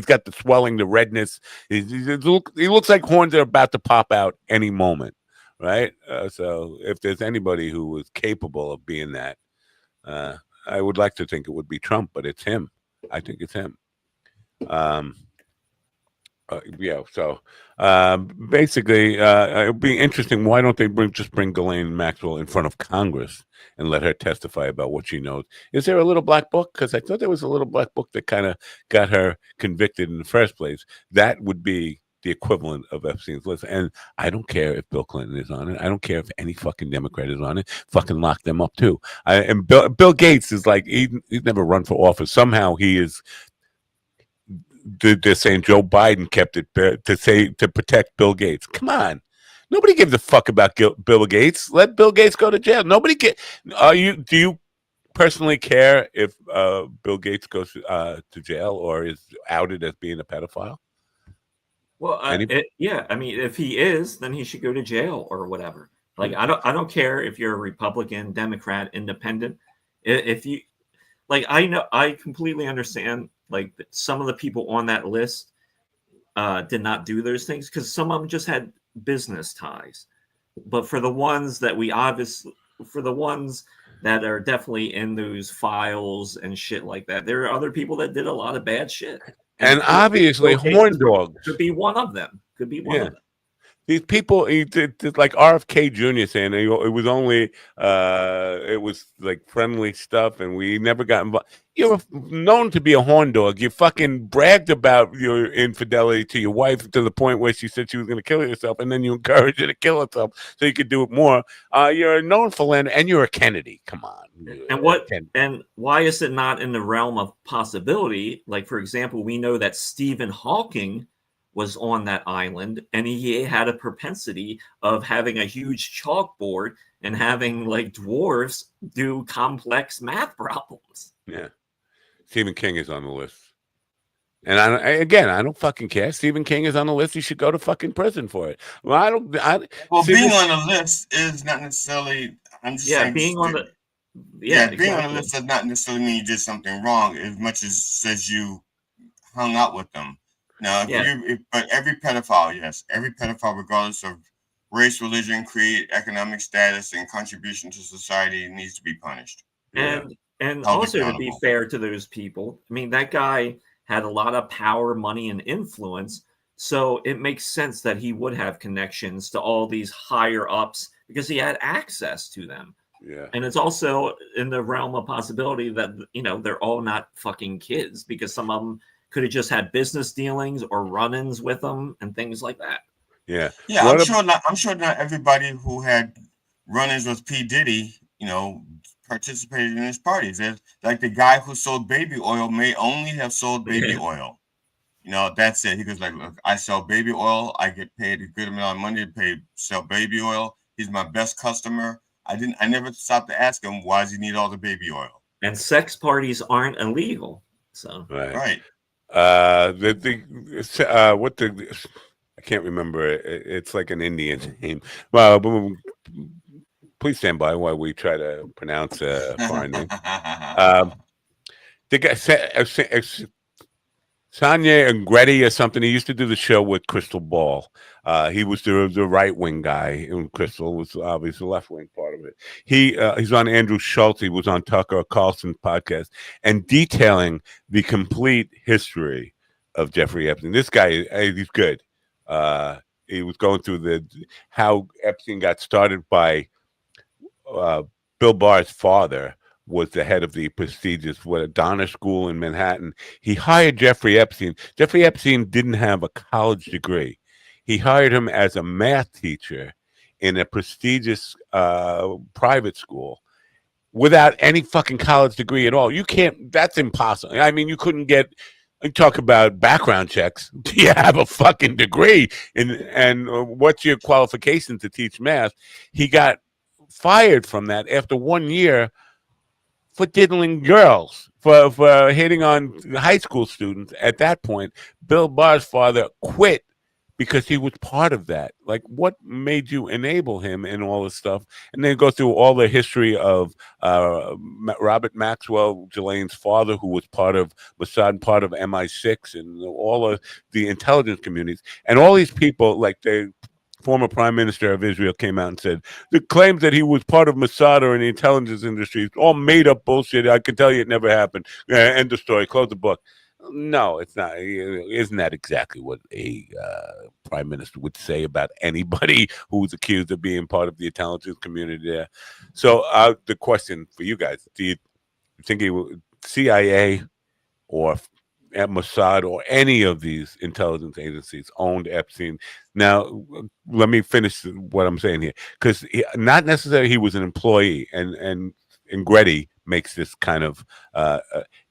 got the swelling, the redness. He looks like horns are about to pop out any moment, right? So if there's anybody who is capable of being that, I would like to think it would be Trump, but it's him. I think it's him. So basically, it would be interesting. Why don't they just bring Ghislaine Maxwell in front of Congress and let her testify about what she knows? Is there a little black book? Because I thought there was a little black book that kind of got her convicted in the first place. That would be the equivalent of Epstein's list. And I don't care if Bill Clinton is on it. I don't care if any fucking Democrat is on it. Fucking lock them up too. And Bill Gates is like, he's never run for office. Somehow he is. They're saying Joe Biden kept it to protect Bill Gates. Come on, nobody gives a fuck about Bill Gates. Let Bill Gates go to jail. Nobody do you personally care if Bill Gates goes to jail or is outed as being a pedophile? Well, yeah. I mean, if he is, then he should go to jail or whatever. Like, I don't care if you're a Republican, Democrat, Independent. If you I completely understand. Like, some of the people on that list did not do those things because some of them just had business ties. But for the ones that that are definitely in those files and shit like that, there are other people that did a lot of bad shit. And obviously, horn dogs could be one of them. Could be one of them. These people, he did like RFK Jr. saying it was only, it was like friendly stuff, and we never got involved. You're known to be a horn dog. You fucking bragged about your infidelity to your wife to the point where she said she was going to kill herself, and then you encouraged her to kill herself so you could do it more. You're known for land, and you're a Kennedy. Come on. And why is it not in the realm of possibility? Like, for example, we know that Stephen Hawking was on that island, and he had a propensity of having a huge chalkboard and having like dwarves do complex math problems. Yeah. Stephen King is on the list. And I don't fucking care. Stephen King is on the list. He should go to fucking prison for it. Well, being on the list is not necessarily. I'm just saying. Being on the being on the list does not necessarily mean you did something wrong, as much as says you hung out with them. Now, but every pedophile, yes, every pedophile, regardless of race, religion, creed, economic status, and contribution to society, needs to be punished. And also, to be fair to those people, I mean, that guy had a lot of power, money, and influence. So it makes sense that he would have connections to all these higher ups because he had access to them. Yeah. And it's also in the realm of possibility that, they're all not fucking kids, because some of them could have just had business dealings or run-ins with them and things like that. Yeah. Yeah. I'm sure not everybody who had run-ins with P. Diddy, participated in his parties. Like the guy who sold baby oil may only have sold baby oil. That's it. He goes like, look, I sell baby oil. I get paid a good amount of money to sell baby oil. He's my best customer. I never stopped to ask him, why does he need all the baby oil? And sex parties aren't illegal. So right. I can't remember. It's like an Indian name. Well, please stand by while we try to pronounce a foreign name. The guy, Sanya Ingretti or something. He used to do the show with Crystal Ball. He was the right wing guy, and Crystal was obviously the left wing part of it. He's on Andrew Schultz. He was on Tucker Carlson's podcast and detailing the complete history of Jeffrey Epstein. This guy, he's good. He was going through how Epstein got started by Bill Barr's father. Was the head of the prestigious Donner School in Manhattan. He hired Jeffrey Epstein. Jeffrey Epstein didn't have a college degree. He hired him as a math teacher in a prestigious private school without any fucking college degree at all. You can't, that's impossible. I mean, you couldn't talk about background checks. Do you have a fucking degree? And what's your qualification to teach math? He got fired from that after 1 year for diddling girls, for hitting on high school students. At that point, Bill Barr's father quit because he was part of that. Like, what made you enable him in all this stuff? And then go through all the history of Robert Maxwell, Ghislaine's father, who was part of Mossad, part of MI6, and all of the intelligence communities. And all these people, like the former prime minister of Israel came out and said, the claims that he was part of Mossad or in the intelligence industry, all made up bullshit. I can tell you it never happened. End of story. Close the book. No, it's not. Isn't that exactly what a prime minister would say about anybody who was accused of being part of the intelligence community there? So the question for you guys, do you think he was CIA or at Mossad or any of these intelligence agencies owned Epstein? Now, let me finish what I'm saying here, because not necessarily he was an employee, and Ingretti makes this kind of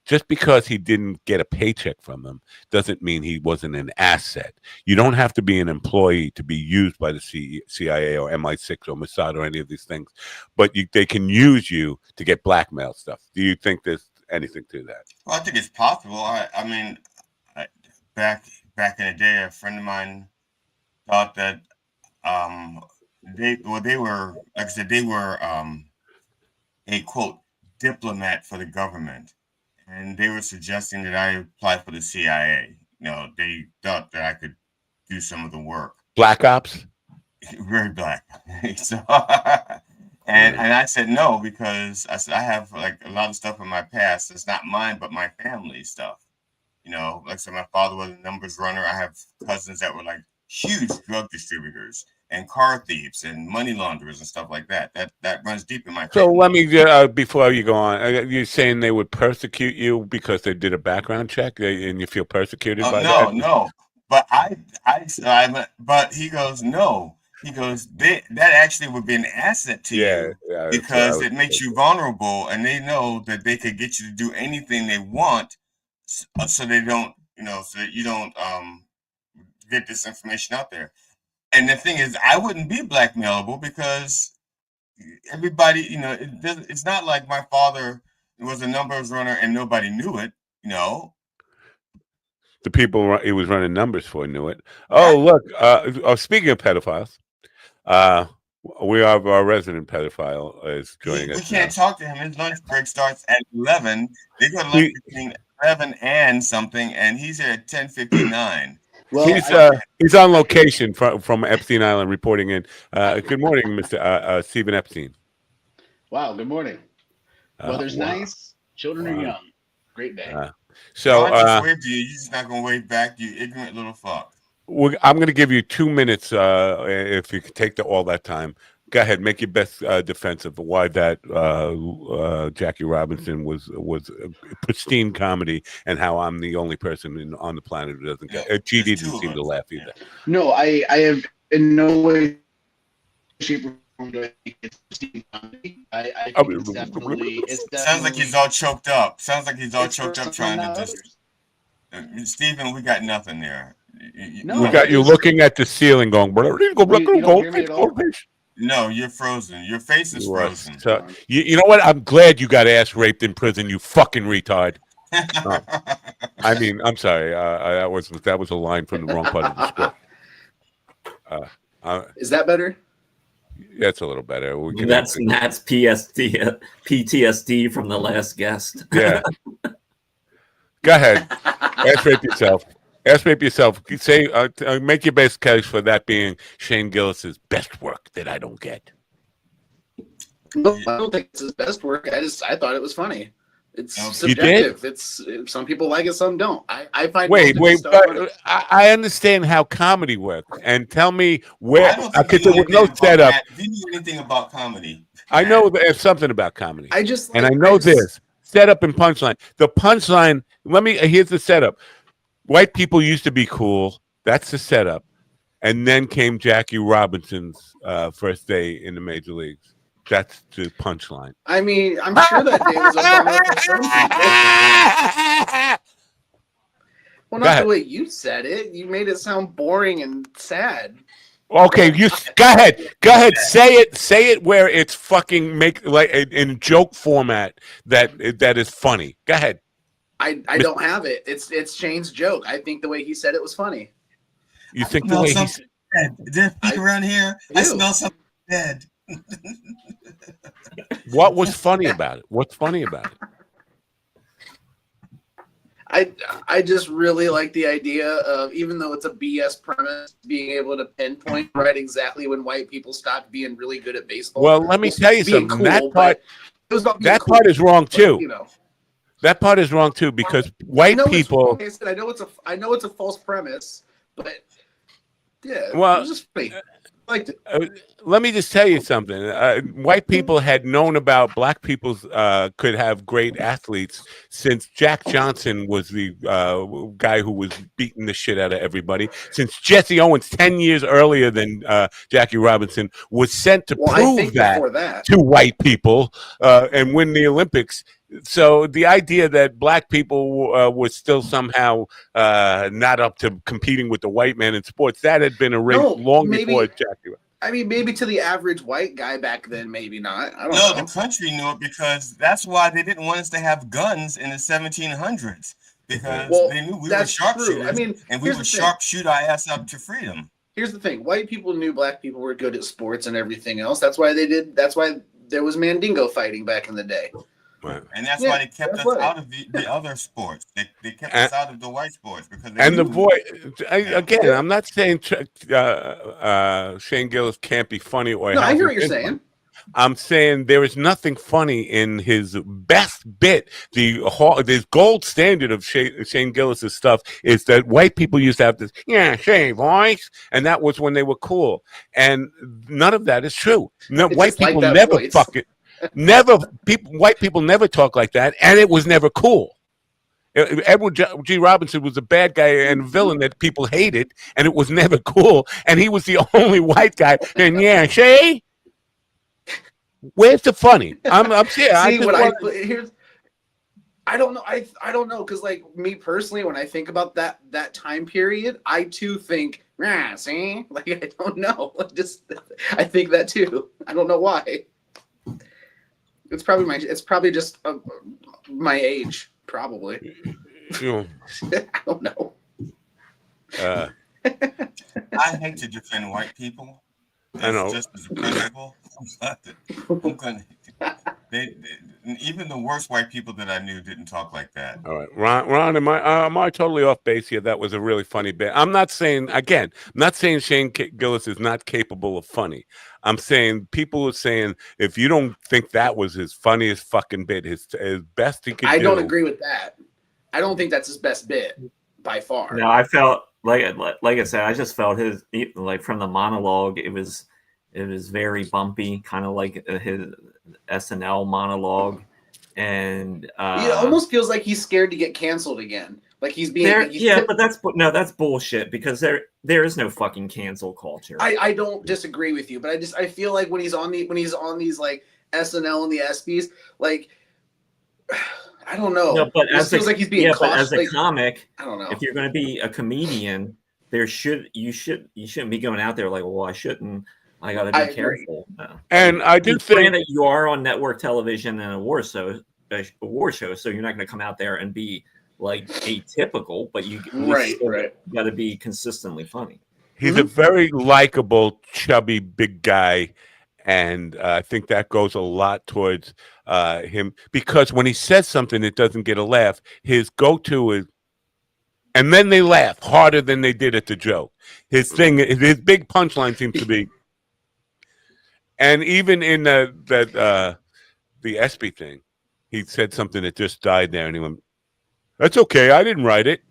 just because he didn't get a paycheck from them doesn't mean he wasn't an asset. You don't have to be an employee to be used by the CIA or MI6 or Mossad or any of these things, but they can use you to get blackmail stuff. Do you think there's anything to that? Well, I think it's possible. I mean, back in the day, a friend of mine thought that they were, like I said, they were a quote diplomat for the government, and they were suggesting that I apply for the CIA. They thought that I could do some of the work. Black ops? Very black. So, and I said no, because I said I have like a lot of stuff in my past that's not mine, but my family stuff. Like I said, my father was a numbers runner. I have cousins that were like huge drug distributors and car thieves and money launderers and stuff like that. That runs deep in my family. So let me, before you go on, you're saying they would persecute you because they did a background check and you feel persecuted by that? No. But but he goes, no. He goes, that actually would be an asset to you because it makes you vulnerable, and they know that they could get you to do anything they want, so they don't, so that you don't get this information out there. And the thing is, I wouldn't be blackmailable because everybody, it's not like my father was a numbers runner and nobody knew it. The people he was running numbers for knew it. Oh, look. Speaking of pedophiles, we have our resident pedophile is joining us. We can't talk to him. His lunch break starts at 11. They go to lunch between 11 and something, and he's here at 10:59. Well, he's on location from Epstein Island reporting in. Good morning, Mr. Stephen Epstein. Wow, good morning. Weather's nice. Children are young. Great day. So I just waved to you. You're just not going to wave back, you ignorant little fuck. I'm going to give you 2 minutes if you could take all that time. Go ahead, make your best defense of why that Jackie Robinson was pristine comedy, and how I'm the only person on the planet who doesn't get it. GD didn't seem to laugh either. No, I have in no way, shape, or form do I think it's pristine comedy. I think it's definitely. Sounds like he's all choked up. Trying to just. Stephen, we got nothing there. No, we got you looking at the ceiling, going. You don't hear me at all? No, you're frozen. Your face is frozen. So, you know what? I'm glad you got ass raped in prison, you fucking retard. I mean, I'm sorry. That was a line from the wrong part of the script. Is that better? That's a little better. That's PTSD from the last guest. Yeah. Go ahead. Ass rape yourself. Ask me yourself. Say, make your best case for that being Shane Gillis's best work that I don't get. No, I don't think it's his best work. I thought it was funny. It's subjective. It's some people like it, some don't. I find wait. But I understand how comedy works, and tell me where. Because there was no setup. Do you know anything about comedy? I know there's something about comedy. I know this setup and punchline. The punchline. Here's the setup. White people used to be cool. That's the setup. And then came Jackie Robinson's first day in the major leagues. That's the punchline. I mean, I'm sure that day was a bummer for some people. Well, not the way you said it. You made it sound boring and sad. Okay, you go ahead. Go ahead. Say it where it's fucking in joke format that is funny. Go ahead. I don't have it. It's Shane's joke. I think the way he said it was funny. You think the way he said it? Is there a around here? I smell something dead. What was funny about it? What's funny about it? I just really like the idea of, even though it's a BS premise, being able to pinpoint right exactly when white people stopped being really good at baseball. Well, let me tell you something. Cool, part is wrong too. That part is wrong too, because white people. Like I said, I know it's a false premise, but yeah. Well, it was just funny. I liked it. Let me just tell you something. White people had known about black people's could have great athletes since Jack Johnson was the guy who was beating the shit out of everybody. Since Jesse Owens, 10 years earlier than Jackie Robinson, was sent to prove that to white people and win the Olympics. So the idea that black people were still somehow not up to competing with the white man in sports, that had been erased before Jackie. I mean, maybe to the average white guy back then, maybe not. I don't know. The country knew it because that's why they didn't want us to have guns in the 1700s, because they knew we were sharpshooters. I mean, and we would sharpshoot our ass up to freedom. Here's the thing: white people knew black people were good at sports and everything else. That's why That's why there was Mandingo fighting back in the day. Right. And that's why they kept us out of the other sports. They kept us out of the white sports because. Again, I'm not saying Shane Gillis can't be funny or. No, I hear what you're saying. I'm saying there is nothing funny in his best bit. The gold standard of Shane Gillis's stuff is that white people used to have this, Shane voice, and that was when they were cool. And none of that is true. No, white people never white people never talk like that, and it was never cool. Edward G. Robinson was a bad guy and a villain that people hated, and it was never cool. And he was the only white guy. And Shay, where's the funny? I'm serious. I don't know. I don't know, because like me personally, when I think about that time period, I too think, see, like I don't know. I think that too. I don't know why. It's probably just my age, probably. You know. I don't know. I hate to defend white people. I know. Just as a principle, I'm gonna. They, even the worst white people that I knew didn't talk like that. All right, Ron, am I totally off base here? That was a really funny bit. I'm not saying Shane Gillis is not capable of funny. I'm saying people are saying if you don't think that was his funniest fucking bit, his best he could do. I don't agree with that. I don't think that's his best bit by far. No, I felt like I said, I just felt his, like, from the monologue, it was very bumpy, kind of like his SNL monologue, and it almost feels like he's scared to get canceled again. Like he's being but that's bullshit, because there is no fucking cancel culture. I don't disagree with you, but I feel like when he's on these like SNL and the ESPYs, like I don't know. No, but it feels like he's being but as a comic, I don't know. If you're going to be a comedian, you shouldn't be going out there like, well, I shouldn't. I got to be careful. And I do think that you are on network television and a war show, so you're not going to come out there and be like atypical, but you got to be consistently funny. He's a very likable, chubby, big guy. And I think that goes a lot towards him, because when he says something that doesn't get a laugh, his go-to is, and then they laugh harder than they did at the joke. His big punchline seems to be, and even in the ESPY thing, he said something that just died there, and he went, "That's okay, I didn't write it."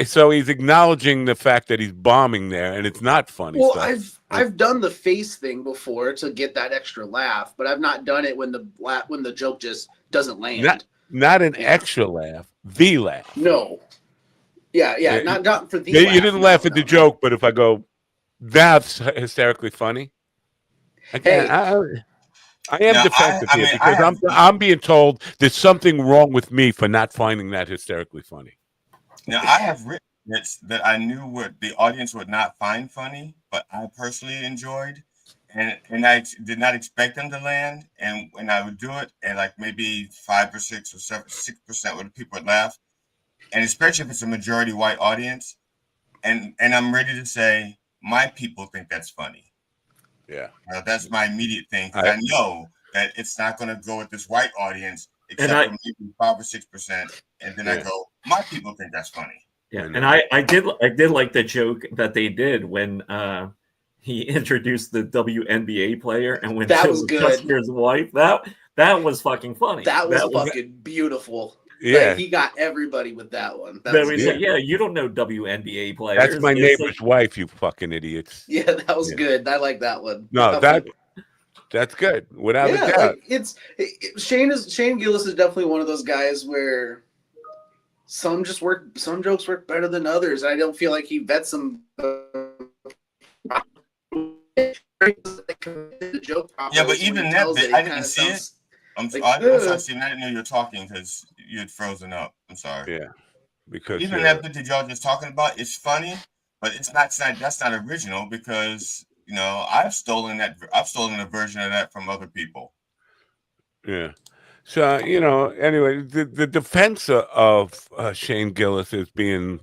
So he's acknowledging the fact that he's bombing there, and it's not funny. Well, stuff. I've done the face thing before to get that extra laugh, but I've not done it when the joke just doesn't land. Not an extra laugh, the laugh. No. Yeah, not for the laugh. You didn't laugh at the joke, but if I go, that's hysterically funny. Again, I am defensive here because I'm being told there's something wrong with me for not finding that hysterically funny. Now, I have written bits that I knew the audience would not find funny, but I personally enjoyed, and I did not expect them to land. And when I would do it, and like maybe 5 or 6 or 6% of the people would laugh, and especially if it's a majority white audience, and I'm ready to say my people think that's funny. Yeah, that's my immediate thing, because I know that it's not going to go with this white audience except for maybe 5 or 6%, and then I go, my people think that's funny. Yeah, and I did like the joke that they did when he introduced the WNBA player, and when that was good. His wife, that was fucking funny. That was fucking beautiful. Yeah, like, he got everybody with that one. Yeah, you don't know WNBA players. That's my neighbor's wife, you fucking idiots. Yeah, that was good. I like that one. No, that's good. Without a doubt. Like Shane Gillis is definitely one of those guys where some jokes work better than others. I don't feel like he vets them. Yeah, but even that bit, I didn't see it. I'm sorry, Stephen. I didn't know you were talking because you had frozen up. I'm sorry. Yeah, because even that bit that y'all just talking about, it's funny, but it's not. That's not original, because I've stolen a version of that from other people. Yeah. So anyway, the defense of Shane Gillis as being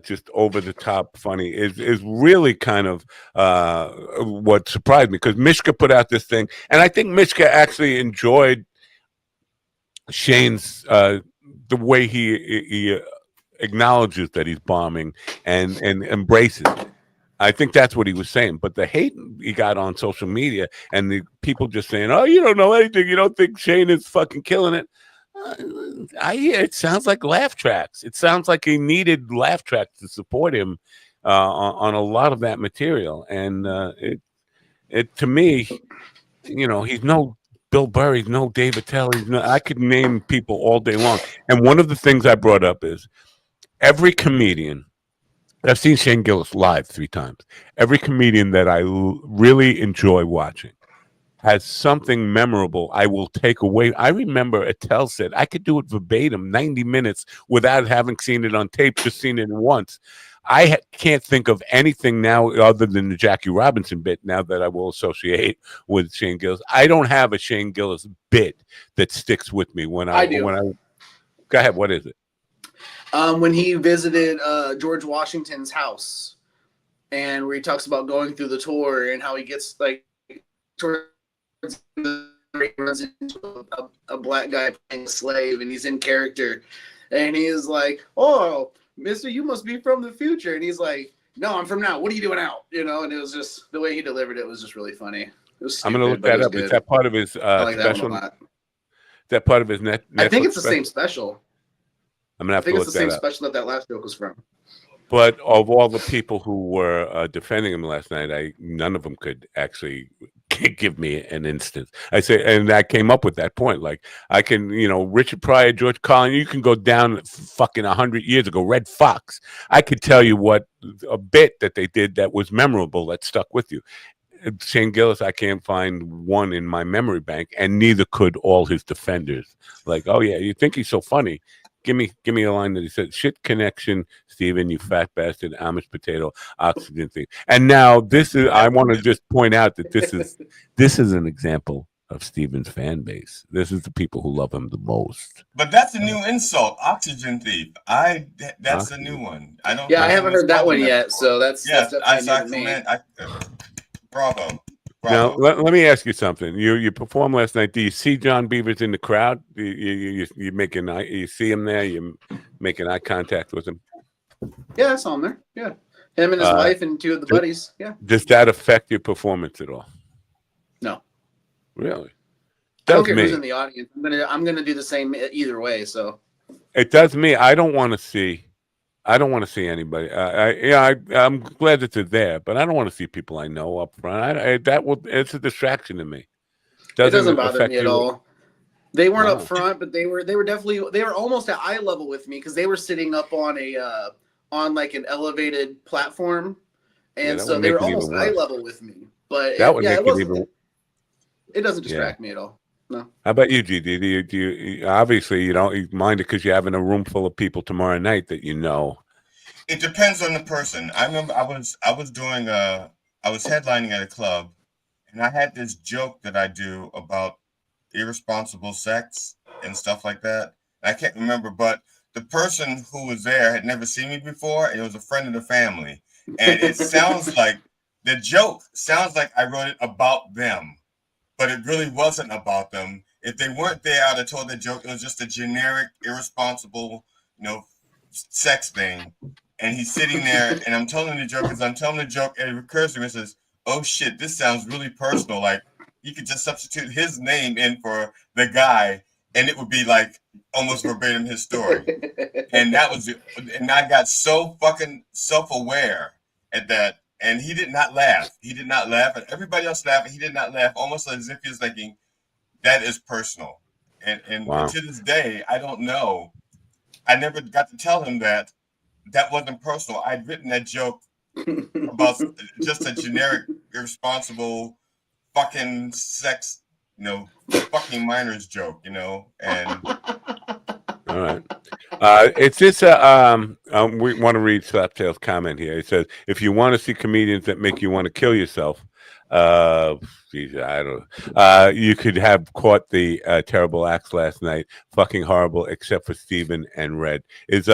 just over the top funny is really kind of what surprised me, because Mishka put out this thing, and I think Mishka actually enjoyed Shane's the way he acknowledges that he's bombing and embraces it. I think that's what he was saying. But the hate he got on social media and the people just saying, "Oh, you don't know anything. You don't think Shane is fucking killing it." It sounds like laugh tracks. It sounds like he needed laugh tracks to support him on a lot of that material. And it to me, he's no Bill Burr, he's no Dave Attell. I could name people all day long. And one of the things I brought up is every comedian. I've seen Shane Gillis live 3 times. Every comedian that I really enjoy watching has something memorable, I will take away. I remember Attell said I could do it verbatim, 90 minutes, without having seen it on tape, just seen it once. I can't think of anything now other than the Jackie Robinson bit now that I will associate with Shane Gillis. I don't have a Shane Gillis bit that sticks with me when I do. Go ahead, what is it? When he visited George Washington's house, and where he talks about going through the tour and how he gets like towards the runs into a black guy playing a slave, and he's in character, and he is like, "Oh, Mister, you must be from the future," and he's like, "No, I'm from now. What are you doing out?" You know, and it was just the way he delivered it was just really funny. It was stupid, I'm going to look that up. Is that part of his like special? That Is that part of his net? I think it's the same special. I'm gonna have to look that up. I think it's the same special that last joke was from. But of all the people who were defending him last night, none of them could actually give me an instance. I say, and I came up with that point. Like I can, Richard Pryor, George Carlin, you can go down fucking 100 years ago. Red Fox. I could tell you what a bit that they did that was memorable that stuck with you. Shane Gillis, I can't find one in my memory bank, and neither could all his defenders. Like, oh yeah, you think he's so funny? Give me a line that he said, "Shit connection, Steven, you fat bastard, Amish potato, oxygen thing." And now this is, I want to just point out that this is an example of Steven's fan base. This is the people who love him the most. But that's a new insult, oxygen thief. That's a new one. I don't. Yeah, I haven't heard that one yet. So that's definitely bravo. Now let me ask you something. You performed last night. Do you see John Beavers in the crowd? You see him there? You making eye contact with him? Yeah, I saw him there. Yeah, him and his wife and two of the buddies. Yeah. Does that affect your performance at all? No. Really? I don't care who's in the audience. I'm gonna do the same either way. So. It does me. I don't want to see anybody. I'm glad that they're there, but I don't want to see people I know up front. It's a distraction to me. It doesn't bother me at all. They weren't up front, but they were almost at eye level with me because they were sitting up on like an elevated platform, and so they were almost eye level with me. But it doesn't distract me at all. No. How about you, GD? Do you obviously you don't mind it because you're having a room full of people tomorrow night that you know? It depends on the person. I remember I was headlining at a club, and I had this joke that I do about irresponsible sex and stuff like that. I can't remember, but the person who was there had never seen me before, and it was a friend of the family. And it sounds like the joke sounds like I wrote it about them. But it really wasn't about them. If they weren't there, I'd have told the joke. It was just a generic, irresponsible, sex thing. And he's sitting there, and I'm telling the joke, and it occurs to me and says, "Oh shit, this sounds really personal. Like you could just substitute his name in for the guy, and it would be like almost verbatim his story." And that was it. And I got so fucking self-aware at that. And he did not laugh. He did not laugh. And everybody else laughed. And he did not laugh, almost as if he was thinking, that is personal. And wow. To this day, I don't know. I never got to tell him that wasn't personal. I'd written that joke about just a generic, irresponsible, fucking sex, fucking minors joke, and... All right. It's just we want to read Slaptail's comment here. It says, if you want to see comedians that make you want to kill yourself, geez, I don't know. You could have caught the terrible acts last night. Fucking horrible, except for Steven and Red. Is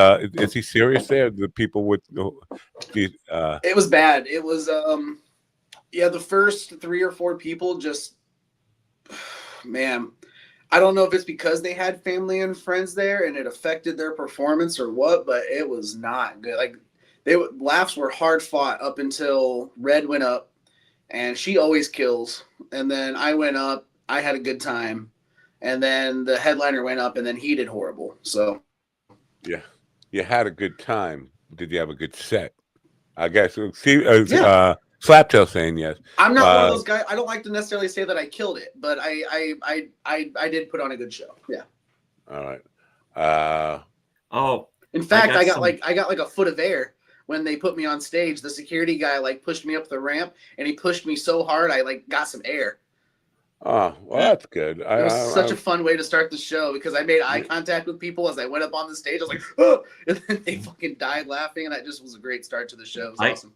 he serious there? The people with it was bad. It was the first 3 or 4 people just man. I don't know if it's because they had family and friends there and it affected their performance or what, but it was not good. Like laughs were hard fought up until Red went up, and she always kills. And then I went up, I had a good time, and then the headliner went up, and then he did horrible. So yeah, you had a good time. Did you have a good set? I guess. See, Slaptail saying yes. I'm not one of those guys. I don't like to necessarily say that I killed it, but I did put on a good show. Yeah. All right. In fact, I got like a foot of air when they put me on stage. The security guy pushed me up the ramp, and he pushed me so hard I got some air. Oh, well, that's good. It was such a fun way to start the show because I made eye contact with people as I went up on the stage. I was like, oh, and then they fucking died laughing, and that just was a great start to the show. It was awesome.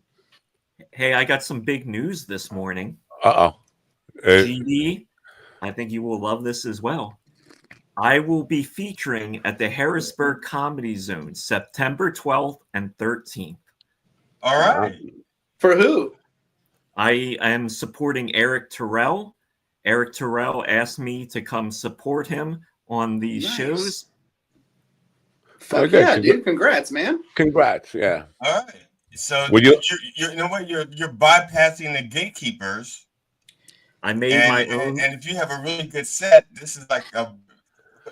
Hey, I got some big news this morning. GD, I think you will love this as well. I will be featuring at the Harrisburg Comedy Zone September 12th and 13th. All right. For who? I am supporting Eric Terrell. Eric Terrell asked me to come support him on these shows. Fuck yeah, dude. Congrats, man. Congrats, yeah. All right. So you know what? You're bypassing the gatekeepers. I made my own. And if you have a really good set, this is like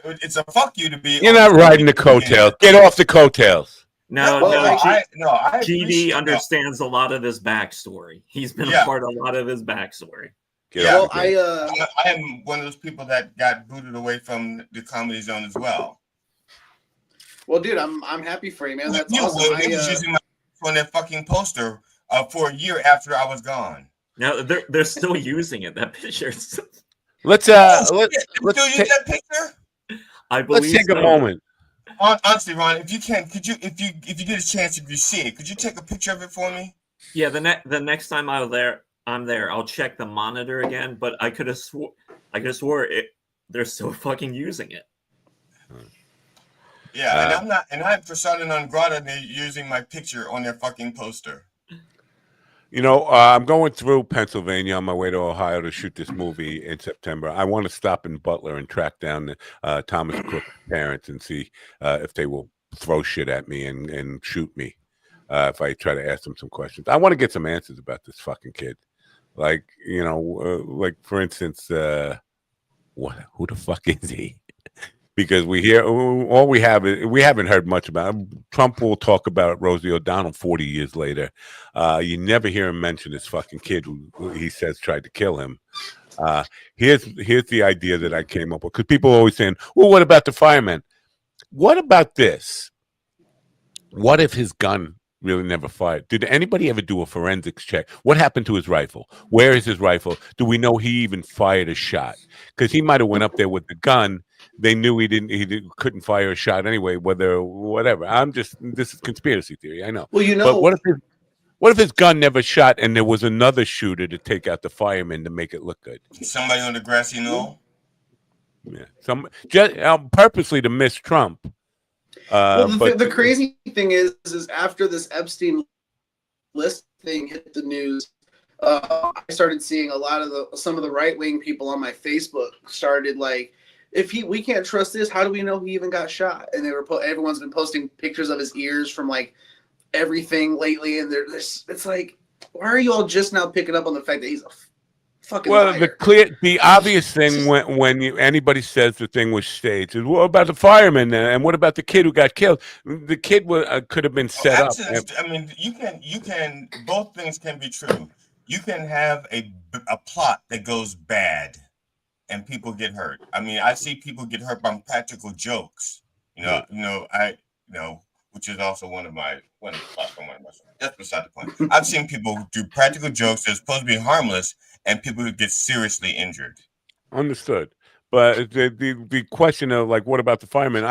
it's a fuck you to be. You're not riding the coattails. Get off the coattails. No, I GD understands a lot of this backstory. He's been a part of a lot of his backstory. I am one of those people that got booted away from the Comedy Zone as well. Well, dude, I'm happy for you, man. That's awesome. They was using my on that fucking poster for a year after I was gone. No, they're still using it. That picture. Let's use that picture. I believe. Let's take a moment. Honestly, Ron, if you can, could you, if you get a chance, if you see it, could you take a picture of it for me? Yeah, the next time I'm there, I'll check the monitor again. But I could have swore they're still fucking using it. Yeah, and I'm persona non grata, and they're using my picture on their fucking poster. You know, I'm going through Pennsylvania on my way to Ohio to shoot this movie in September. I want to stop in Butler and track down Thomas Crook's parents and see if they will throw shit at me and shoot me if I try to ask them some questions. I want to get some answers about this fucking kid. Like, you know, like for instance, who the fuck is he? Because we haven't heard much about him. Trump will talk about Rosie O'Donnell 40 years later. You never hear him mention this fucking kid who he says tried to kill him. Here's the idea that I came up with, because people are always saying, well, what about the fireman? What about this? What if his gun really never fired? Did anybody ever do a forensics check? What happened to his rifle? Where is his rifle? Do we know he even fired a shot? Because he might have went up there with the gun. They knew he couldn't fire a shot anyway, whatever. This is conspiracy theory, I know. Well, you know, but what if his gun never shot and there was another shooter to take out the fireman to make it look good? Somebody on the grassy knoll? Yeah, purposely to miss Trump. Well, the crazy thing is after this Epstein list thing hit the news, I started seeing a lot of some of the right-wing people on my Facebook started like, we can't trust this, how do we know he even got shot? And they were everyone's been posting pictures of his ears from like everything lately, and it's like, why are you all just now picking up on the fact that he's a fucking liar? The obvious thing when anybody says the thing was staged is, what about the fireman and what about the kid who got killed? The kid could have been set up. I mean, you can both things can be true. You can have a plot that goes bad and people get hurt. I mean, I see people get hurt by practical jokes. Which is also one of my that's beside the point. I've seen people do practical jokes that's supposed to be harmless, and people who get seriously injured. Understood. But the question of like, what about the fireman?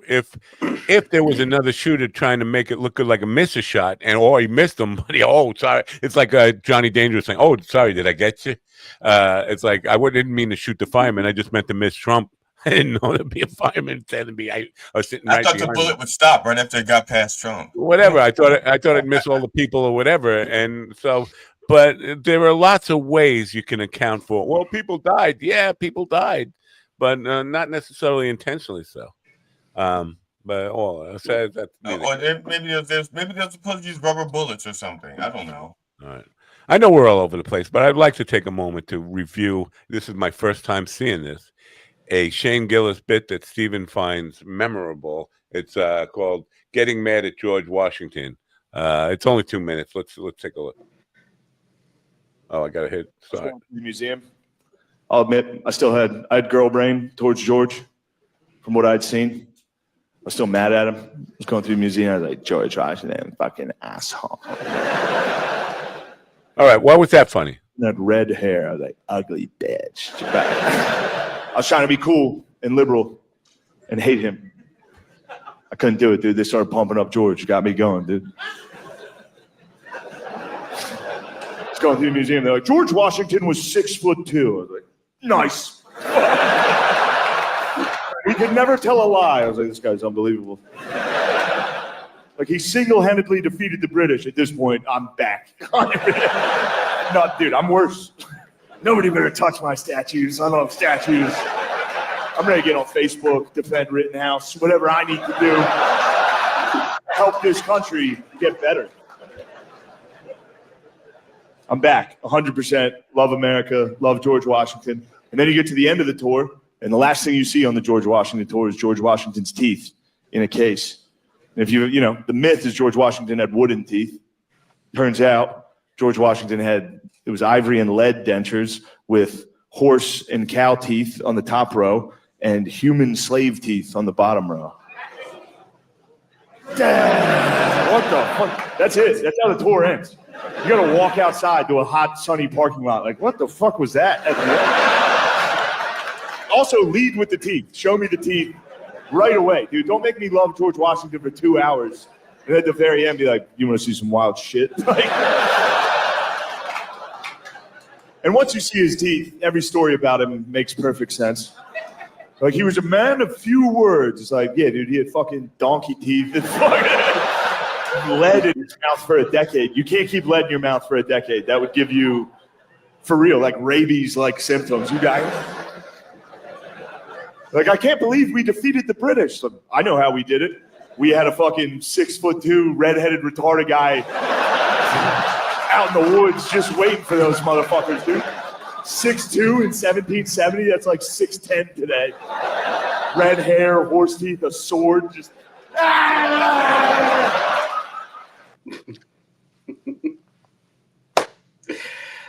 If there was another shooter trying to make it look good, like a miss a shot, or he missed him, but sorry, it's like Johnny Dangerous saying, "Oh, sorry, did I get you?" It's like I didn't mean to shoot the fireman. I just meant to miss Trump. I didn't know there'd be a fireman standing me. I was sitting. I thought the bullet would stop right after it got past Trump. Whatever. I thought it'd miss all the people or whatever, and so. But there are lots of ways you can account for. Well, people died. Yeah, people died, but not necessarily intentionally so. But all I said that. Maybe they're supposed to use rubber bullets or something. I don't know. All right. I know we're all over the place, but I'd like to take a moment to review. This is my first time seeing this. A Shane Gillis bit that Stephen finds memorable. It's called "Getting Mad at George Washington." It's only 2 minutes. Let's take a look. Oh, I got a hit. Sorry. The museum. I'll admit, I had girl brain towards George from what I'd seen. I was still mad at him. I was going through the museum. I was like, George Washington, fucking asshole. All right. Why was that funny? that red hair. I was like, ugly bitch. I was trying to be cool and liberal and hate him. I couldn't do it, dude. They started pumping up George. Got me going, dude. Just going through the museum. They're like, George Washington was 6'2". I was like, nice. We could never tell a lie. I was like, this guy's unbelievable. Like, he single-handedly defeated the British. At this point, I'm back. No, dude, I'm worse. Nobody better touch my statues. I don't have statues. I'm ready to get on Facebook, defend Rittenhouse, whatever I need to do. Help this country get better. I'm back, 100%. Love America, love George Washington. And then you get to the end of the tour, and the last thing you see on the George Washington tour is George Washington's teeth in a case. And if you know, the myth is George Washington had wooden teeth. Turns out George Washington it was ivory and lead dentures with horse and cow teeth on the top row and human slave teeth on the bottom row. Damn, what the fuck? That's it. That's how the tour ends. You gotta walk outside to a hot, sunny parking lot. Like, what the fuck was that? Also, lead with the teeth. Show me the teeth right away. Dude, don't make me love George Washington for 2 hours. And at the very end, be like, you want to see some wild shit? Like, and once you see his teeth, every story about him makes perfect sense. Like, he was a man of few words. It's like, yeah, dude, he had fucking donkey teeth and fucking lead in his mouth for a decade. You can't keep lead in your mouth for a decade. That would give you, for real, like rabies-like symptoms. You guys, like, I can't believe we defeated the British. So, I know how we did it. We had a fucking 6'2", redheaded, retarded guy out in the woods just waiting for those motherfuckers, dude. 6'2" in 1770, that's like 6'10" today. Red hair, horse teeth, a sword, just...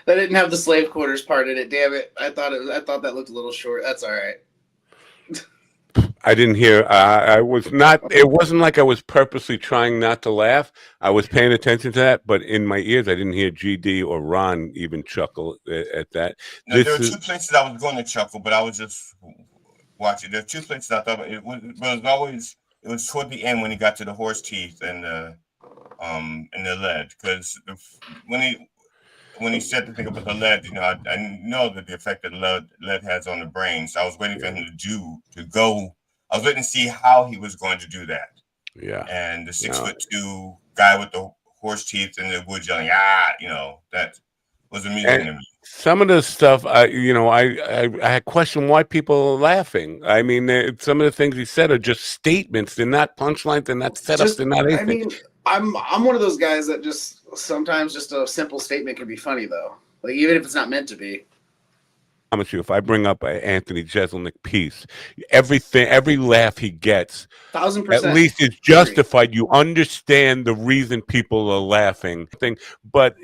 That didn't have the slave quarters part in it, damn it. I thought that looked a little short. That's all right. I didn't hear. I was not. It wasn't like I was purposely trying not to laugh. I was paying attention to that, but in my ears, I didn't hear GD or Ron even chuckle at that. No, there were two places I was going to chuckle, but I was just watching. There are two places I thought it was toward the end when he got to the horse teeth and the lead, because when he said the thing about the lead, you know, I know that the effect that lead has on the brain. So I was waiting for him to go. I was waiting to see how he was going to do that. Yeah. And the 6'2" guy with the horse teeth and the wood yelling, you know, that was amusing to me. Some of the stuff, I question why people are laughing. I mean, some of the things he said are just statements. They're not punchlines. They're not setups. They're not anything. I mean, I'm one of those guys that just sometimes just a simple statement can be funny though. Like, even if it's not meant to be. I promise you, if I bring up an Anthony Jeselnik piece, every laugh he gets, 1000%, at least is justified. You understand the reason people are laughing, but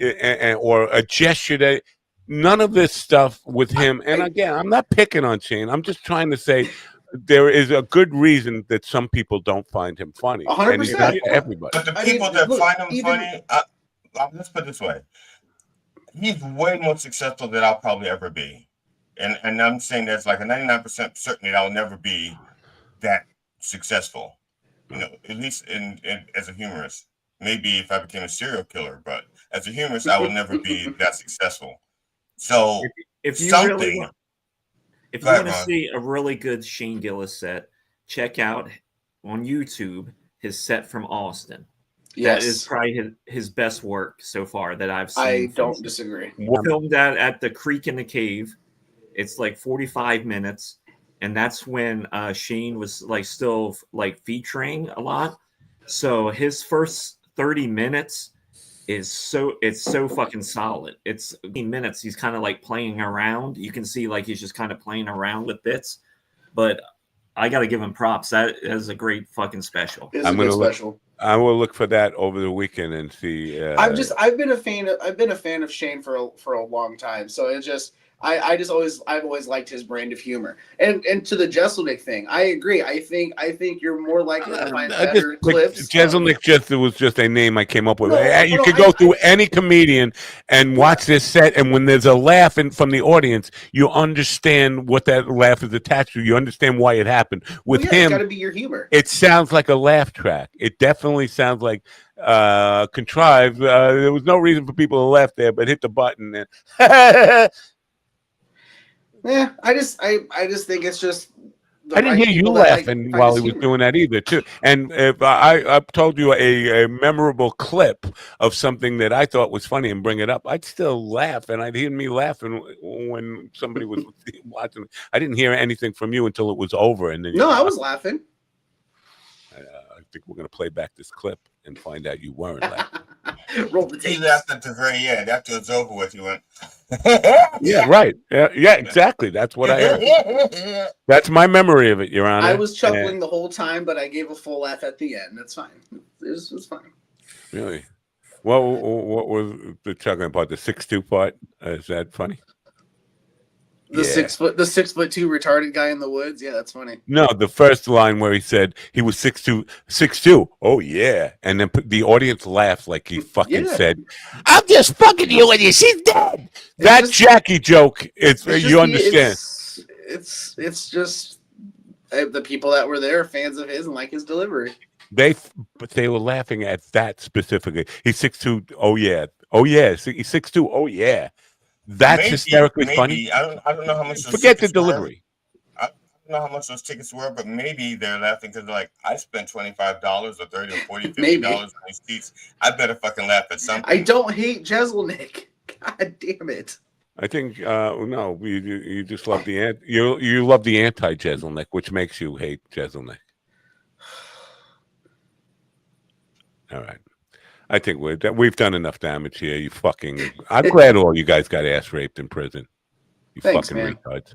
or a gesture that none of this stuff with him. And again, I'm not picking on Shane. I'm just trying to say there is a good reason that some people don't find him funny. 100%. And he's not everybody. But the people that find him funny, let's put it this way: he's way more successful than I'll probably ever be. And I'm saying there's like a 99% certainty that I'll never be that successful, you know, at least in as a humorist. Maybe if I became a serial killer, but as a humorist, I will never be that successful. So if you want to see a really good Shane Gillis set, check out on YouTube his set from Austin. Yes. That is probably his best work so far that I've seen. I don't disagree. We filmed that at the Creek in the Cave. It's like 45 minutes, and that's when Shane was like still like featuring a lot. So his first 30 minutes is so fucking solid. It's 15 minutes. He's kind of like playing around. You can see like he's just kind of playing around with bits, but I got to give him props. That is a great fucking special. I will look for that over the weekend and see. I've been a fan of Shane for a long time. So it's just, I've always liked his brand of humor. And to the Jeselnik thing, I agree. I think you're more likely to find better clips. Jeselnik was just a name I came up with. No, you could go through any comedian and watch this set, and when there's a laugh from the audience, you understand what that laugh is attached to. You understand why it happened. With him, it's got to be your humor. It sounds like a laugh track. It definitely sounds like contrived. There was no reason for people to laugh there, but hit the button and yeah, I just think it's just. I didn't hear you laughing while he was doing that either, too. And if I told you a memorable clip of something that I thought was funny and bring it up, I'd still laugh, and I'd hear me laughing when somebody was watching. I didn't hear anything from you until it was over, and then I was laughing. I think we're going to play back this clip and find out you weren't laughing. Roll the tape. He laughed at the very end. After it's over with, he went. Yeah, right. Yeah, exactly. That's what I heard. That's my memory of it, Your Honor. I was chuckling the whole time, but I gave a full laugh at the end. That's fine. It was fine. Really? What was the chuckling part? The 6'2" part? Is that funny? The 6'2" retarded guy in the woods. Yeah, that's funny. No, the first line where he said he was 6'2". Oh yeah, and then the audience laughed like he fucking said, "I'm just fucking you and she's dead." That Jackie joke is you understand. It's just the people that were there, fans of his, and like his delivery. But they were laughing at that specifically. He's 6'2". Oh yeah. He's 6'2". Oh yeah. That's hysterically funny. I don't know how much. Forget the delivery. I don't know how much those tickets were, but maybe they're laughing because they're like, I spent $25 or $30 or $40, $50 on these seats. I better fucking laugh at something. I don't hate Jeselnik. God damn it. I think no, you just love you love the anti-Jeselnik, which makes you hate Jeselnik. All right. I think we've done enough damage here. You fucking. I'm glad all you guys got ass raped in prison. You fucking retards.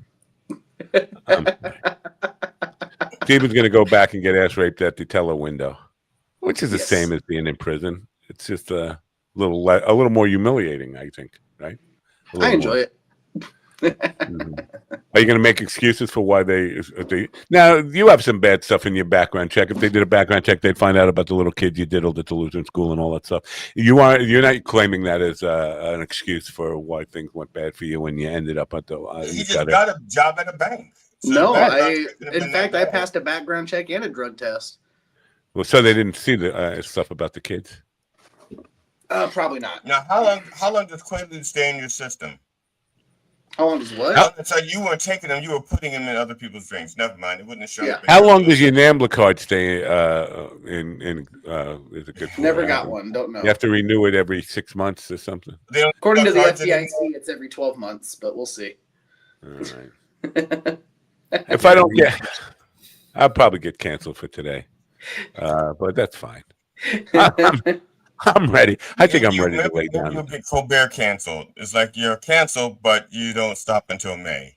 Steven's gonna go back and get ass raped at the teller window, which is the same as being in prison. It's just a little more humiliating, I think. Right? I enjoy it. Are you going to make excuses for why they? Now you have some bad stuff in your background check. If they did a background check, they'd find out about the little kid you diddled at the Lutheran school and all that stuff. You're not claiming that as an excuse for why things went bad for you when you ended up at the. He just got a job at a bank. So no, in fact, I passed a background check and a drug test. Well, so they didn't see the stuff about the kids. Probably not. Now, how long does Quaalude stay in your system? How long does what? So you weren't taking them; you were putting them in other people's drinks. Never mind; it wouldn't have shown up. How long does your NAMBLA card stay in? Is it good for? Never got one. Don't know. You have to renew it every 6 months or something. According to the FDIC, it's every 12 months, but we'll see. All right. If I don't get, I'll probably get canceled for today, but that's fine. I'm ready. I think I'm ready to lay down. You'll get Colbert canceled. It's like you're canceled, but you don't stop until May.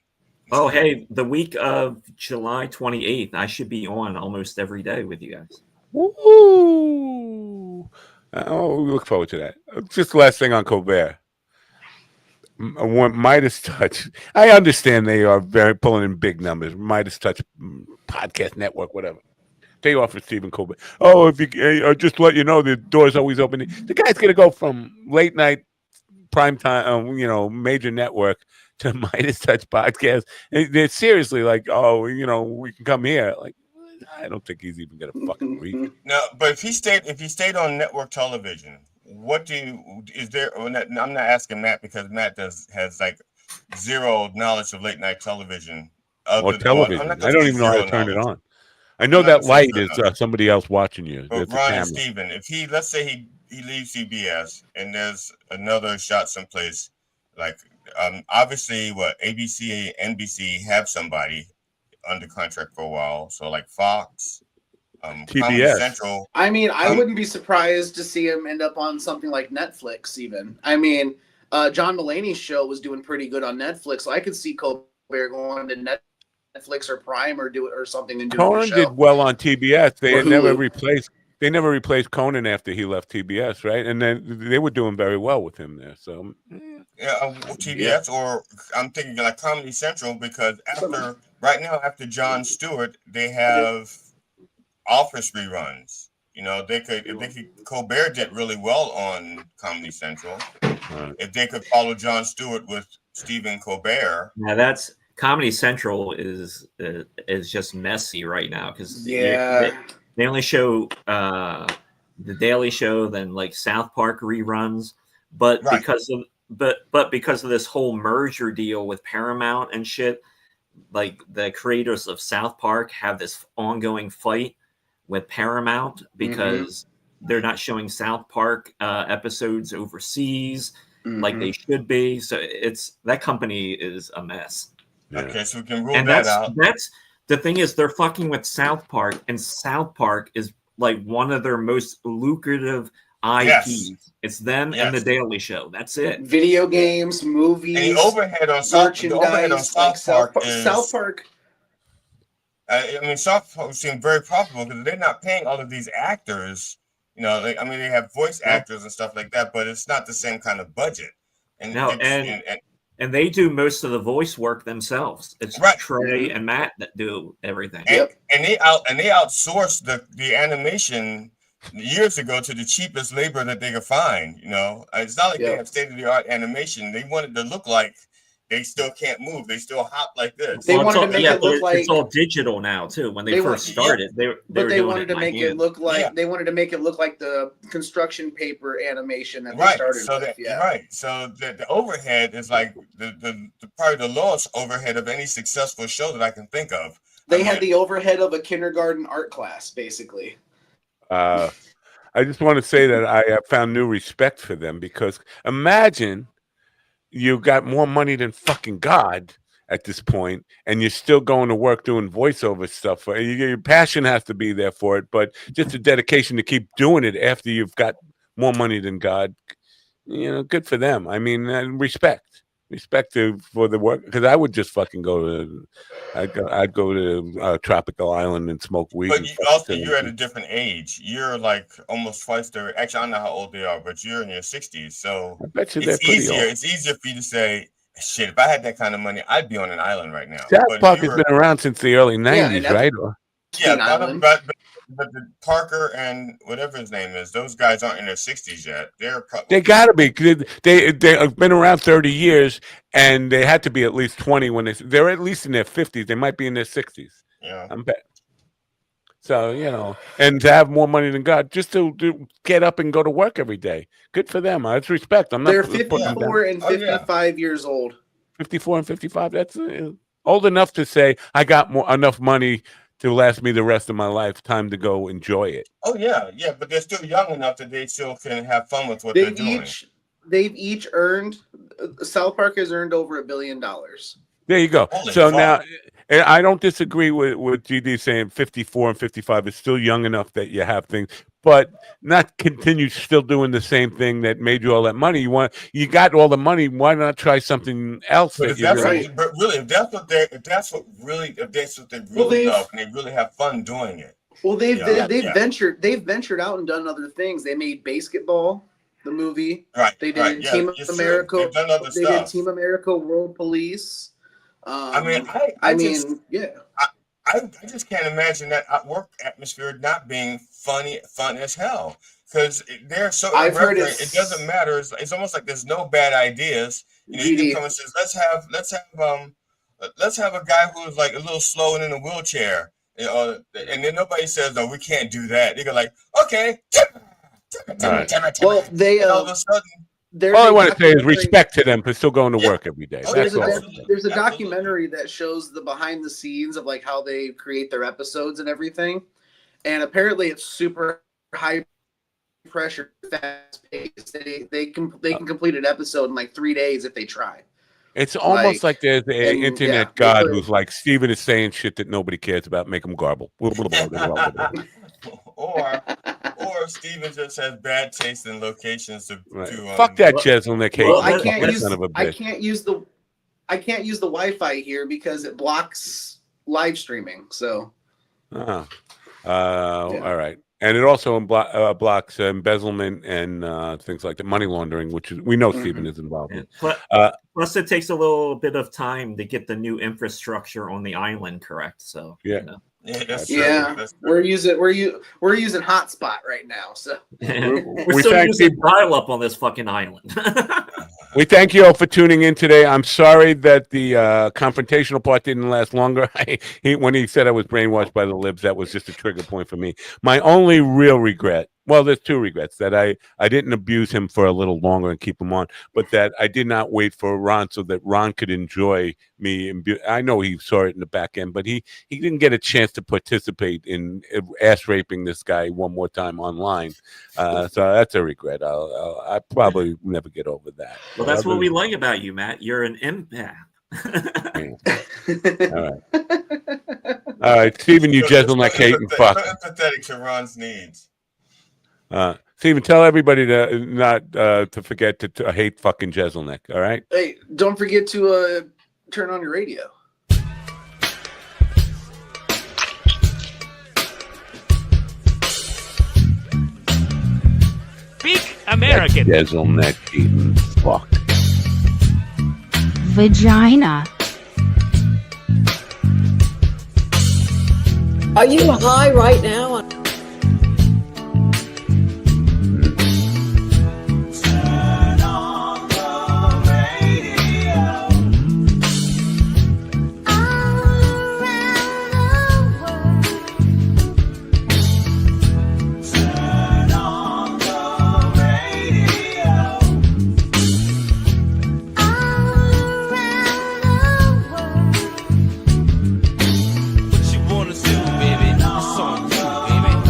Oh, hey, the week of July 28th, I should be on almost every day with you guys. Woo! We look forward to that. Just the last thing on Colbert. Midas Touch. I understand they are pulling in big numbers. Midas Touch podcast network, whatever. They offer Stephen Colbert. Oh, if you just to let you know, the door's always open. The guy's gonna go from late night, prime time, major network to Midas Touch podcast. And they're seriously like, oh, we can come here. Like, I don't think he's even gonna fucking read. No, but if he stayed on network television, I'm not asking Matt because Matt has like zero knowledge of late night television. Or television. I don't even know how to turn it on. I know that light is somebody else watching you. But Ron and Steven, if let's say he leaves CBS and there's another shot someplace, like obviously ABC, NBC have somebody under contract for a while. So like Fox, TBS. Central. I mean, I wouldn't be surprised to see him end up on something like Netflix even. I mean, John Mulaney's show was doing pretty good on Netflix. So I could see Colbert going to Netflix or Prime or something and doing Conan did well on TBS. They had never replaced They never replaced Conan after he left TBS, right? And then they were doing very well with him there. So TBS, or I'm thinking like Comedy Central, because right now after Jon Stewart, they have Office reruns. Colbert did really well on Comedy Central. If they could follow Jon Stewart with Stephen Colbert. Now that's Comedy Central is just messy right now because they only show the Daily Show, then like South Park reruns, but because of this whole merger deal with Paramount and shit, like the creators of South Park have this ongoing fight with Paramount because they're not showing South Park episodes overseas like they should be. So that company is a mess. Okay, so we can rule that out. That's the thing, is they're fucking with South Park, and South Park is like one of their most lucrative IPs. Yes. It's them and the Daily Show. That's it. Video games, movies, and the overhead on South Park is South Park. South Park seems very profitable because they're not paying all of these actors. They have voice actors and stuff like that, but it's not the same kind of budget. And they do most of the voice work themselves. It's Trey and Matt that do everything. And they outsourced the animation years ago to the cheapest labor that they could find. It's not like they have state-of-the-art animation. They wanted to look like they still can't move. They still hop like this. They wanted to make it look like it's all digital now too. When they first started, they wanted to make it look like they wanted to make it look like the construction paper animation that they started with. So the overhead is like the probably the lowest overhead of any successful show that I can think of. They had the overhead of a kindergarten art class, basically. I just want to say that I have found new respect for them, because imagine you got more money than fucking God at this point, and you're still going to work doing voiceover stuff. Your passion has to be there for it, but just a dedication to keep doing it after you've got more money than God, good for them. Respect for the work, because I would just fucking I'd go to tropical island and smoke weed. But you're at a different age. You're like almost twice their. Actually, I don't know how old they are, but you're in your 60s. So I bet you it's easier. It's easier for you to say, "Shit, if I had that kind of money, I'd be on an island right now." South Park has been around since the early 90s, right? But the Parker and whatever his name is, those guys aren't in their 60s yet. They gotta be. They've been around 30 years, and they had to be at least 20 when they're at least in their 50s. They might be in their 60s. Yeah, I'm bet. So and to have more money than God, just to get up and go to work every day. Good for them. It's respect. They're 54 and 55 years old. 54 and 55. That's old enough to say I got enough money to last me the rest of my life. Time to go enjoy it. Oh yeah, but they're still young enough that they still can have fun with what they're doing. They've each earned. South Park has earned over $1 billion. There you go. Holy fuck. Now, I don't disagree with GD saying 54 and 55 is still young enough that you have things, but not continue still doing the same thing that made you all that money. You got all the money. Why not try something else? But if that's what they really love and they really have fun doing it. Well, they've ventured out and done other things. They made Basketball, the movie. Right. They did Team America. They've done other stuff. Did Team America, World Police. I just can't imagine that work atmosphere not being fun as hell, because they're so irreverent. It doesn't matter. It's almost like there's no bad ideas. You can come and say, let's have a guy who's like a little slow and in a wheelchair, and then nobody says, no, we can't do that. They go like, okay. Well, they all of a sudden. All I want to say is respect to them for still going to work every day. There's a documentary that shows the behind the scenes of like how they create their episodes and everything, and apparently it's super high pressure, fast paced. They can complete an episode in like 3 days if they try. It's almost like there's an internet god who's like, Steven is saying shit that nobody cares about. Make him garble. Or Steven just has bad taste in locations to fuck that Jeselnik hate. Well, I can't use the Wi-Fi here because it blocks live streaming. So all right. And it also blocks embezzlement and things like the money laundering, which we know Stephen is involved in. Plus, it takes a little bit of time to get the new infrastructure on the island correct. So yeah, we're using hotspot right now. So we're still using dial-up on this fucking island. We thank you all for tuning in today. I'm sorry that the confrontational part didn't last longer. When he said I was brainwashed by the libs, that was just a trigger point for me. My only real regret, well, there's two regrets, that I didn't abuse him for a little longer and keep him on, but that I did not wait for Ron so that Ron could enjoy me. I know he saw it in the back end, but he didn't get a chance to participate in ass raping this guy one more time online. So that's a regret. I probably never get over that. Well, that's what we like about you, Matt. You're an empath. All right, Stephen, you jezelneck hating fuck. Empathetic to Ron's needs. Stephen, tell everybody to not to forget to hate fucking jezelneck. All right. Hey, don't forget to turn on your radio. Speak American. Jezelneck eating fuck. Vagina. Are you high right now? What you wanna do, baby? It's on you, baby.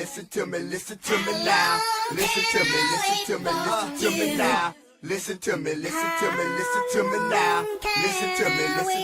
listen to me, listen to me now. Listen to me, listen to me, listen to me now. Listen to me, listen to me, listen to me now. Listen to me, listen